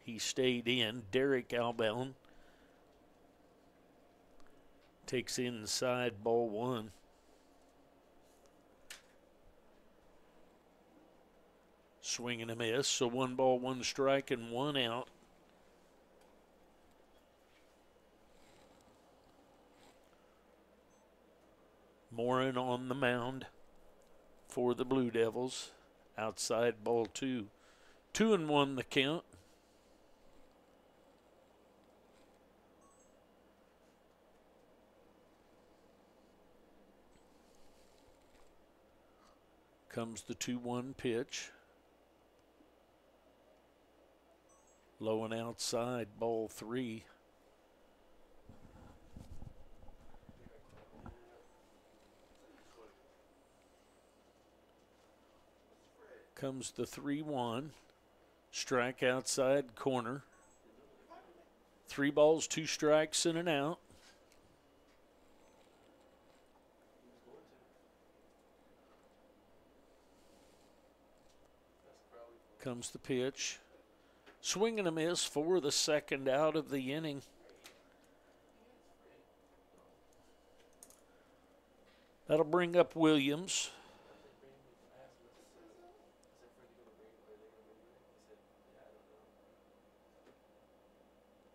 He stayed in. Derek Albelm takes inside, ball 1. Swing and a miss. So 1 ball, 1 strike, and 1 out. Morin on the mound for the Blue Devils. Outside, ball 2. 2-1 the count. Comes the 2-1 pitch. Low and outside, ball 3. Comes the 3-1. Strike outside corner. 3 balls, 2 strikes, and an out. Comes the pitch. Swing and a miss for the second out of the inning. That'll bring up Williams.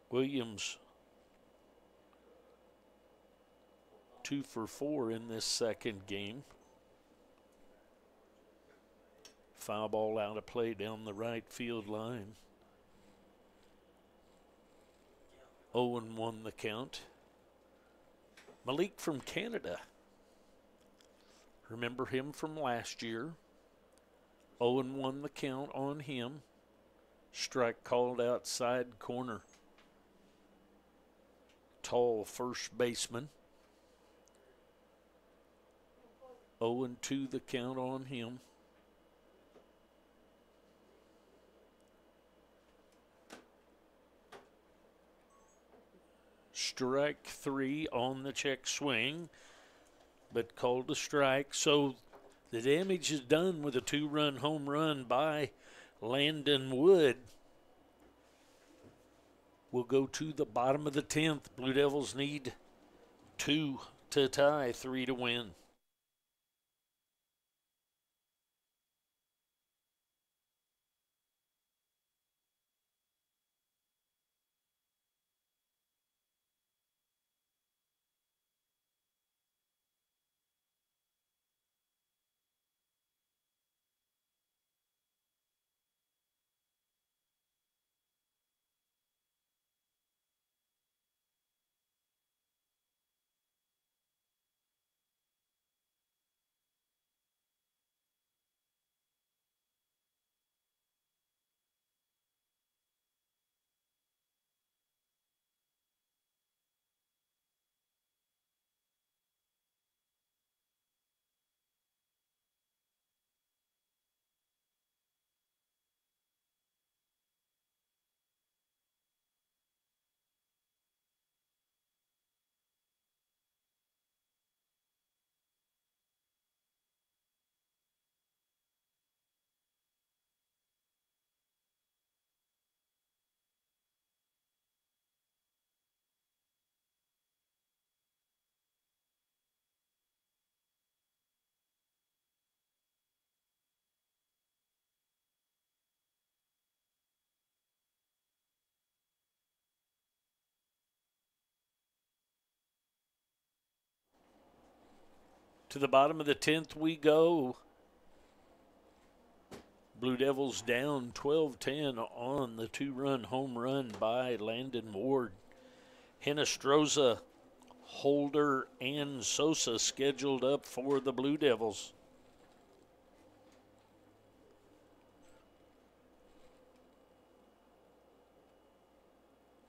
Williams 2 for 4 in this second game. Foul ball out of play down the right field line. 0-1 the count. Malik from Canada. Remember him from last year. 0-1 the count on him. Strike called outside corner. Tall first baseman. 0-2 the count on him. Strike 3 on the check swing, but called a strike. So the damage is done with a 2-run home run by Landon Wood. We'll go to the bottom of the 10th. Blue Devils need 2 to tie, 3 to win. To the bottom of the 10th we go. Blue Devils down 12-10 on the 2-run home run by Landon Ward. Hinestroza, Holder, and Sosa scheduled up for the Blue Devils.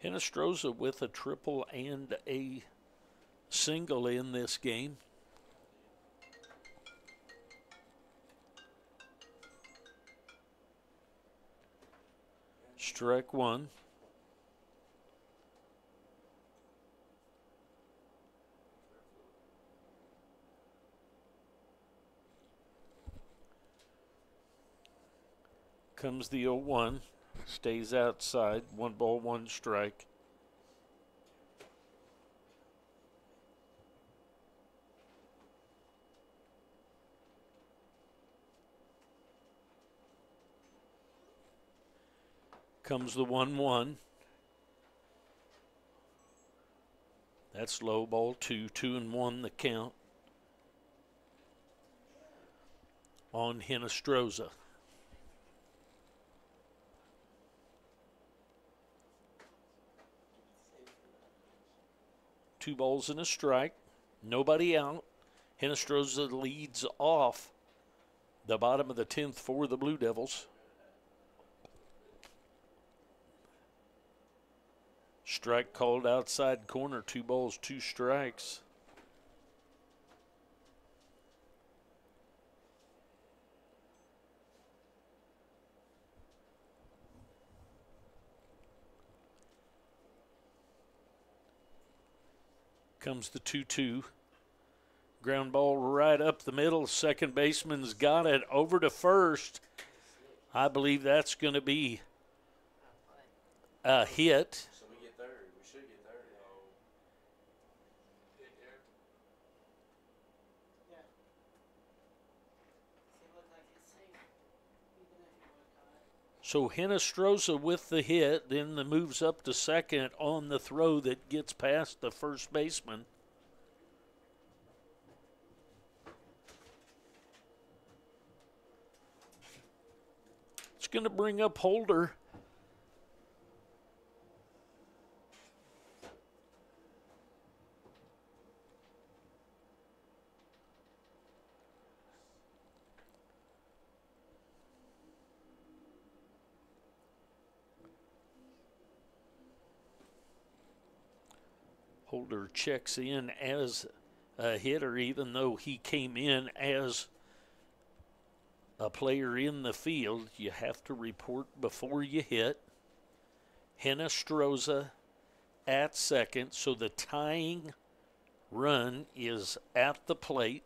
Hinestroza with a triple and a single in this game. Strike one. Comes the 0-1. Stays outside. 1 ball, 1 strike. Comes the 1-1. That's low, ball 2. 2-1 the count on Hinestroza. Two balls and a strike. Nobody out. Hinestroza leads off the bottom of the 10th for the Blue Devils. Strike called outside corner. 2 balls, 2 strikes. Comes the 2-2. Ground ball right up the middle. Second baseman's got it over to first. I believe that's going to be a hit. So we get third. We should get third. Yeah. He looked like he's safe. Even if he would caught it. So Hinestroza with the hit, then the moves up to second on the throw that gets past the first baseman. It's going to bring up Holder. Holder checks in as a hitter, even though he came in as a player in the field. You have to report before you hit. Hinestroza at second, so the tying run is at the plate.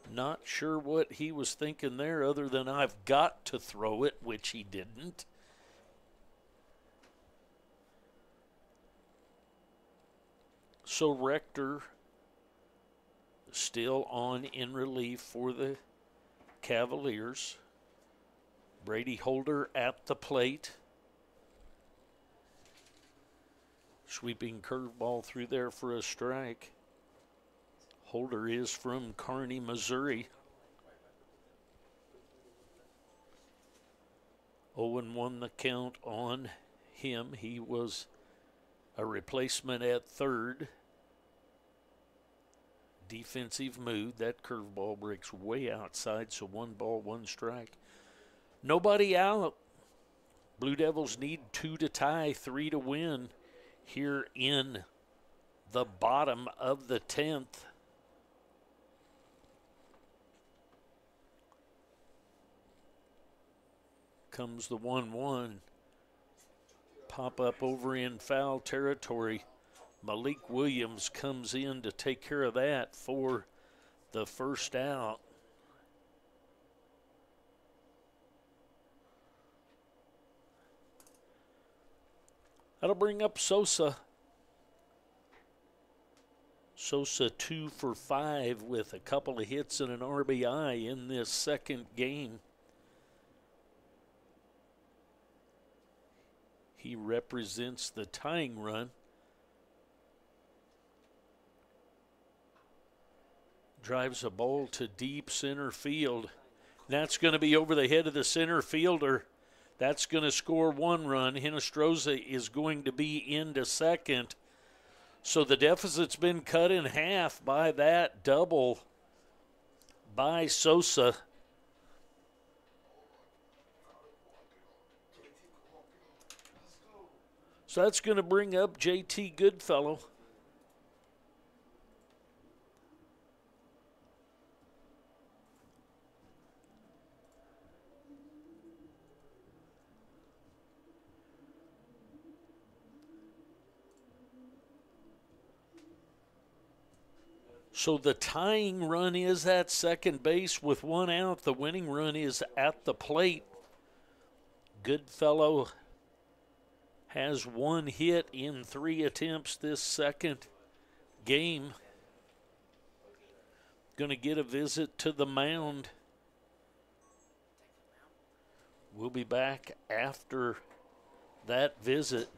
Not sure what he was thinking there other than I've got to throw it, which he didn't. So Rector still on in relief for the Cavaliers. Brady Holder at the plate. Sweeping curveball through there for a strike. Holder is from Kearney, Missouri. 0-1 the count on him. He was a replacement at third. Defensive mood. That curveball breaks way outside, so 1 ball, 1 strike. Nobody out. Blue Devils need 2 to tie, 3 to win here in the bottom of the 10th. Comes the 1-1. Pop up over in foul territory. Malik Williams comes in to take care of that for the first out. That'll bring up Sosa. Sosa 2 for 5 with a couple of hits and an RBI in this second game. He represents the tying run. Drives a ball to deep center field. That's going to be over the head of the center fielder. That's going to score 1 run. Hinostroza is going to be into second. So the deficit's been cut in half by that double by Sosa. So that's going to bring up JT Goodfellow. So the tying run is at second base with 1 out. The winning run is at the plate. Goodfellow has 1 hit in 3 attempts this second game. Going to get a visit to the mound. We'll be back after that visit.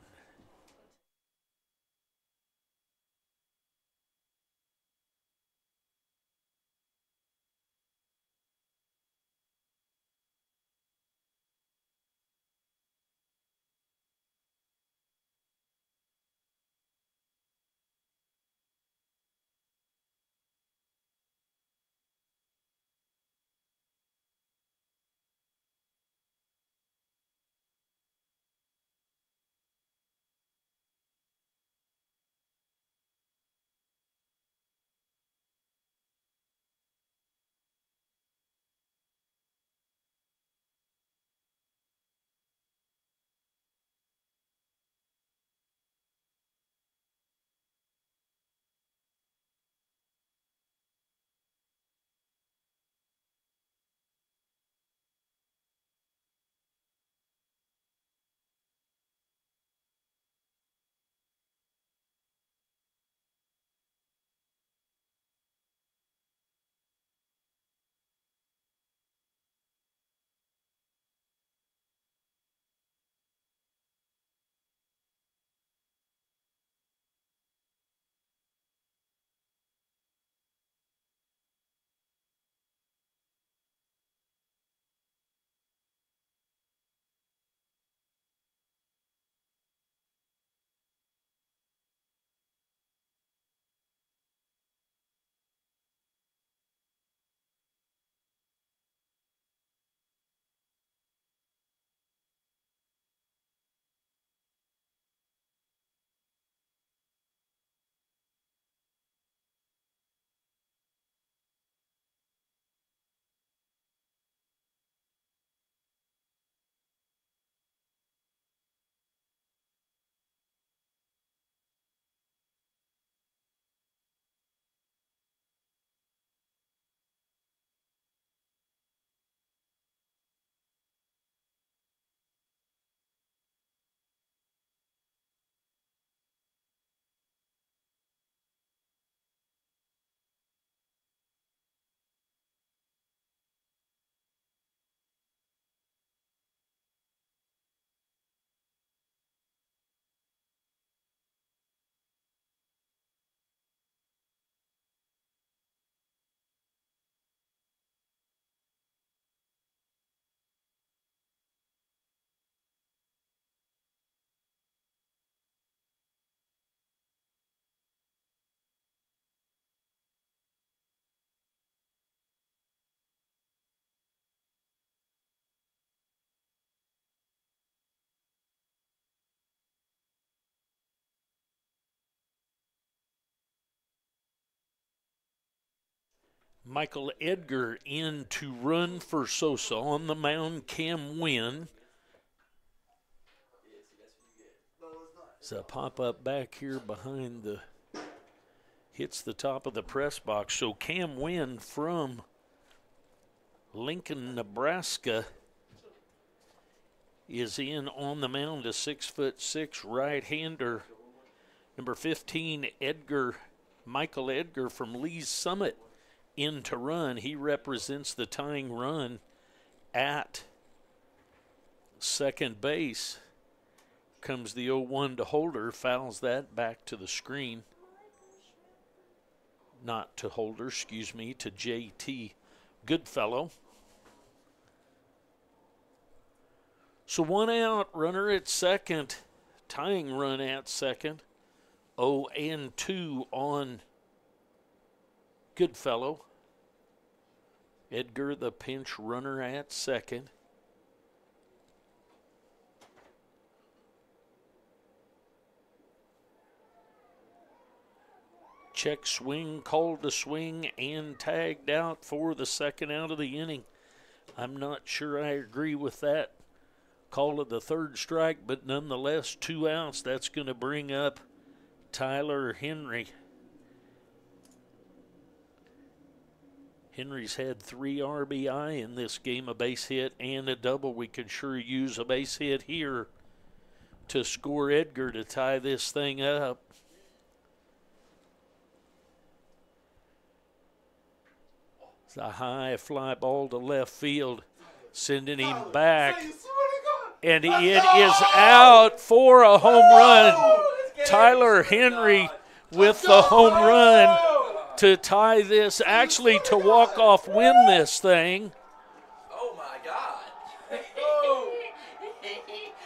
Michael Edgar in to run for Sosa. On the mound, Cam Wynn. It's a pop-up back here behind the, hits the top of the press box. So Cam Wynn from Lincoln, Nebraska is in on the mound, a 6'6" right-hander. Number 15, Michael Edgar from Lee's Summit in to run. He represents the tying run at second base. Comes the 0-1 to Holder, fouls that back to the screen. Not to Holder, excuse me, to JT Goodfellow. So 1 out, runner at second, tying run at second. 0-2 on Goodfellow. Edgar, the pinch runner at second. Check swing, called to swing, and tagged out for the second out of the inning. I'm not sure I agree with that call of the third strike, but nonetheless, 2 outs. That's going to bring up Tyler Henry. Henry's had 3 RBI in this game, a base hit and a double. We could sure use a base hit here to score Edgar to tie this thing up. It's a high fly ball to left field, sending him back. And it is out for a home run. Tyler Henry with the home run to tie this, actually to walk-off win this thing. Oh, my God.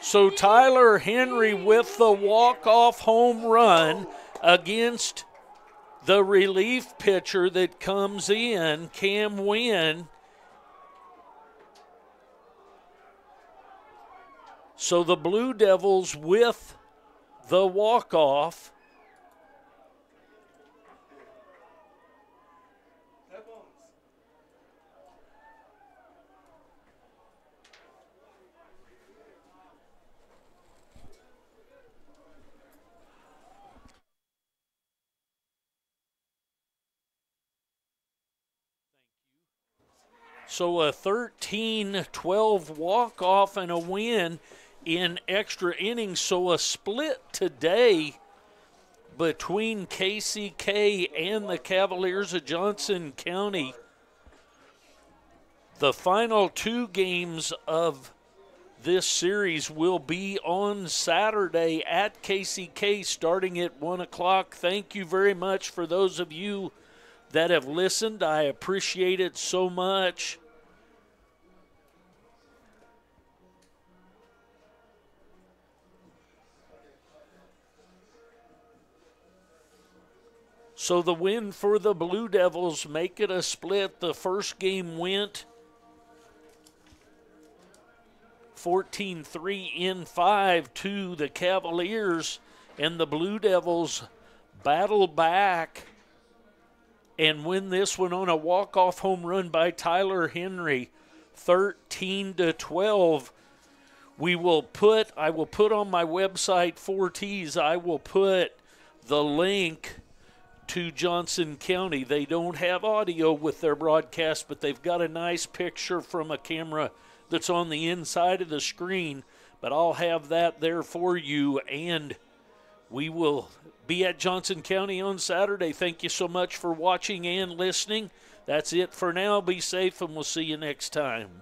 So Tyler Henry with the walk-off home run against the relief pitcher that comes in, Cam Wynn. So the Blue Devils with the walk-off. So a 13-12 walk-off and a win in extra innings. So a split today between KCK and the Cavaliers of Johnson County. The final 2 games of this series will be on Saturday at KCK starting at 1 o'clock. Thank you very much for those of you that have listened. I appreciate it so much. So the win for the Blue Devils make it a split. The first game went 14-3 in 5 to the Cavaliers, and the Blue Devils battle back and win this one on a walk-off home run by Tyler Henry, 13-12. I will put on my website 4Ts, I will put the link to Johnson County. They don't have audio with their broadcast, but they've got a nice picture from a camera that's on the inside of the screen. But I'll have that there for you, and we will be at Johnson County on Saturday. Thank you so much for watching and listening. That's it for now. Be safe, and we'll see you next time.